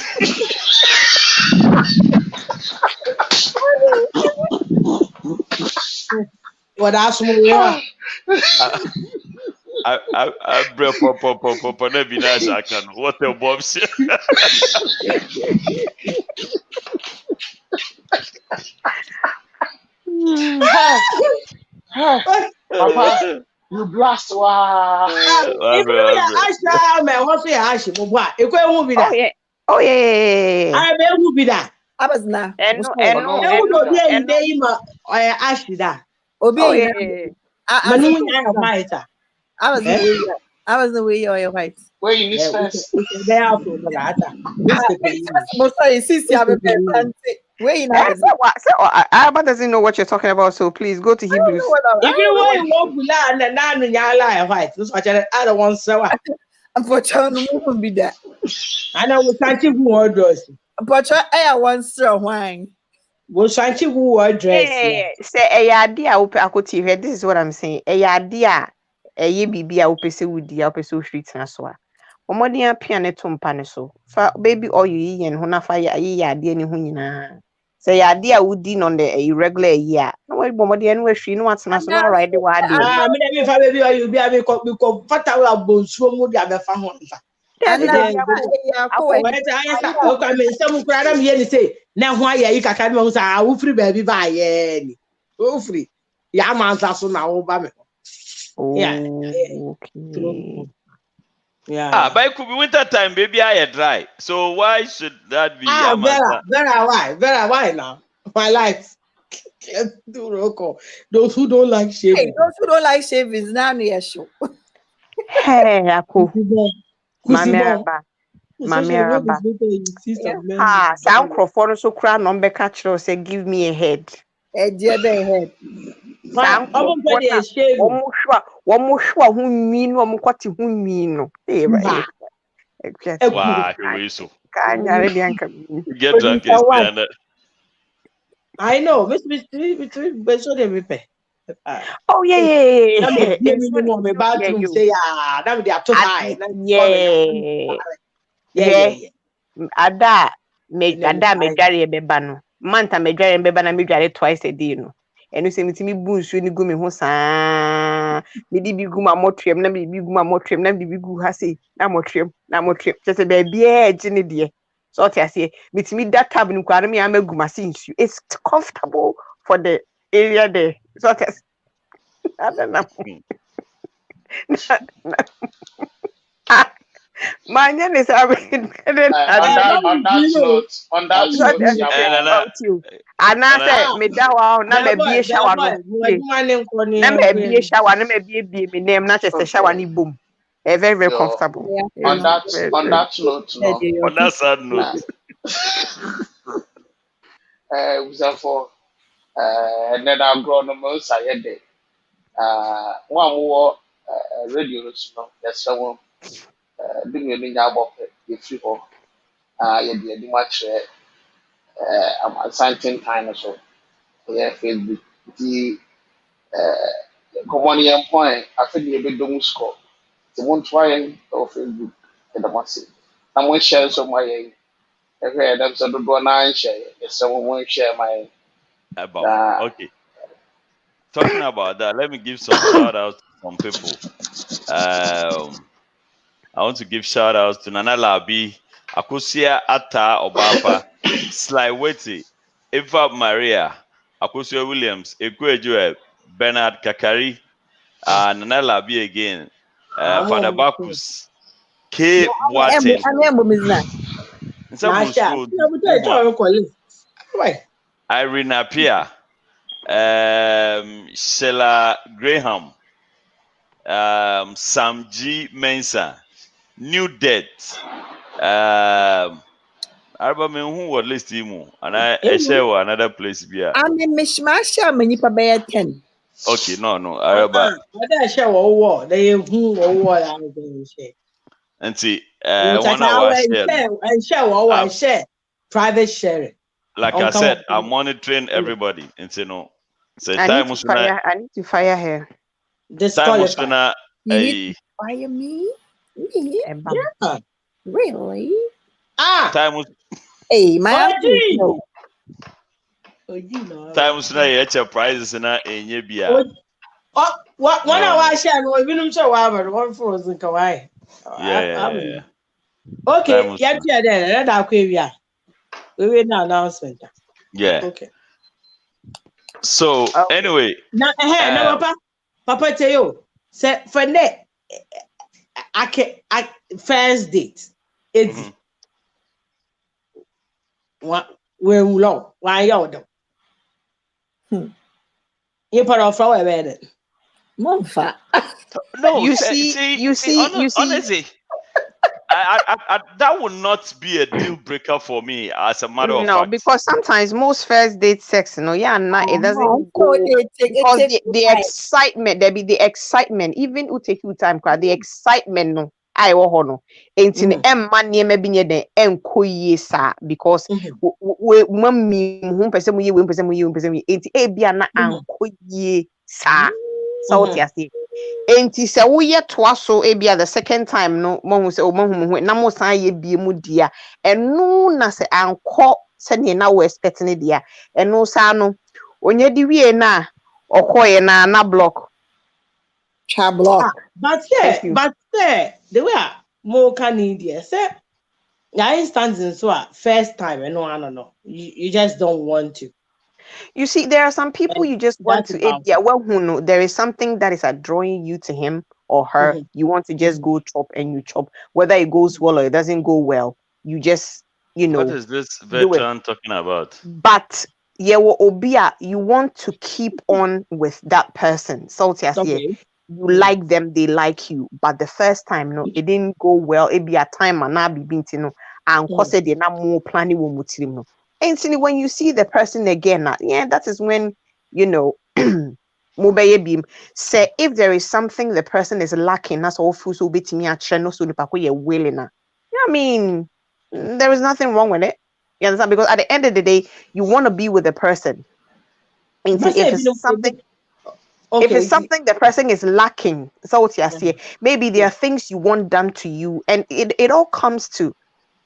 What else will we have? I break pop, never be nice. I can. What the Bob said. Papa. You blast wow. If you are man, what's the ash? What? If we will be that. Oh yeah. I will be that. I was now. And ash that. Obey. I was the way you're right. Where you miss first? They are for the latter. Most I see, where you know? Abba doesn't know what you're talking about, so please go to Hebrews. If you want to learn and now you are right, I don't want so. Unfortunately, won't be that. I know we can't keep wardrobes. But I want so wine. We'll try to wardress. Say a idea, I could see here. This is what I'm saying. A idea. bibi a upese wudi a upese uhwiti na so a omodi apia ne to mpa ne so fa baby oil yi yen ho na fa ya yi ade ne ho nyina say ya ade a wudi on the irregular year no we bomodi ene we hwi no atena so no ride wa ade me dem fa baby oil bi abi ko fata wa bonsuo mu di abefa ho nfa I mean, some crowd here say, now why you can know I free baby by any. Oh, free. Yeah, man's also now, Obama. Yeah. Okay. Yeah. But it could be winter time, baby. I dry. So why should that be? Very why now? My life. Those who don't like shaving. Hey, those who don't like shaving is now near show. Hey, Ako. Mami Araba. Some microphone so crown on the catcher say give me a head. A dear head. One more sure who mean one quite who mean. Wow, so get drunk is I know, oh yeah. Bathroom say that they are too high. Yeah. Ada me dware beba no. Manta me dware beba na me dware twice a day no. Enu se mitimi bu nsuo ni gu me ho saa. Me di bi gu ma motwem na me bi gu ma motwem na me bi gu ha sei na motwem. Chese be bia eji ne de. So tia se mitimi that tab ni kware me amagu ma se nsuo. It's comfortable for the area there. So tia I don't know. Manya is having on that note, and I said, me that one, na me be shower, na me be shower, na me be me name, not just a shower ni boom. Very, very comfortable. Yeah. On that note, no. On that sad note, was for and then I'll grow no more. I had it. One more radio, no, there's someone. Doing a ninja bop, if you go, you'll be a much I'm something kind of so. Yeah, Facebook, the common point, I feel you be doing score. They won't try and or Facebook in the massive. I'm going to share some my okay, that's a good one. I share it. Someone won't share my about okay. Talking about that, let me give some shout outs to some people. I want to give shout outs to Nana Labi, Akusia Ata Obapa, Sly Weti, Eva Maria, Akusia Williams, Ekwejoe, Bernard Kakari, Nana Labi again, Father Bakus, K. Boaten. Irene Apia, Sheila Graham, Sam G. Mensah, New Debt. I remember who was listing and I share another place here. I'm in Mishmasha, many by 10. Okay, no. I remember. I share what they who or what I was going to say. And see, one hour share. Share private sharing. Like I said, I'm monitoring everybody. And say no. Say I need to fire her. Disqualify. You need to fire me? Yeah. Really? Time was. Hey, my time was not prizes and not in your beer. What 1 hour share? No, we don't show our one for us in Kauai. Yeah. Okay, yeah, then that we will now announcement. Yeah. Okay. So anyway, now, Papa tell you, say for that, I first date. It's what we're low. Why you do? You put off flower bed. Monfa. No, you see. Honestly, I that would not be a deal breaker for me as a matter of fact. No, because sometimes most first date sex, it doesn't go because the excitement, there be the excitement, even who take you time, the excitement, no. I no. Ain't in Emma near maybe near the Nkomoh because we mummy whom person we ain't a be an Nkomoh sa. So what you say? Enti se wo ye toa so ebia the second time no mo hu se o mo hu na mo san ye bie mu dia enu na se anko se ne na we expect ne dia enu sa no onye di wie na okoye na block Cha block. But thank you. the way more can India say yeah instances so first time and no I don't know. You just don't want to. You see, there are some people And you just want that's to about yeah, well who know there is something that is drawing you to him or her. Mhm. You want to just go chop and you chop. Whether it goes well or it doesn't go well, you just What is this do it. veteran talking about? But yeah, well, obia, you want to keep on with that person. So Okay. you like them, they like you. But the first time, no, it didn't go well. It be a time and not be binti no. And cause they not more planning no. And so when you see the person again, yeah, that is when you know mobile beam say if there is something the person is lacking, that's all food so bit me at no so the willing. I mean, there is nothing wrong with it. You understand? Because at the end of the day, you want to be with the person. And But if say it's something, if okay. it's something the person is lacking, so what you see, maybe there are things you want done to you, and it all comes to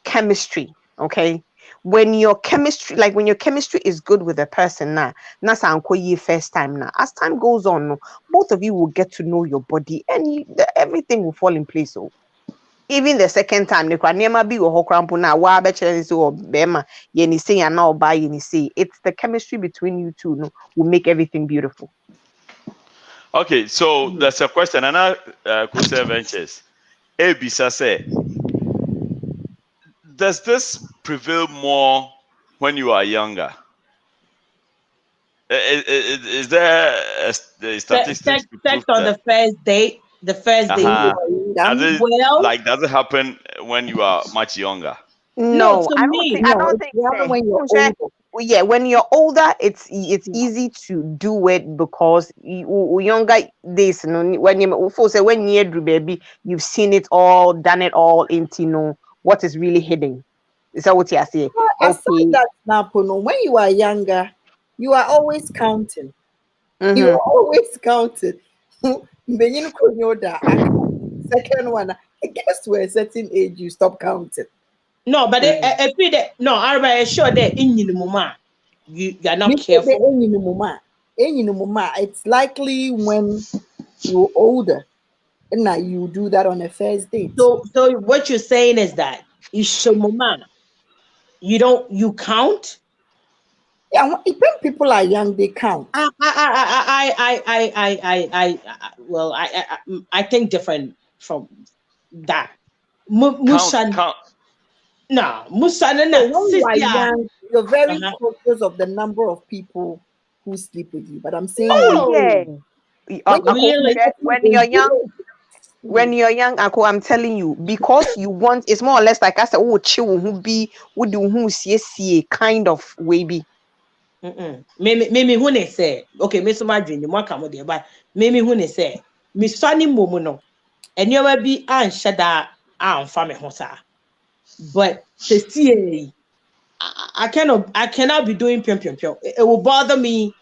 chemistry. Okay, when your chemistry is good with a person now, that's first time now. As time goes on, no, both of you will get to know your body, and everything will fall in place. So even the second time, the never be or crampo now, why or bema, yeni say and now buy yeni say. It's the chemistry between you two, no, will make everything beautiful. Okay, so there's a question. And I could say ventures. Abisa say, does this prevail more when you are younger? Is there a statistics to prove Sex on that? the first date. The first date. Does it happen when you are much younger? No, No, to me. I don't think so. When you're older. Yeah, when you're older, it's easy to do it because younger days, you know, when you say when you're baby, you've seen it all, done it all into what is really hidden. Is that what you're saying? Aside that now, when you are younger, you are always counting. You are always counting. When you know that second one, I guess to a certain age you stop counting. No, but I'm sure that in the moment you are not careful. It's likely when you're older and now you do that on a first date. So what you're saying is that you count. Yeah, when people are young, they count. I think different from that. Count. No, Musa So when you are sister. young, you're very conscious of the number of people who sleep with you. But I'm saying Oh, really? when you're young, I'm telling you, because you want, it's more or less like I said, oh, chill, who be, would do who see kind of way be. Mimi who they say, okay, Miss Madrid, you want come there, but Mimi who they say, Miss Sunny Momono, and you will be shada family hosa. But to see, I cannot be doing pium. It will bother me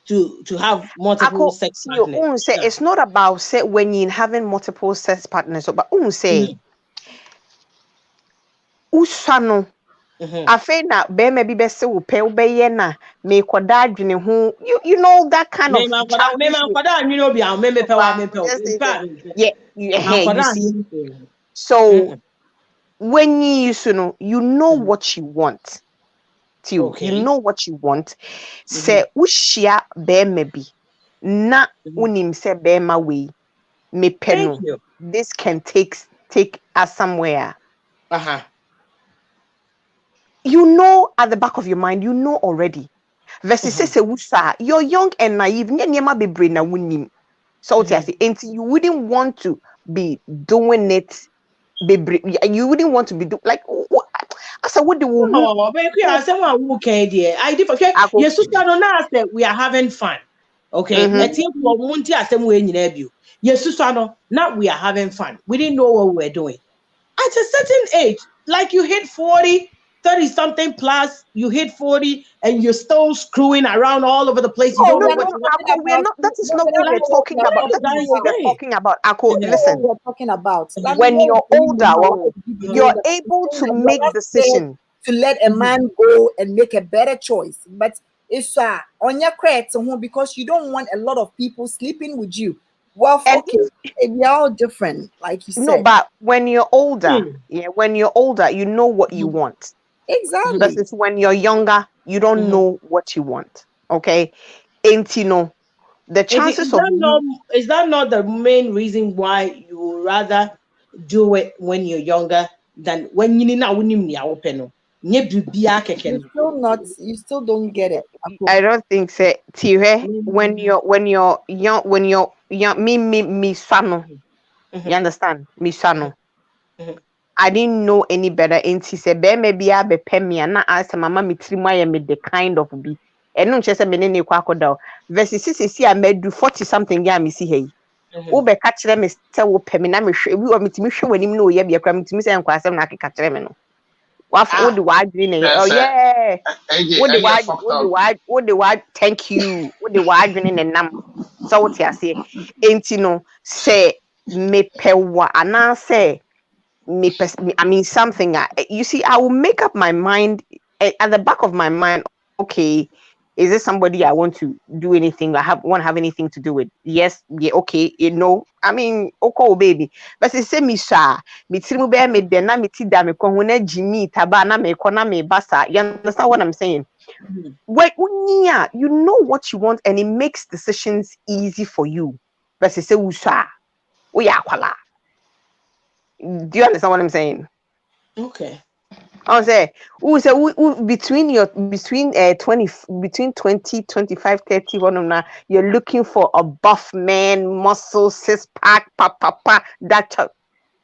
to have multiple sex partners. Say it's not about say when you're having multiple sex partners, but say usano. I feel na be maybe be se wo pe wo be ye na me koda adwene ho you know that kind of childish you see. So when you know what you want. You know what you want. Say ushia be maybe na unim se be ma we me peno. This can take us somewhere. You know at the back of your mind, you know already. Versus say wusa, you're young and naive. Nyema be brain na wunim. So you wouldn't want to be doing it. You wouldn't want to be like. I said, what do we? Oh, but I differ. Yes, we are having fun. Okay, I think for Munti as them way in Ebu. Yes, now we are having fun. We didn't know what we were doing. At a certain age, like you hit 40, 30-something plus, you hit 40, and you're still screwing around all over the place. You don't know what you want. We're not. That is not what we're talking about. That is what we're talking about. Ako, That's listen. what we're talking about. When you're older, you're able to make decisions. To let a man go and make a better choice. But it's on your credit because you don't want a lot of people sleeping with you. Well, okay, we're all different, like you said. No, but when you're older, when you're older, you know what you want. Exactly. But it's when you're younger, you don't know what you want. Okay, and you know, the chances is that not the main reason why you would rather do it when you're younger than when you now open? You still don't get it. I don't think so. When you're young, me sano. You understand? Me sano. I didn't know any better. And she said, maybe I be pay me and I said, Mama, me the kind of be. And no chese me ne kwako da. Versus see I made do 40 something ya me see hey. Ube catch them say wo pay me na me hwe. We o metimi hwe wanim no ye bia kra metimi say nkwasem na akeka kire me no. Waf wo de wadwene na oh yeah. Wo de wad thank you. Wo de wadwene na nam. So what ya say? Enti no say me pewa ana say I mean something. You see, I will make up my mind at the back of my mind. Okay, is this somebody I want to do anything? Want to have anything to do with? Yes, yeah, okay, you know. I mean, okay, baby. But they say me sha, me trimu be me dena me ti da me ko huna Jimmy taba na me kona me basa. You understand what I'm saying? When you know what you want and it makes decisions easy for you. But they say usha, kwala. Do you understand what I'm saying? Okay. I say, between 20, 25, 30, you're looking for a buff man, muscle, six pack, that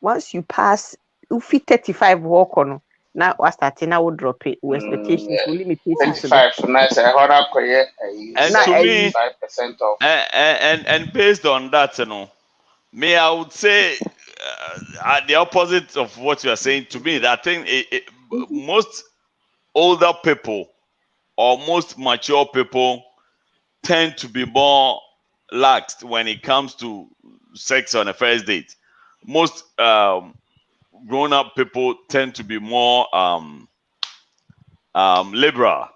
once you pass, if you 35 walk on now, I starting I will drop it. Expectations, limitations. 35, nice. And to me, 5% of and based on that, you know, me, I would say the opposite of what you are saying to me. That thing, most older people or most mature people tend to be more laxed when it comes to sex on a first date. Most grown-up people tend to be more liberal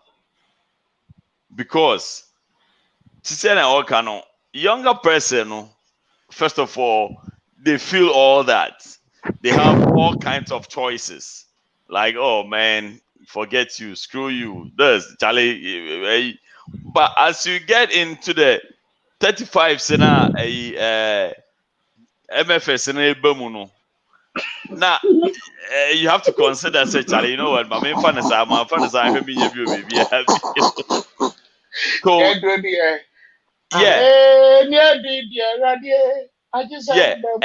because younger person, first of all, they feel all that. They have all kinds of choices. Like, oh man, forget you, screw you, this, Charlie. But as you get into the 35 sena MFS in now you have to consider, say, Charlie, you know what, my main fan is I heard me baby. So yeah,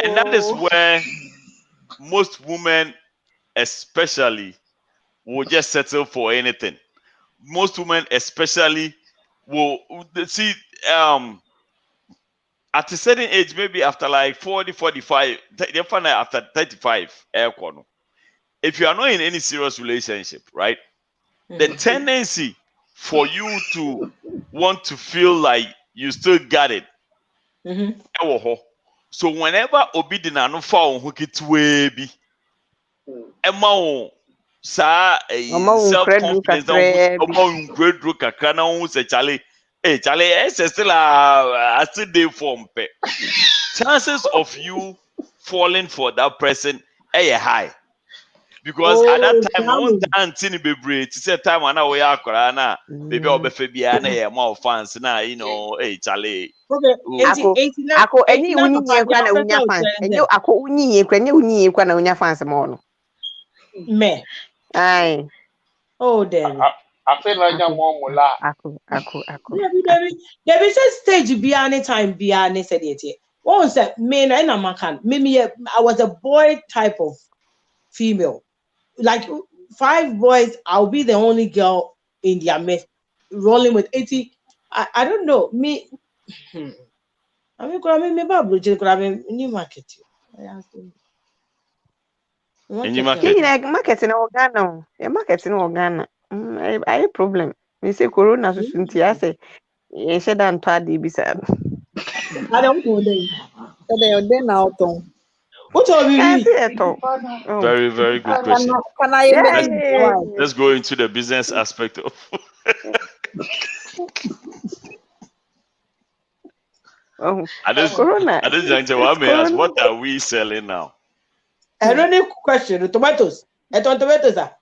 and that is where most women especially will just settle for anything. Most women especially will see at a certain age, maybe after like 40, 45, they find out after 35, if you are not in any serious relationship, right? The tendency for you to want to feel like you still got it. So whenever obidina no fa ho kitwe bi ema self-confidence that great kakra na ho say Charlie still a still dey form pe. Chances of you falling for that person high. Because at that time, no one time bebre. It's a time when we are corana. Baby, obefe biya na ye more fans na Charlie. Okay, ako enyi unyi kwa na unya fans. Enyi ako unyi kwa na unya fans mo no. Me. Aye. Oh, then. I feel like I'm more mula. Ako. There is a stage beyond time beyond said it. What was that? Me and I'm a maybe I was a boy type of female. Like 5 boys, I'll be the only girl in their mess, rolling with 80. I don't know. Me. I mean, maybe new market. Any market. Market in Ghana. A market in Ghana. I problem. Me say corona so sunti I say. You said that party beside. I don't know them. Then out on. What are we? I see it all. Very, very good question. Can I Let's go into the business aspect of Corona. I just want me ask, what are we selling now? I don't need question. The tomatoes. Tomatoes are.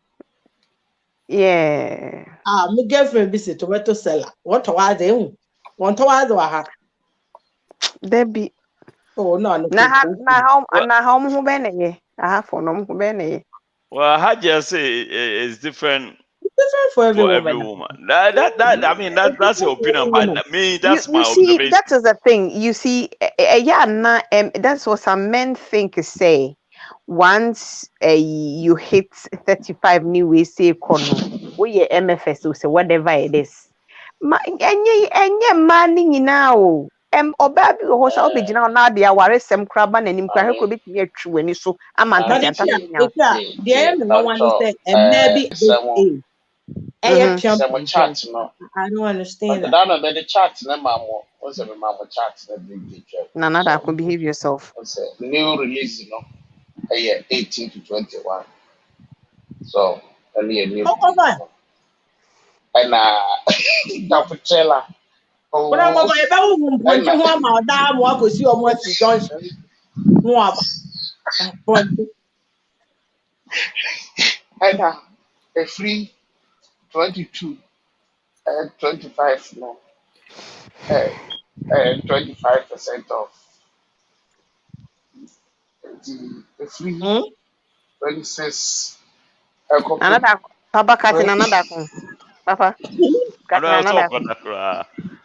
Yeah. My girlfriend be a tomato seller. What towards them? One towards her. Debbie. Oh no. Na how who bene I have for no who bene. Well, how do you say it's different Different for every woman? That I mean that's your opinion, but me that's my see, observation. that is the thing. You see, that's what some men think say. Once you hit 35 new we say kono, we MFS or say whatever it is. Enye money now. Oba bi ho sa obegina na dia ware sem kraba na nim kra hekọ betimi atwi wani so amanta anta nya. The no one say maybe I don't understand that. No, the chat na mamo. What's the mamo chat na big chat. Nana could behave yourself. New release, 18 to 21. So, only a new. And Dapachella. But I'm going to point to one more damn walk with you on what you Johnson. And a free 22 and 25 no. 25% off. The free 26. Another Papa cutting another one. Papa.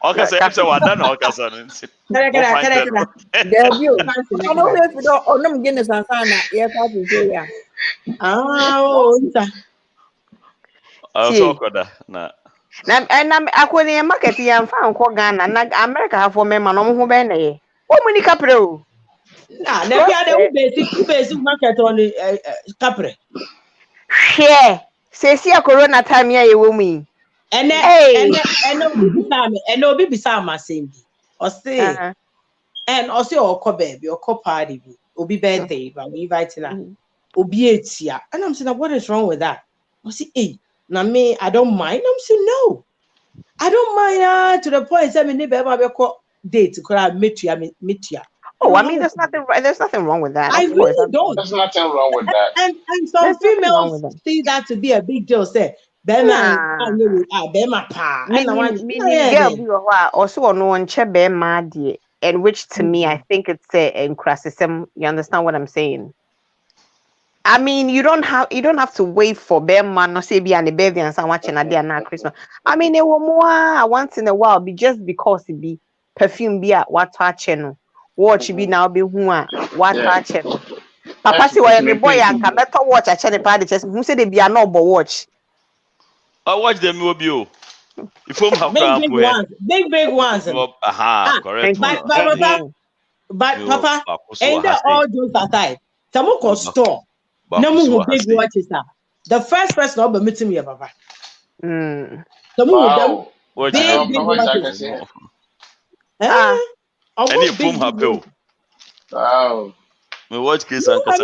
Okay, say I'm so done. Okay, so There you go. I know if you don't, or no Guinness and Sana, yes, I can say, yeah. I'll talk with that. Nah. And I'm aqua market and found Ghana and America have for men on who bene. What many capro? Nah, never basic market on the Capre. Share. Say, see a corona time here, you will me. And no be beside my same. Or say, and also or co baby or co party, or be birthday, but we invite her. Or be it here. And I'm saying, what is wrong with that? I say, hey, now me, I don't mind. I'm saying, no, I don't mind to the point that I never date could I meet you. Oh, I mean, there's nothing wrong with that. I really don't. There's nothing wrong with that. And some females see that to be a big deal. Say, Bema pa. Also on one chebe madi, and which to me I think it's in criticism. You understand what I'm saying? I mean, you don't have to wait for Bema no say be and baby and some watching a day na Christmas. I mean, it will more once in a while be just because it be perfume be at what channel. Watch be now be who what channel. Papa say why me boy and can better watch a channel party just who say they be a no but watch. I watch them will be if you have big ones. Correct. But Papa, ain't that all those aside? Some store. No more big watches. The first person I'll be meeting me, Papa. Some of them big watches. Any boom happy. Wow. Me watch case and Papa,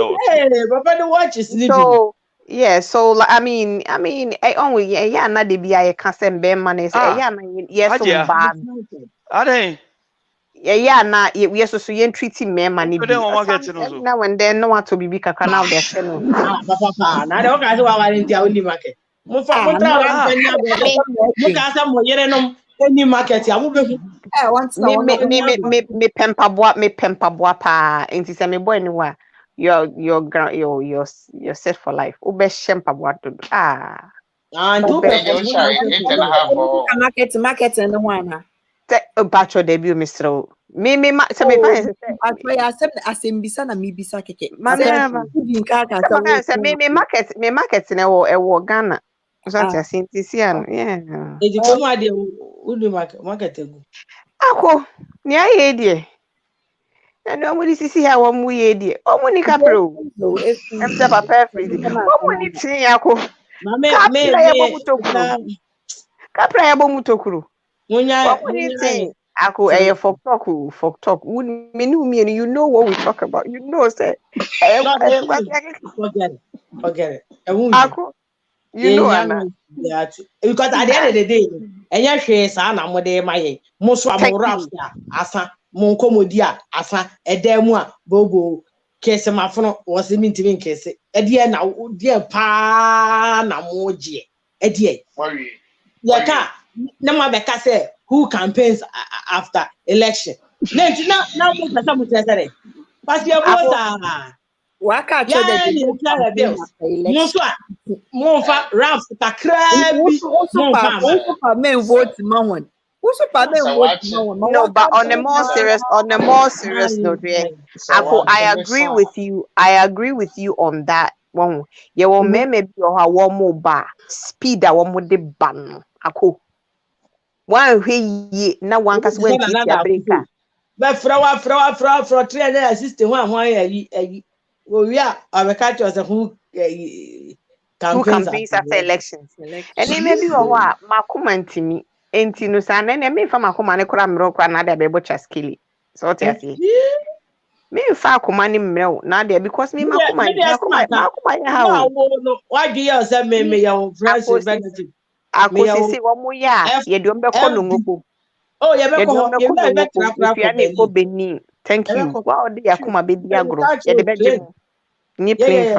the watch is so yeah, so I mean, I only na de be I can send be money say na yes so bad. Are they? Yeah, na we so yen treating me money. Now and then no want to be kakra now they say no. Papa, na don't guys why in the only market. Mo tra any market ya mo be me pempa boa pa enti say me boy ni wa you're set for life. Ube shempa boa to and do market and the one Pacho debut Mr. Me say me fine I accept asembisa na mi bisa keke me market na e Ghana so ati asintisian yeah e di komo ade udu market egu ako ni aye die And nobody see how one we idiot. Oh, money capro. I'm the papa everything. Oh, money tea, Yako. Capra Yabomutokuru. Capra Yabomutokuru. What would you think? Ako a folk talk. Wouldn't me and you know what we talk about. You know, say, forget it. Ako, you know, Anna. Because at the end of the day, and yes, she is an amode my most of more raps, asa, Nkomoh dia, asa, a demua, bobo, case my phone was the meeting case. A dear now, dear pa, na moji, a dear. Yaka, no matter say who campaigns after election. Now, some say, but your vote Waka yeah, Monfa Rams Takrabi. No, but on a more serious note, I agree with you. I agree with you on that one. You will maybe one more bar speed that one would the ban. Ako one way now one can went to breaker. But for 360 we are catch us who campaigns after elections. And then maybe what Makuma to me. Enti no sa na me fa makoma ne kora mro kora na da be bocha skili so what you say me fa akoma ne mro na da because me makoma ya ha no why do you say me your friends benefit akosisi wo mo ya ye de ombe ko no ngoko oh ye be ko ye be tra ko beni thank you wow de yakoma be di agro ye de be gym ni play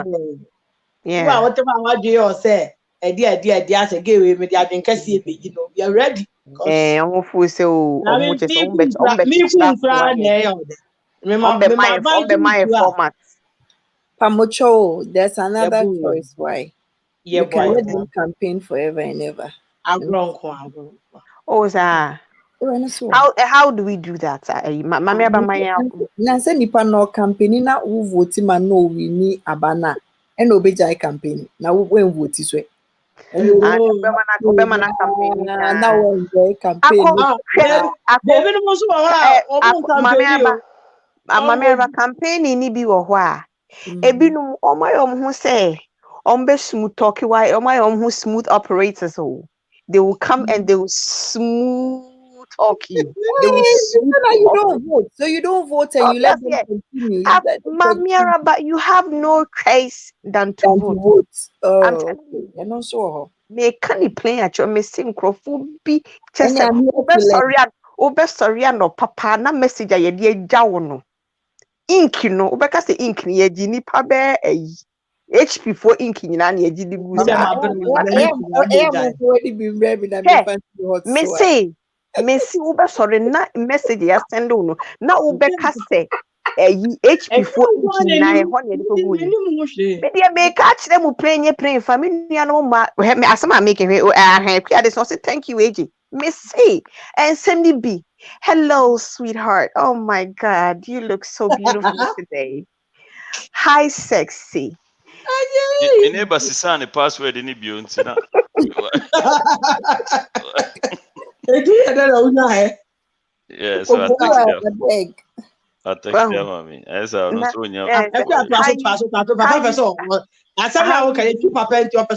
yeah wow what do you say edi ase gewe me dia den kase e be no we are ready on fu se o mo che so on my format Pamucho, there's another choice why you can let them campaign forever and ever. Oh sir, how do we do that? Mami abamaya na say nipa no campaign na who vote man no we ni abana and obeja campaign na when vote so Obama campaign now enjoy campaign Mami aba campaign ni bi wo ho a ebinum omoyom ho say ombe smooth talk why omoyom ho smooth operators they will come and they will smooth talk you. They will you don't vote. So you don't vote and you let them continue. Mami, but you have no choice than to vote. I'm telling you. You're not sure. Me can play at your missing crofobie. Just sorry no papa na message a ye jawo no. Ink no, obeka say ink ni ye ji nipa be HP for ink nyina na ye ji di gu me say ube sorry na message ya send no na ubeka say HP for ink nyina e ho na ye di gu me dia be ka kire mu play fa me nua no ma me asema make ahwe this say thank you AJ me say and send me be hello sweetheart, oh my god, you look so beautiful today. Hi sexy. Me neighbor sisa ne password ni bio ntina. Yeah, so I text them, mommy. As I don't know you.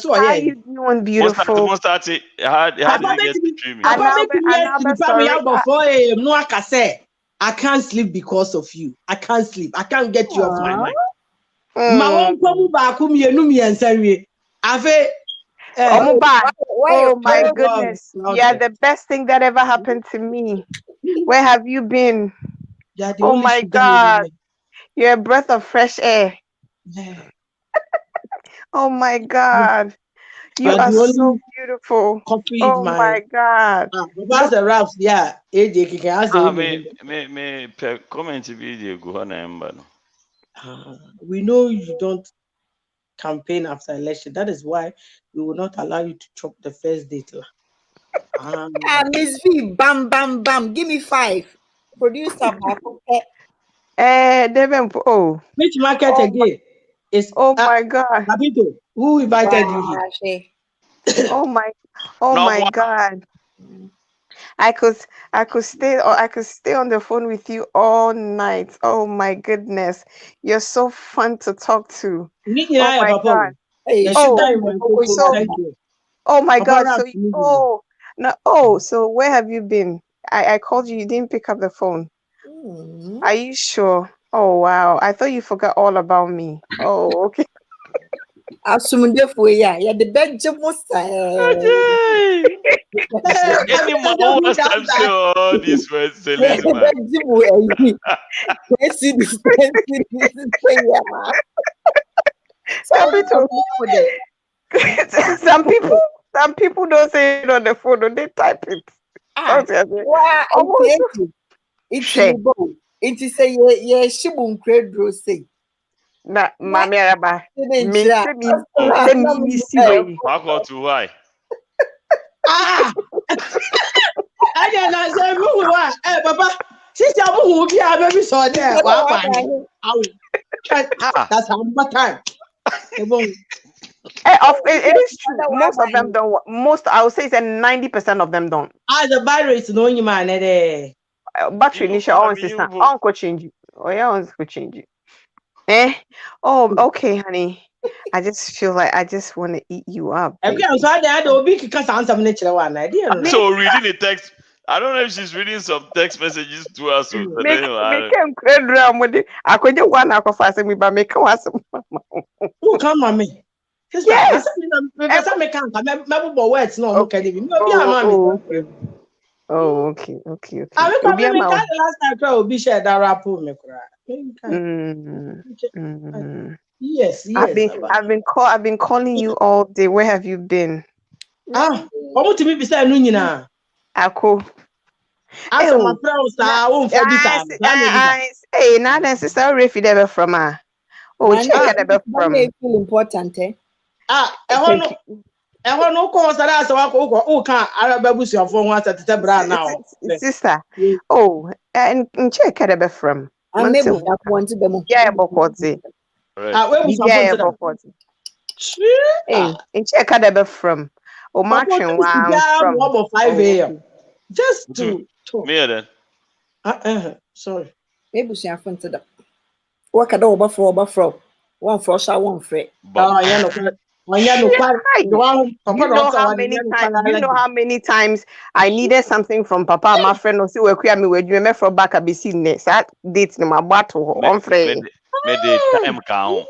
How you doing, beautiful? How did you get to dreaming? I can't sleep because of you. I can't sleep. I can't get you off my mind. Oh my goodness. Yeah, the best thing that ever happened to me. Where have you been? Oh my God. You're a breath of fresh air. Oh my God. You are so beautiful. Oh my God. That's the raps, yeah. Me comment video go on. We know you don't campaign after election. That is why we will not allow you to chop the first date. Miss V, bam. Give me 5. Producer, which market again? Oh my God. Abeeku, who invited you here? Oh my God. I could stay on the phone with you all night. Oh my goodness. You're so fun to talk to. Oh my God. Oh my God. So where have you been? I called you didn't pick up the phone. Are you sure? Oh wow. I thought you forgot all about me. Oh, okay. The bed Any man who has time to say all these words, some people don't say it on the phone, they type it. It is a shibun cradle say. Na Mami Araba. Me to why? I don't know. Hey, Papa. Sister, who will be a baby so there? That's how much time. It is true. Most of them don't. I would say it's 90% of them don't. The battery is no you man. Battery initial always is not. Uncle change it. Oh yeah, uncle change it. Oh, okay, honey. I just feel like I just want to eat you up. I'm sorry, I don't be because I'm some natural one. So reading the text. I don't know if she's reading some text messages to us. I couldn't one I fast me by make us. Who come on me? Yes. Oh, okay. I remember last time I be shared that rapport me Yes. I've been calling you all day. Where have you been? What to me be saying Nunina? Ako. As my friends are won't Hey, now then sister Refi never from her. Oh, check it from important, eh? I want no cause that I saw who can't Arababusi of one once at the Tebra now. Sister. Oh, and check it from. I'm able to want to them. Yeah, Bokoti. Hey, and check it from. Oh, marching from 5 a.m. Just to me then. Sorry. Maybe she have to them. Work at over for one for shall one free. You know how many times I needed something from Papa. My friend was still me with you. Me from back. I be seen this. That dates in my battle. On free. Me the time count.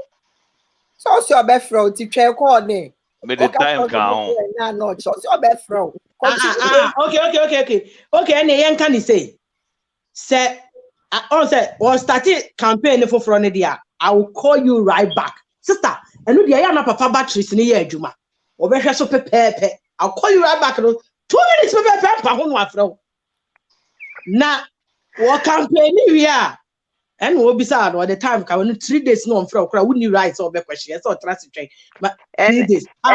So your best friend to try call me. Me the time count. No, so your best friend. Okay. And the young can say, "Say, I say, or started campaign for Fronedia. I will call you right back, sister." And no, I am not Papa batteries in the year, Juma. Or better so pepe. I'll call you right back. 2 minutes pepe. Now, what campaign we are? And we'll be sad all the time. 3 days no from wouldn't you write or be question? So trust you. But 3 days. You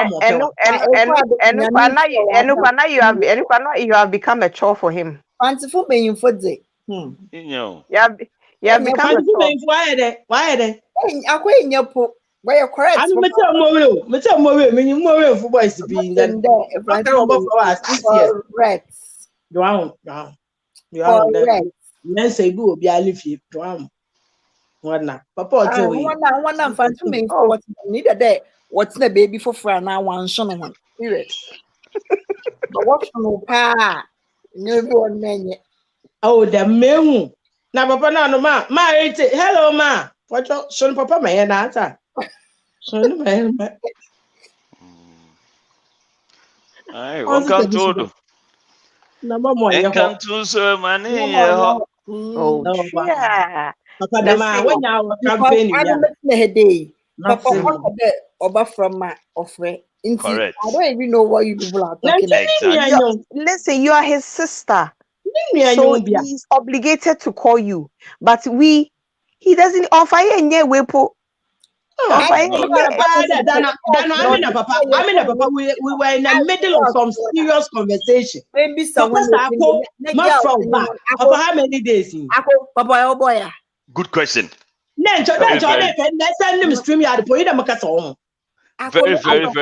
have become a chore for him. Fanciful being for the. You have become a chore. Why then? I'm going your poop. Where you're correct. I'm more for boys to be then. Correct. Men say go be a leafy. One Papa tell me. One fan to me. What needed there? What's the baby for now? One son one. But what's no pa? One man. Oh, the man. Now, Papa, no, ma. Hello, ma. What your son, Papa, my answer. Son, man. Welcome to Number one. Welcome to so many. Oh, yeah. Papa, the man, when you campaign, Papa, Oba from my offer. Correct. I don't even know what you people are talking about. Listen, you are his sister. So he's obligated to call you. But he doesn't offer any wepo. I mean, Papa, we were in the middle of some serious conversation. Maybe someone Papa, how many days? Papa, oh boy. Good question. Let's send him stream yard for you. Very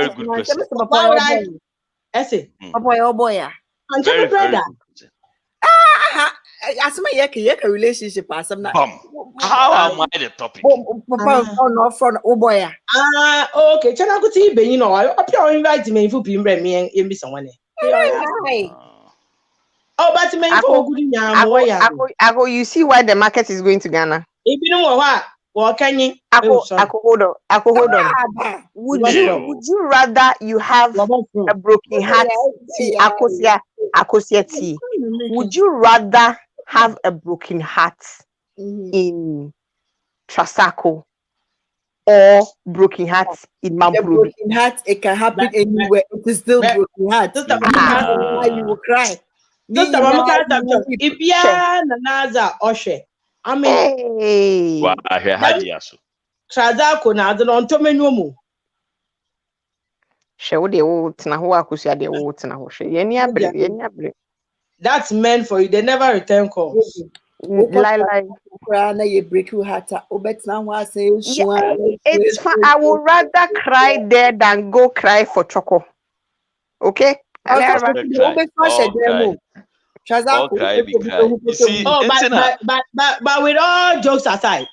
good question. I say, Papa, oh boy. And brother. asema yeke relationship asem na. How am I the topic? Papa no from boy. Okay. Chana kuti benyi no. Apia invite me fu pi mbre me yembi someone. Oh, but me for good Ako, you see why the market is going to Ghana? Ibinu wa kanyi. Ako, hold on. Would you rather you have a broken heart? Akosia tea. Would you rather have a broken heart in Trasacco or broken heart in Mount Ruby? Broken heart, it can happen anywhere. It is still broken heart. You will cry. Ibia Naza Oshe. I mean, Trasacco na ado on to menumu. That's meant for you. They never return calls. It's fun. I would rather cry there than go cry for Choco. Okay? Okay. But with all jokes aside,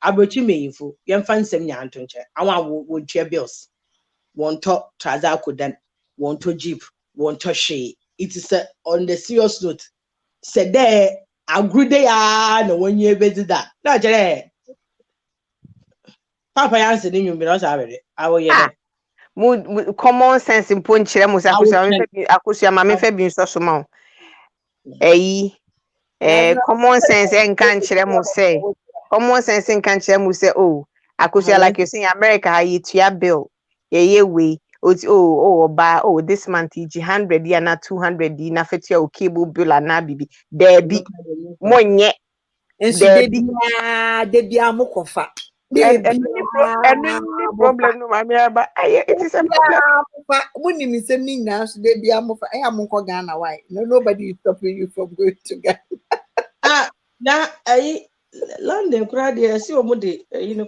I brought you me info. Young fans send me Antonche. I want share bills. One talk Trasacco then one to Jeep, one to she. It is on the serious note. Said there, I agree they are no 1 year visit that. No, Jere. Papa answered in you, because I will hear common sense in Punchira Musakusia Mammy Fabian Sosomon. Common sense and can't say. Common sense and can't say, oh, Akusia, like you say, America, I eat your bill. Yeah, we. This month, 100 na 200 na fetio o cable bill na bibi. There be monye. There be amukofa. And problem no mami but it is a problem. When you say me now, so they be amukofa. I am Ghana. Why? No, nobody is stopping you from going to Ghana. Now London crowd there. See what London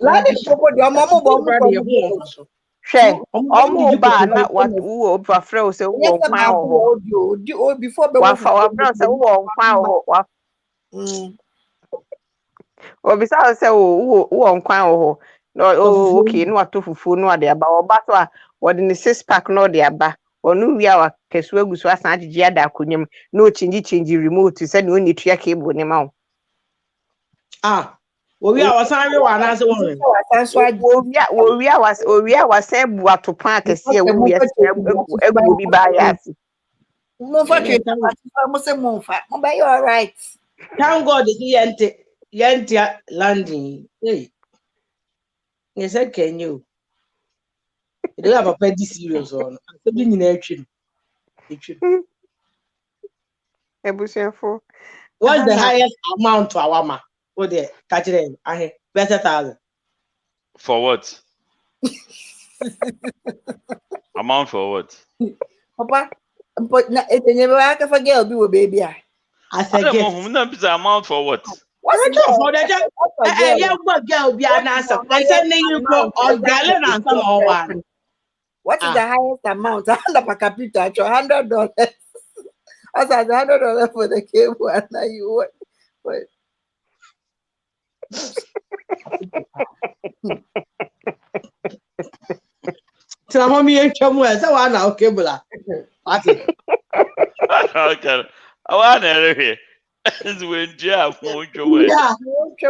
Share ba na what who overflow say who kwan ho before be wa say who kwan ho obisa say who kwan ho no okay no atofufu no ade aba oba so a wode ne 6-pack no de aba onu wi awa kesu agusu asan agigi ada akonyam no change remote say no ni tua cable ne ma we are sorry one as one. We are say buato pan kese we egu bi ba ya si. No for you. You all right. Thank God yente landing. Hey. You said can you? You don't have a petty serious on. Something in action. What's the highest amount to our ma? What there? Catch them. I better 1,000. For what? Amount for what? Papa, but it's never I can forget be with baby. I said amount for what? What's it for that? Young girl be an answer. I said you go all gallant and some one. What is the highest amount? $100 capital, $100. I said $100 for the cable, and now you what? So mommy and somewhere, so I now cable. Okay. I want to hear. When Jeff won't go away. Yeah,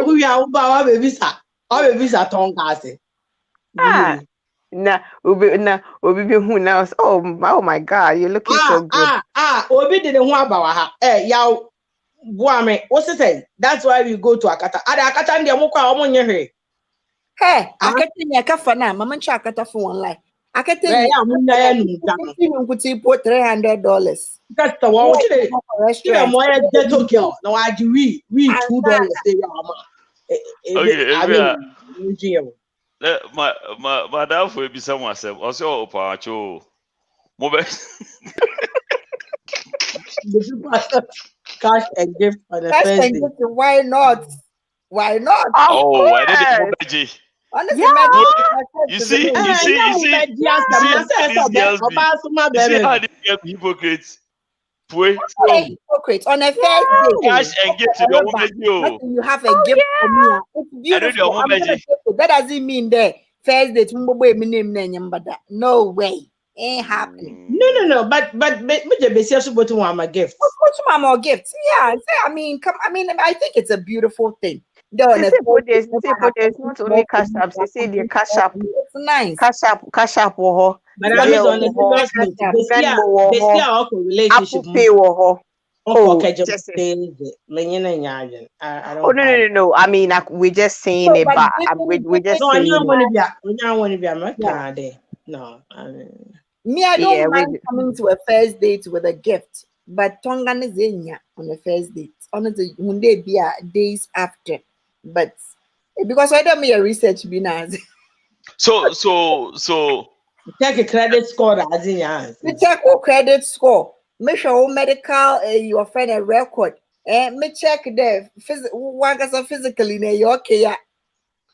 we are about our visa. Our visa tongue case. Obi who knows? Oh my God, you're looking so good. Obi didn't want about her. Yaw. Buame, what's the thing? That's why we go to Akata. Akata and the Amuka Omonya. Hey, Akata Kafana, Mamma Chakata for one life. Akata put $300. That's the one. Restaurant. No, I do we $2. Okay, my dad will be someone said, also, Pacho. Cash and gift on the first day. Why not? Why not? Oh, why did you honestly, you see these girls be hypocrites. Hypocrite. On a first date. Cash and gift to the woman. You have a gift for me. It's beautiful. I'm gonna take it. That doesn't mean that first date. No way. Ain't happening. No. But the best about one gift. What's my gift? Yeah. I mean, I think it's a beautiful thing. There's not only cash app. They say the cash app. It's nice. Cash app woho. But I'm on a serious note. Basically, our relationship. Apple Pay woho. Oh, no. I mean, we're just saying it, but we're just saying it. No, me, I don't mind coming to a first date with a gift, but Tongan is in on the first date. Honestly, when they be days after, but because I don't make a research be nice. So check a credit score as in yours. Check your credit score. Make sure medical your friend a record. Me check the physically you okay.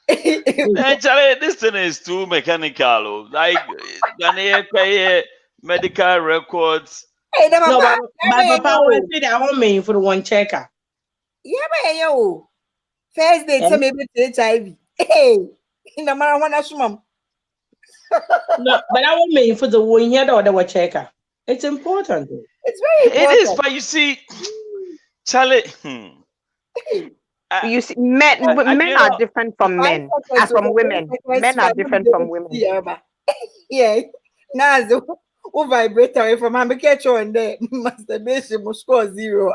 Actually, this thing is too mechanical. Like medical records. No, but Papa will say that one main for the one checker. Yeah, man, yo. First date, so maybe HIV. Hey, in the marijuana mom. No, but I won't mean for the one here or the one checker. It's important. It's very important. It is, but you see, Charlie. You see, men are different from men, as from women. Men are different from women. Yeah, now who vibrate away from him, catch on there. Masturbation must score 0.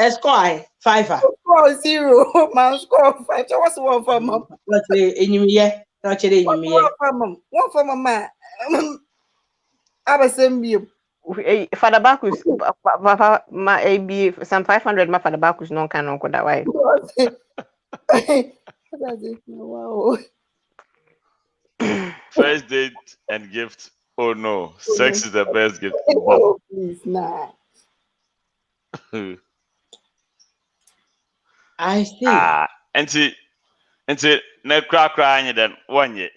Score 5. Score 0. Man score 5. So what's one for mom? Not enemy. Not enemy. One for mama. Abeeku. Father Bacchus, maybe some 500. My Father Bacchus no can go that way. Wow. First date and gift. Oh no, sex is the best gift. Oh, please, nah. I see. And no crying then 1 year.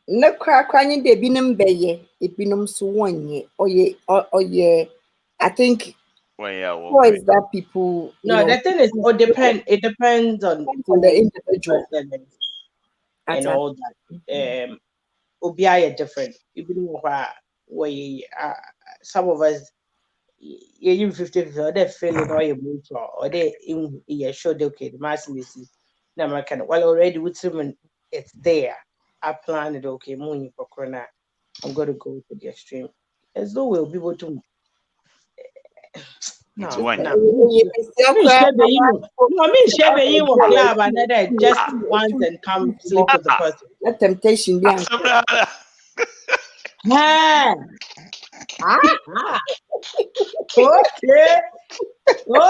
No crying de binum beye, it binum so 1 year. Oh yeah. I think what is that people the thing is it depends on the individual and all that. Obiya different. Even where some of us you 50 or they feeling or you or they in sure okay the mass missing. Now well already with women it's there. I planned it okay, money for corona. I'm gonna go to the extreme. There's no way we'll be able to just once and come sleep with the person. That temptation be Okay.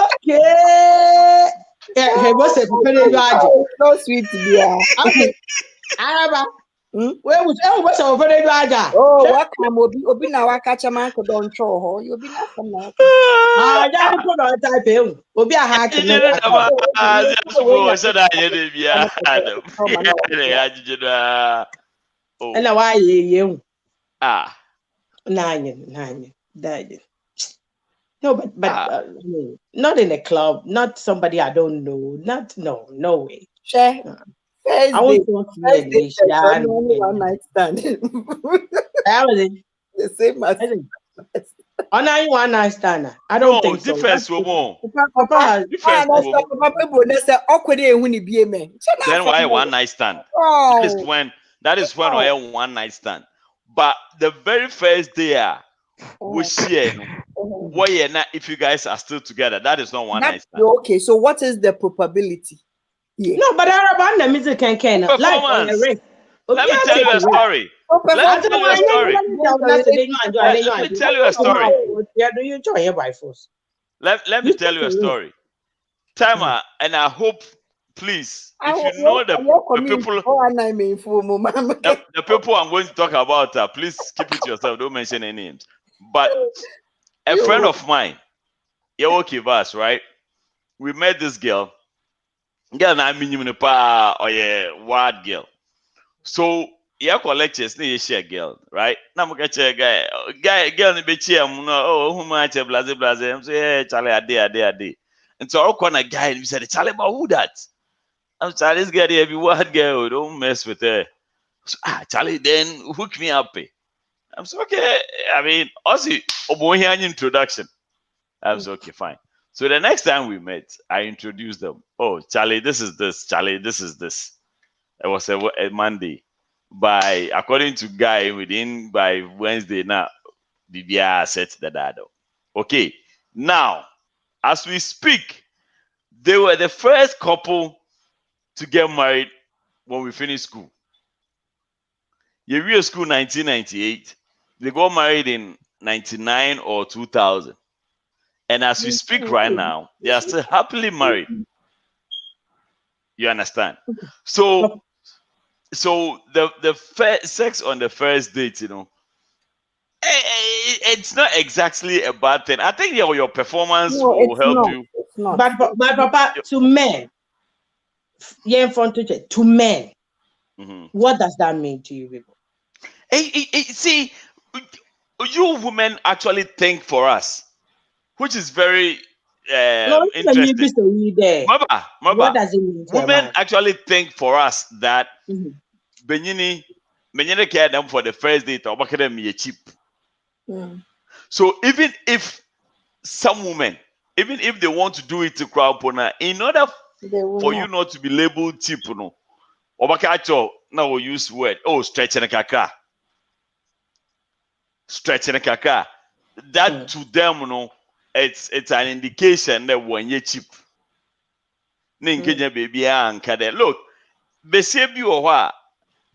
Hey, what's it? So sweet to be. Okay. Araba. Where was what's over there? Oh, what can Obi now? I catch a man could don't show her. You'll be not from now. I put on type. Obi a hack. And now why you? Nine. No, but not in a club, not somebody I don't know, no way. Share. I want to one night stand. That was it. The same as on I one night stand. I don't think so. Difference woman. Papa awkward then why one night stand? That is when I have one night stand. But the very first day we share if you guys are still together, that is not one night stand. Okay, so what is the probability? Yeah. No, but I music can like on the race. Let me tell you a story. Let me tell you a story. Yeah, do you enjoy your by force? Let me tell you a story. Timer, and I hope, please, if you know the people I'm going to talk about, please keep it to yourself. Don't mention any names. But a friend of mine, Yawokivas, right? We met this girl. Girl, I mean, wild girl. So yeah, lectures, no, you share girl, right? Now, I'm a girl, in the no, who might have blase. I'm saying, yeah, Charlie, a day. And so, I'll call a guy and he said, Charlie, but who that? I'm Charlie, this girl, every word girl, don't mess with her. So, Charlie, then hook me up. I'm so okay. I mean, also, an introduction. I'm so okay, fine. So the next time we met, I introduced them. Oh, Charlie, this is this. Charlie, this is this. It was a Monday. According to Guy, by Wednesday now, BBR set the dado. Okay, now as we speak, they were the first couple to get married when we finished school. You real school 1998. They got married in 99 or 2000. And as we speak right now, they are still happily married. You understand? So the first sex on the first date, it's not exactly a bad thing. I think your performance will help you. It's not. But Papa, to men, to men, what does that mean to you people? See, you women actually think for us, which is very interesting. What does it mean? Women actually think for us that Benyini care them for the first date or them cheap. So even if some women, even if they want to do it to crowd in order for you not to be labeled cheap, now we use word, stretching a kaka. Stretching a kaka. That to them, it's an indication that when you're cheap. Look,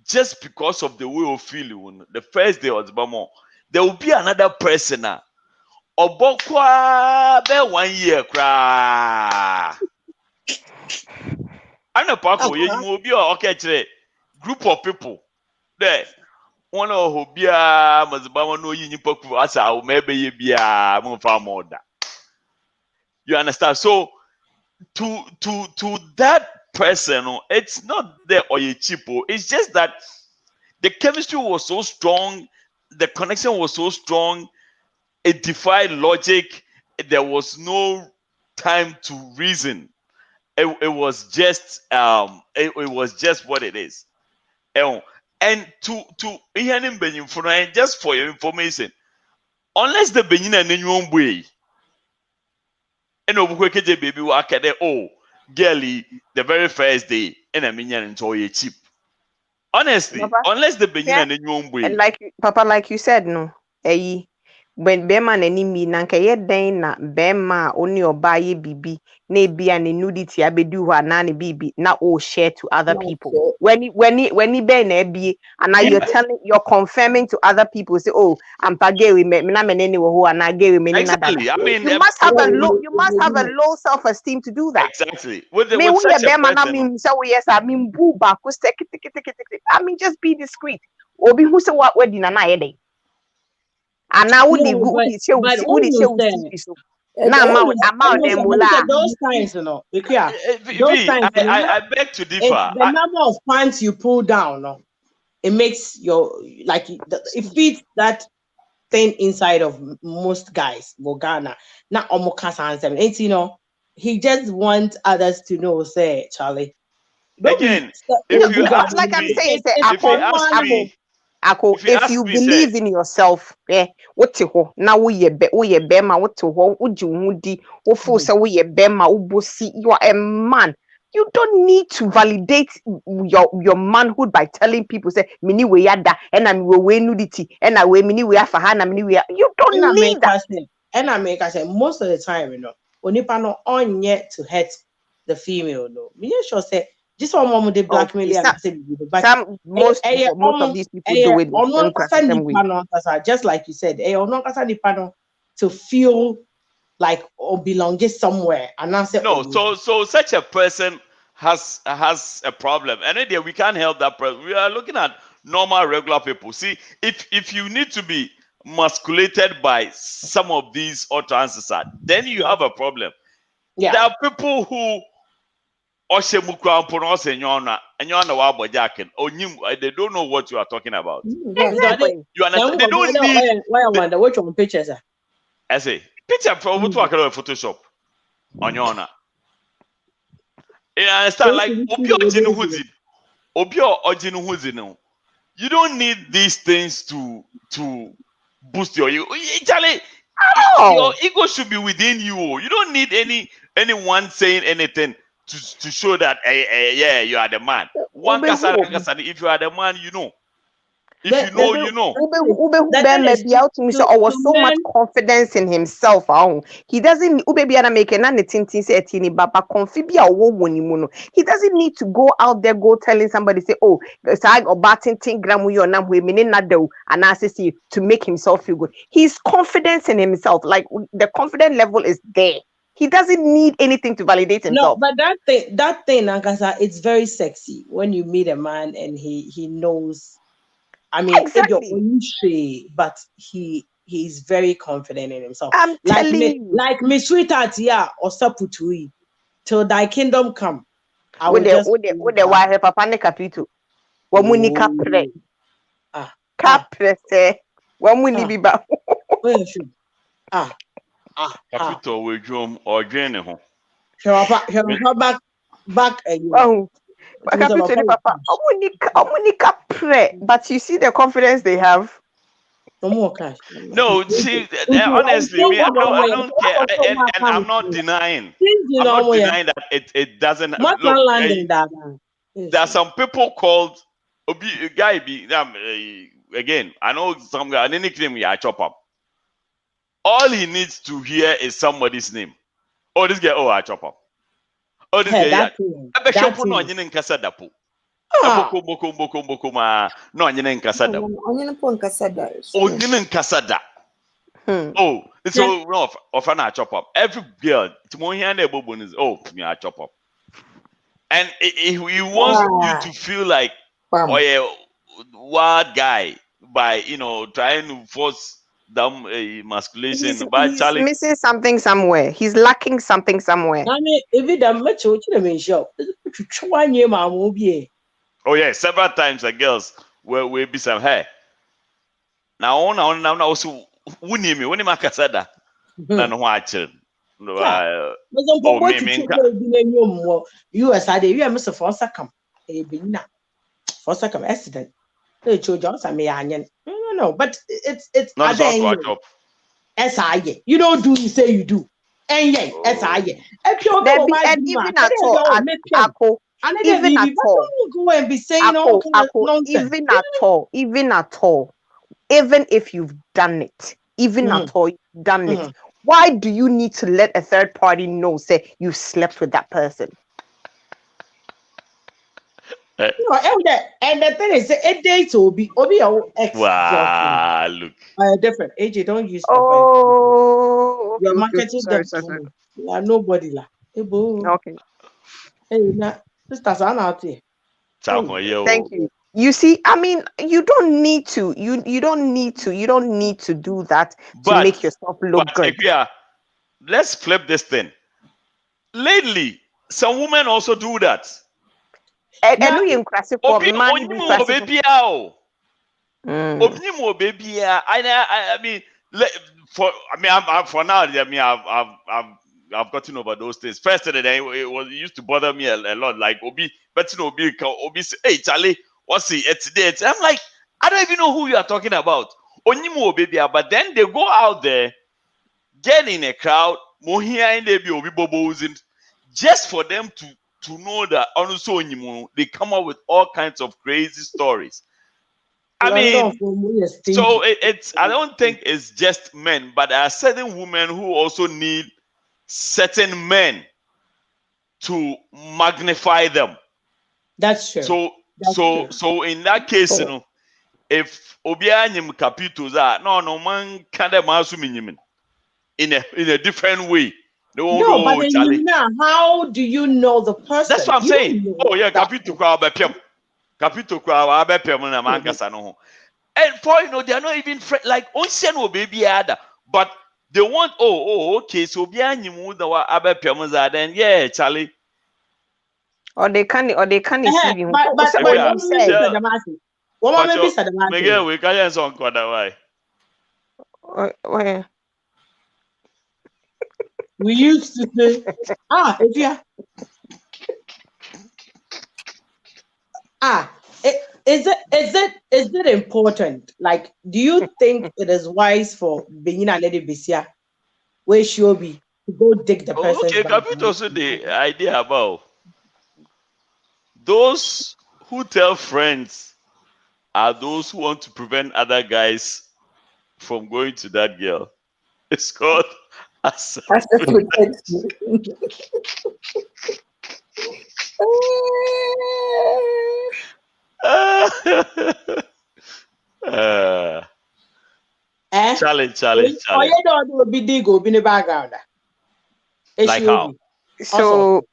just because of the way of feeling, the first day was Bamo, there will be another person. Obokwa be 1 year cry. I'm a papa, you will be okay. Group of people there. One of who be a Mazabama no yin poku as I maybe you be a mother. You understand? So to that person, it's not there or you cheap. It's just that the chemistry was so strong, the connection was so strong, it defied logic. There was no time to reason. It was just it was just what it is. And to hearing Benin for just for your information, unless the Benin and then you way, and Obukweke baby work at girly the very first day, and a minion enjoy cheap. Honestly, Papa, unless the Benin and then you way, like you said, no, when Bema na nimi na nka ye den na Bema oni oba ye bibi na ebia ne nudity abedu ho na ne bibi na o share to other people. When he be na ebie and now you're confirming to other people, say, oh, I'm pagewi me na menene wo ho na gewi me na dada. I mean, you must have a low self-esteem to do that. Exactly. With Me we such a Bema na person, me say yes, I mean boo ba ko I mean just be discreet. Obi who say what wedding na ye dey. And now would those times, you know, those times, I beg to differ. The number of pants you pull down, no, it makes it feeds that thing inside of most guys, Bogana, not Omokasa and it's he just wants others to know, say, Charlie. Again, if you ask like me, I'm saying, if you believe in yourself, what you now we bema what to would you force away bema ubosi, you are a man. You don't need to validate your manhood by telling people say mini we yada and I'm we nudity and I we mini we afahana mini we you don't need that. And I make most of the time, Onipa no on yet to hurt the female, no. Me sure say just one moment they blackmail most of these people do it. Just like you said, to feel like or belong just somewhere. And I said, so such a person has a problem, and then we can't help that person. We are looking at normal, regular people. See, if you need to be masculated by some of these utterances, then you have a problem. Yeah. There are people who They don't know what you are talking about. Exactly. You understand? They don't need. Why I wonder which one pictures are. I say picture from Photoshop on your honor. You understand? Like you don't need these things to boost your ego. Charlie, your ego should be within you. You don't need anyone saying anything to show that yeah, you are the man. One kasara, if you are the man, you know. If you know, you know. I was so much confidence in himself. He doesn't make he doesn't need to go out there, go telling somebody, say, oh, or batting to make himself feel good. His confidence in himself, like the confidence level is there. He doesn't need anything to validate himself. No, but that thing, Ankasa, it's very sexy when you meet a man and he knows. I mean, exactly. But he's very confident in himself. I'm telling you. Like me sweetheart, yeah, or saputui, till thy kingdom come. I will just the papa ne capito. Wamuni capre. Capre se. Wamuni biba. Capito will drum or drain home. Back again. But you see the confidence they have. No, see, honestly, I don't care, and I'm not denying. I'm not denying that it doesn't. Look, there are some people called guy. Again, I know some guy. Any claim I chop up. All he needs to hear is somebody's name. Oh, this guy. Oh, I chop up. Oh, this guy. Oh, so no, of an chop up. Every girl, oh, me I chop up. And he wants you to feel like, oh yeah, wild guy by trying to force them masculation. He's missing something somewhere. He's lacking something somewhere. I mean, if it damn much, oh yeah, several times the girls will be some hair. Now also wuni me wuni makasada na no watching. US I did miss a fossa come a bina fossa come accident. Hey, children, I may no, but it's not so SI. You don't do, you say you do. And yet, SI. And even at all, even at all, go and be saying all nonsense. Even at all, even if you've done it, at all, you've done it. Why do you need to let a third party know, say you slept with that person? And the thing is, a date will be your ex. Wow, look. Different. AJ, don't use. Oh, your marketing. You are nobody la. Okay. Hey, now, sisters are out here. Thank you. You see, I mean, you don't need to. You don't need to do that to make yourself look good. Yeah, let's flip this thing. Lately, some women also do that. I mean, for now, I mean, I've gotten over those things. First today, it used to bother me a lot. Like Obi say, hey Charlie, what's it? It's today. I'm like, I don't even know who you are talking about. But then they go out there, get in a crowd, just for them to know that also they come up with all kinds of crazy stories. I mean, so it's I don't think it's just men, but there are certain women who also need certain men to magnify them. That's true. So in that case, if Obianyim Capitos are no man can them also in a different way. No, but then how do you know the person? That's what I'm saying. Oh yeah, Capito crowd Capito crowd na mankasa no. And for they are not even like Onsian baby other, but they want okay, so Obianyim would then yeah, Charlie. Or they can't receive him. But So but Yeah, one you say, minute Sadamasi. One minute Sadamasi. Miguel, we can't answer on why. where? We used to say, if you is it important? Like, do you think it is wise for being a lady Bisia where she'll be to go dig the person's Okay, bag? Capito also the idea about those who tell friends are those who want to prevent other guys from going to that girl. It's called As a protection. challenge. Or you don't be dig or be in the background. Like how? So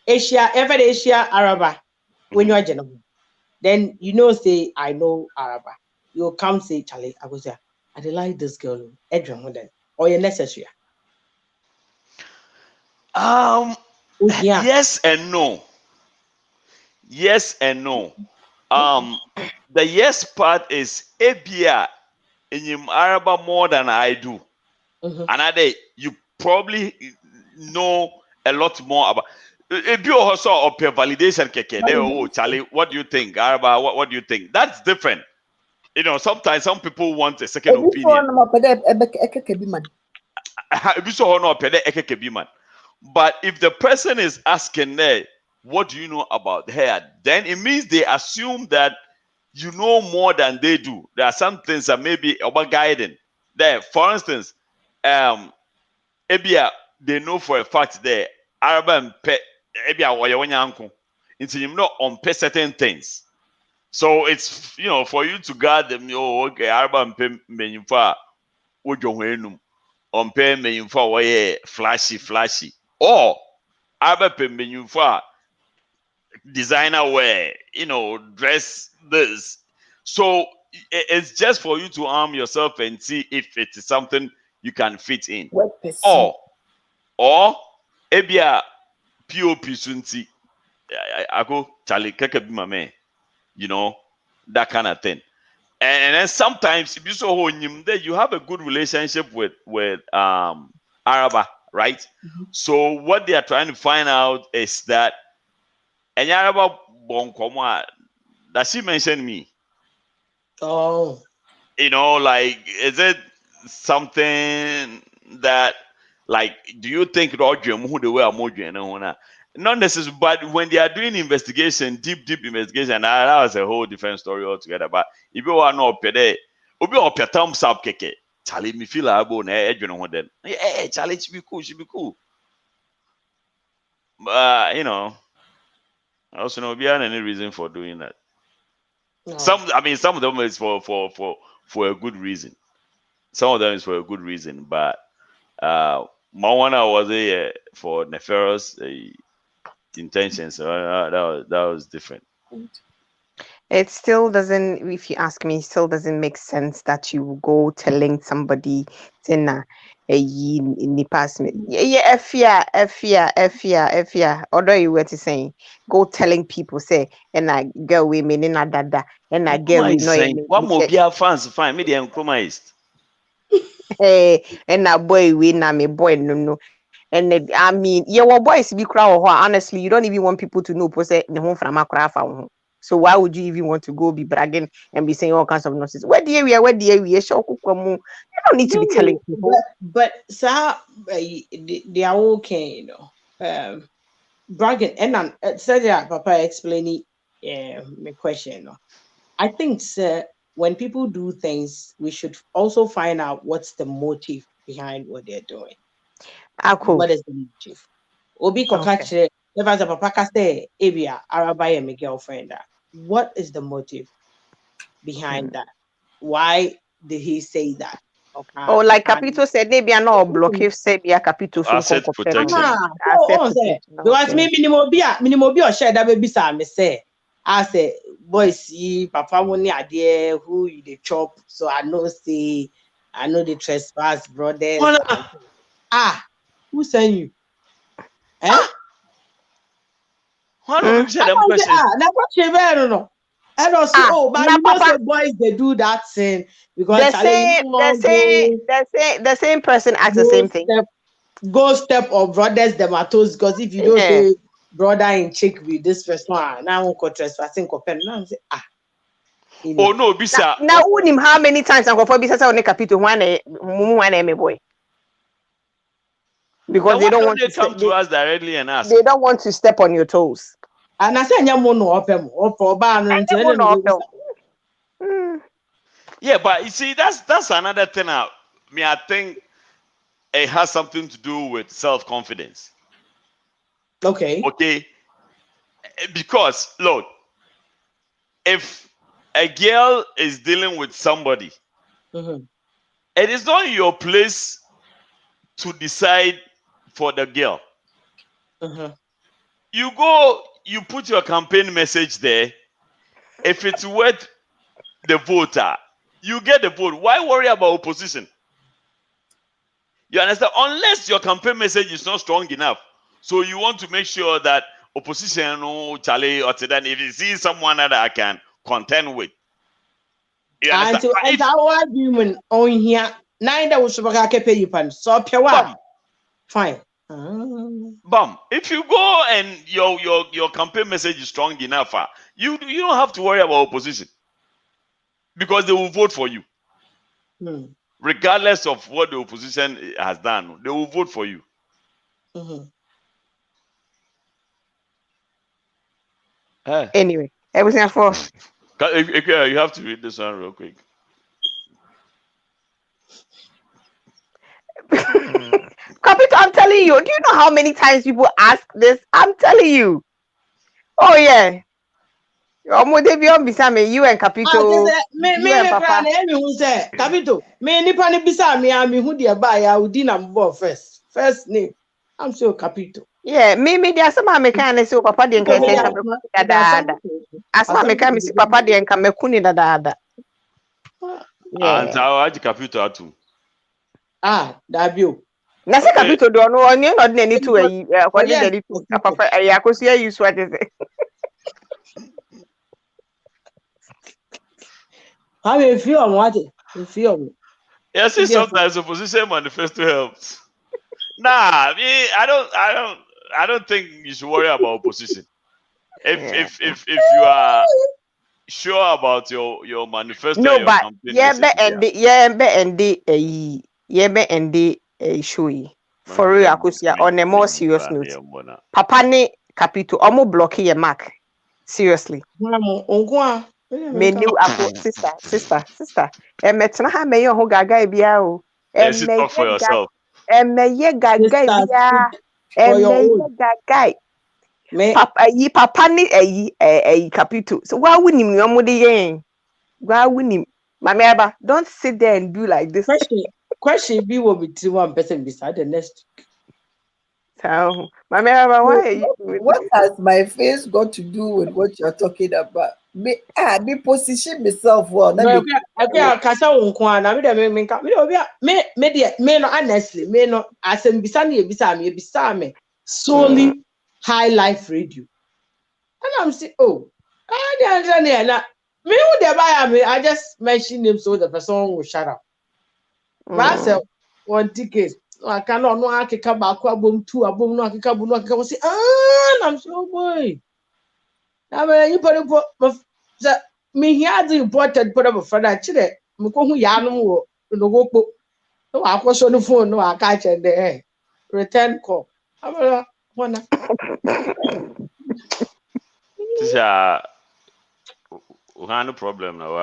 Asia, ever Asia Araba, when you're general, then you know, say, I know Araba. You'll come say, Charlie, I was there. I like this girl, Edwin Hoden, or you're necessary. Yeah. Yes and no. Yes and no. The yes part is Abia in Araba more than I do. Another, you probably know a lot more about. If you also up validation, oh Charlie, what do you think, Araba? What do you think? That's different. You know, sometimes some people want a second opinion. But if the person is asking there, what do you know about her? Then it means they assume that you know more than they do. There are some things that maybe about guiding. There, for instance, Ebia, they know for a fact there, Arab and pet Ebia or your uncle. Until you know on certain things. So it's for you to guard them, okay, Arab and pay menyufa wojo on pay menyufa way flashy. Or Arab pay menyufa designer wear, dress this. So it's just for you to arm yourself and see if it is something you can fit in. Or ebia POP sunti I go Charlie keke be my man, that kind of thing. And then sometimes if you saw him there, you have a good relationship with Araba, right? So what they are trying to find out is that and Araba Nkomoh, does she mention me? Oh. Like, is it something that, like, do you think Roger who the way I'm not necessarily, but when they are doing investigation, deep investigation, that was a whole different story altogether. But if you are not pede, obi or thumbs up keke, Charlie me feel abo na edwin ho den. Hey, Charlie should be cool. Also no be any reason for doing that. No. Some of them is for a good reason. Some of them is for a good reason, but Mawana was for nefarious intentions. So that was different. it still doesn't, if you ask me, it still doesn't make sense that you go telling somebody in the past. Yeah, Fia. Although you were to say, go telling people, say, and I girl women in a dada, and I girl we know what more be our fans fine, me the Nkomoh. Hey, and a boy we na me boy no. And I mean, yeah, well, boys be crowd. Honestly, you don't even want people to know. The home from a so why would you even want to go be bragging and be saying all kinds of nonsense? Where the area? You don't need to be telling people. But sir, they are okay, bragging. And then said that Papa explaining my question. I think, sir, when people do things, we should also find out what's the motive behind what they're doing. Cool. What is the motive? Obi Kokache, if as a papa say, Abia, Araba, and my girlfriend. What is the motive behind that? Why did he say that? Okay. Oh, like Capito said, they be no block if say be a Capito asset protection. Because me minimum share that baby me say. I say, boys, see, Papa money idea who you the chop, so I know the trespass, brothers. Who sent you? One of them said them questions. Now what you no. And also, but you know, say boys they do that thing because the same person asks the same thing. Go step of brothers the matters because if you don't say brother in check with this person, now I'm trespassing. Now say Oh no, bisa. Now him how many times I'm for bisa on capito one boy. Because they don't want to come to us directly and ask. They don't want to step on your toes. And I say Yeah, but you see, that's another thing. I think it has something to do with self-confidence. Okay. Because, Lord, if a girl is dealing with somebody, it is not your place to decide for the girl. You go, you put your campaign message there. If it's worth the voter, you get the vote. Why worry about opposition? You understand? Unless your campaign message is not strong enough. So you want to make sure that opposition, Charlie, or then if you see someone that I can contend with. You understand? And our argument on here, neither was pay you pan. So fine. Bum. If you go and your campaign message is strong enough, you don't have to worry about opposition. Because they will vote for you. Regardless of what the opposition has done, they will vote for you. Anyway, everything for. You have to read this one real quick. Capito, I'm telling you. Do you know how many times people ask this? I'm telling you. Oh yeah. You and Capito. Capito, me nipa ni bisa me ami hu de ba ya udi na mbo first name. I'm so Capito. Yeah, me there some American say papa de nka say dada. Asma American say papa de nka mekuni dada. Yeah. And how Capito atu. Dabio. Na say Capito do no oni no de ni to ayi kwa de ni to papa ayi akosi ayi so ate say. How you feel what? You feel? Yes, sometimes opposition manifesto helps. Nah, I don't think you should worry about opposition. If you are sure about your manifesto, no, your but showy. For real, Akusia, on a more serious note. Papa ne Capito, almost blocking your mark. Seriously. Menu sister. Metna ha me yo gaga bia o. Talk for yourself. Ye gaga bia. Gaga. Papa ni Capito. So why wouldn't you mudi yen? Why wouldn't Mama Aba, don't sit there and do like this. Question be will be one person beside the next. So Mama Aba, why are you what has my face got to do with what you're talking about? Me position myself well. I kasa unkwa na me no honestly me no asem bisa me solely high life radio. And I'm saying, me who they buy me, I just mention him so the person will shut up. But I said, one ticket. I cannot know I can come back abom two abom no I can come say I'm so boy. I mean you put me here the important put up a friend actually. Me ko hu ya no no go po. No I was on the phone no I catch and there. Return call. I'm wanna. This no problem now.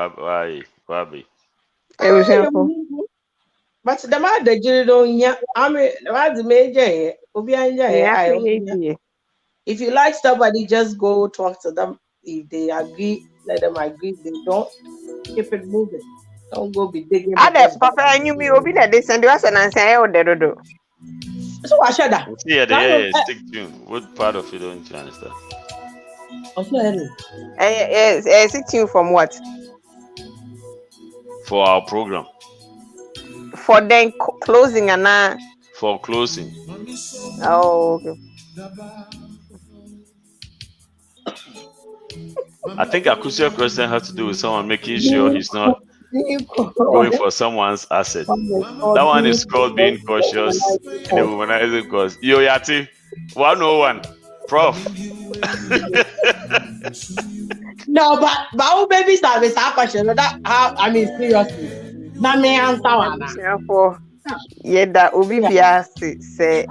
Why be? But the man the don't I mean the major if you like somebody, just go talk to them. If they agree, let them agree. If they don't, keep it moving. Don't go be digging. Papa, I knew me obi that they send us and answer or the So I shut that. Yeah, the stick tune. What part of it don't you understand? Stick tune from what? For our program. For then closing and for closing. Oh, okay. I think Akusia question has to do with someone making sure he's not going for someone's asset. That one is called being cautious in a womanizing cause. Yo Yati, 101, Prof. No, but who baby service our question? That how I mean seriously. Na me answer one. For that obi biase say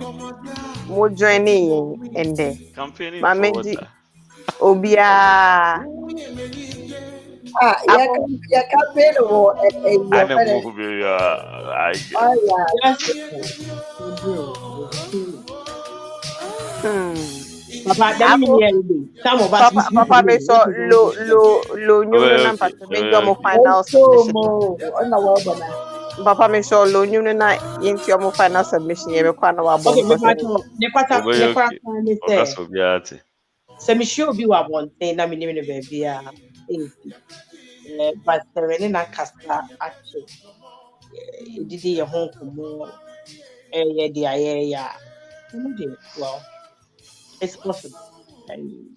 mo joining in there. Campaigning for Mama what? di obia. Your campaign or I your know friend. who be Oh yeah. Yes. Papa, that mean Ako some of us is Papa me so lo nyum no na okay, mpata me do mo final So submission. mo on the web Papa me so lo nyum no na yenti mo final submission ye me kwa na wa okay, bon me because pato, ne kwata me say. so Biati. Se me sure bi wa bon thing na me nim ne baby a. But when na kasa ache. Didi ye ho komo ye di aye ya. Well, it's possible. And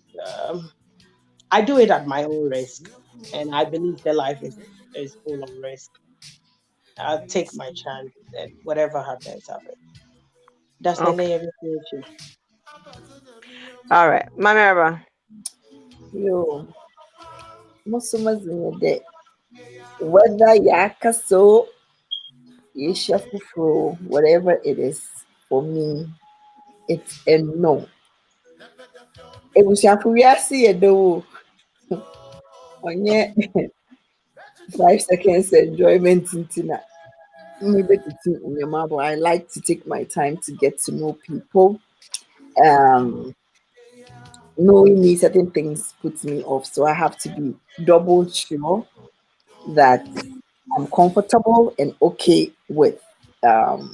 I do it at my own risk. And I believe the life is full of risk. I'll take my chance and whatever happens, happens. That's the okay. name of the All right. Mama Eva. Yo, most of us in the whether yaka so for whatever it is for me, it's a no. It was we are see a do on your 5 seconds enjoyment in tina. Maybe in your mouth. I like to take my time to get to know people. Um, Knowing me, certain things puts me off, so I have to be double sure that I'm comfortable and okay with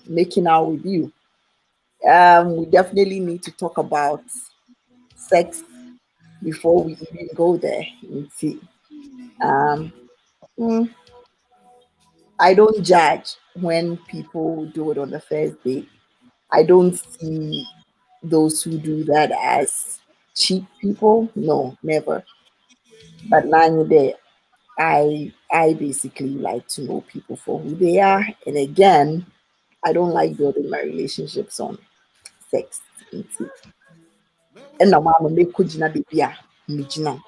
making out with you. We definitely need to talk about sex before we even go there. You see, um, mm, I don't judge when people do it on the first date. I don't see those who do that as cheap people. No, never. But now there, I basically like to know people for who they are. And again, I don't like building my relationships on sex. Nti, ɛna maama mɛkɔgyina baabi a megyina no.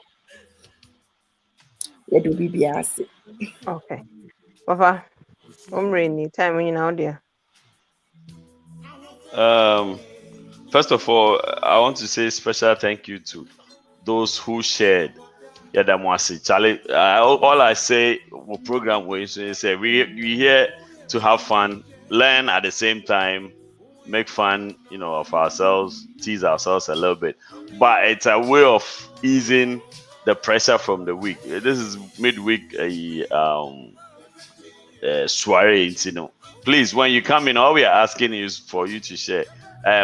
Yɛde obi biara ase. Okay. Papa. Rainy time when you now there. First of all, I want to say special thank you to those who shared. Yeah, that was Charlie. All I say, program was say we here to have fun, learn at the same time, make fun, of ourselves, tease ourselves a little bit. But it's a way of easing the pressure from the week. This is midweek soiree, Please, when you come in, all we are asking is for you to share.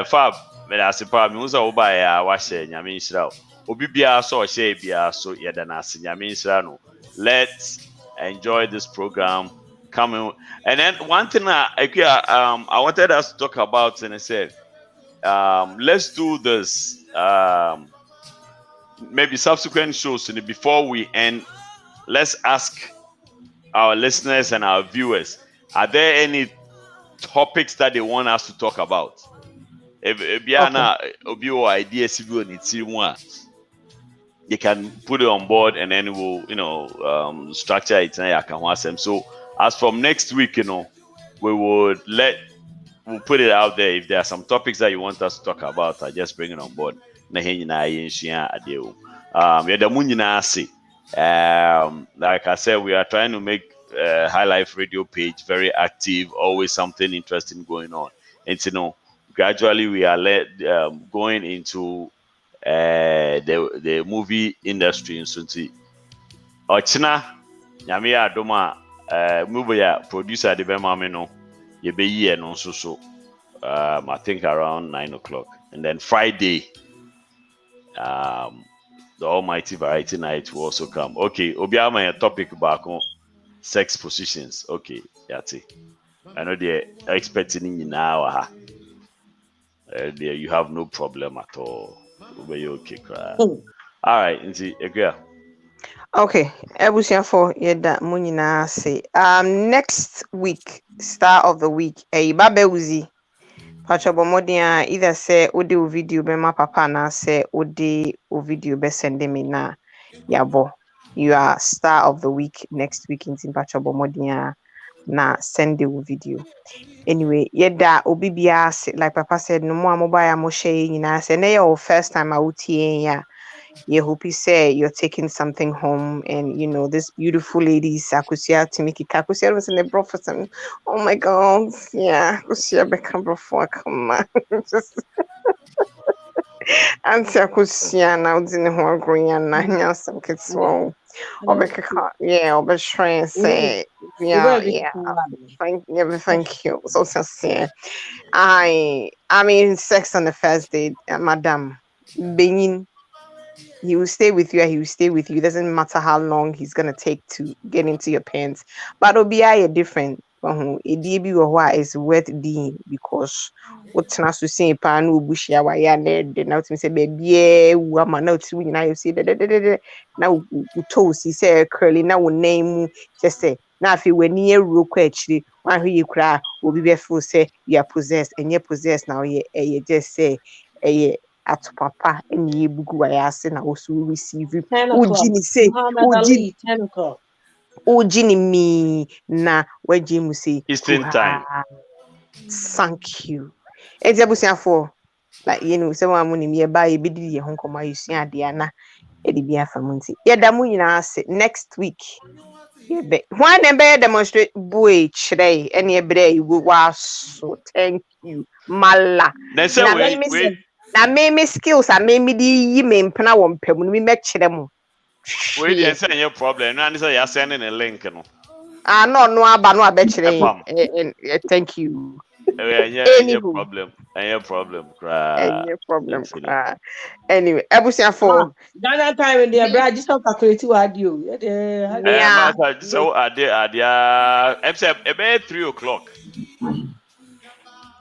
Fab, as a part, me also buy a washer. I mean, obi bia so share bia so yedanasi. I mean, no. Let's enjoy this program. Come in, and then one thing I wanted us to talk about, and I said, let's do this. Maybe subsequent shows, and before we end, let's ask our listeners and our viewers: are there any topics that they want us to talk about? If Biana Obi or ideas you can put it on board and then we'll structure it and so as from next week, we would we'll put it out there. If there are some topics that you want us to talk about, I just bring it on board. Like I said, we are trying to make High Life Radio page very active, always something interesting going on. And gradually we are going into the movie industry in Sunti. Ochina, Yamia Doma, movie producer de Bemamino, Yebe no so. I think around 9:00, and then Friday, the Almighty Variety Night will also come. Okay, Obiama topic back on sex positions. Okay, that's it. I know they're expecting you now. There you have no problem at all. Okay, All right, agree. Okay, for yeda mo nyinaa say. Next week, star of the week, Babewuzi. Pachobomodia either say odi video be my papa na say odi video be send me na yabo. You are star of the week next week in Pachobomodia na send the video. Anyway, yeda obi bia like papa said no more mobile mo share nyina say na your first time out here. Yeah, hope you say you're taking something home, and you know this beautiful lady Sakusia Timiki Kakusia was in the prophet. Oh my god, yeah, Kusia become before come on. Auntie Akusia now didn't want green and nine some kids so yeah, or try and say yeah. Thank you. So sincere. I mean sex on the first date, madam. Benin. He will stay with you and he will stay with you. It doesn't matter how long he's gonna take to get into your pants. But OBI different. Is worth doing because what's not to say pan bushia why then now to say baby woman now to win now see now toast he say curly now name just say now if you were near real actually one who you cry will be full say you are possessed and you're possessed now you just say at papa and ye bugu ayase na also receive 10 o'clock. ujini say Muhammad Ali, 10 o'clock. ujini me na waji mu say Eastern time. Thank you. Enti abusiafo like you know say one money me ba e bidi ye ho nkoma yusua de ana e de bia fa munti ye da mu nyina ase next week ye be when dem be demonstrate boy chire ene e bre you go so thank you mala na me skills a me di yi me mpena wo mpam no me chire mo wait and say your problem no and say you sending a link no no aba no abechire thank you. Any problem. Any problem. Anyway, Abusiafo. Ghana time in the bride just calculate what you. Yeah. So I'm saying about 3 o'clock.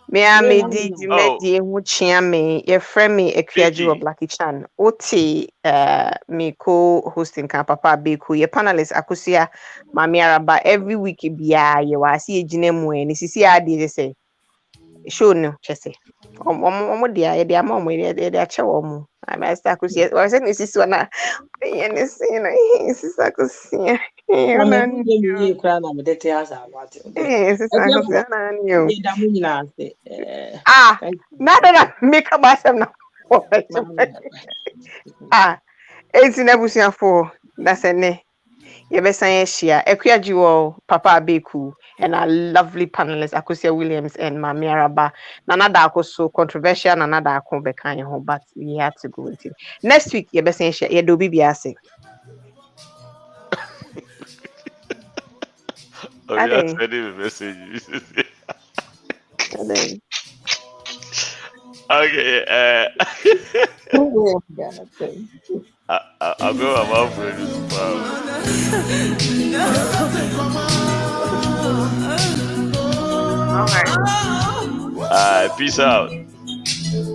Me di huchia me your friend me Ekuaji or Blackie Chan. Oti me co-hosting kan papa Abeeku your panelist Akusia Mami Araba every week bia ye wa si ejine mu e ni sisi ade de say show no chese. Omo dia ye dia ma omo ye dia ache wo mu. I master Akusia wa say ni sisi wana ye ni say na sisi Akusia. Nada make up myself now. It's in Abusiafo. That's a ne. Yebesan share Ekuaji Papa Abeeku and our lovely panelists Akusia Williams and Mami Araba. Nana so controversial, nana da bekan home, but we had to go into it. Next week, Yebesan share Yedobi Biase. Oh, yeah, sending a message. Okay, I'll go about for this All right. Peace out.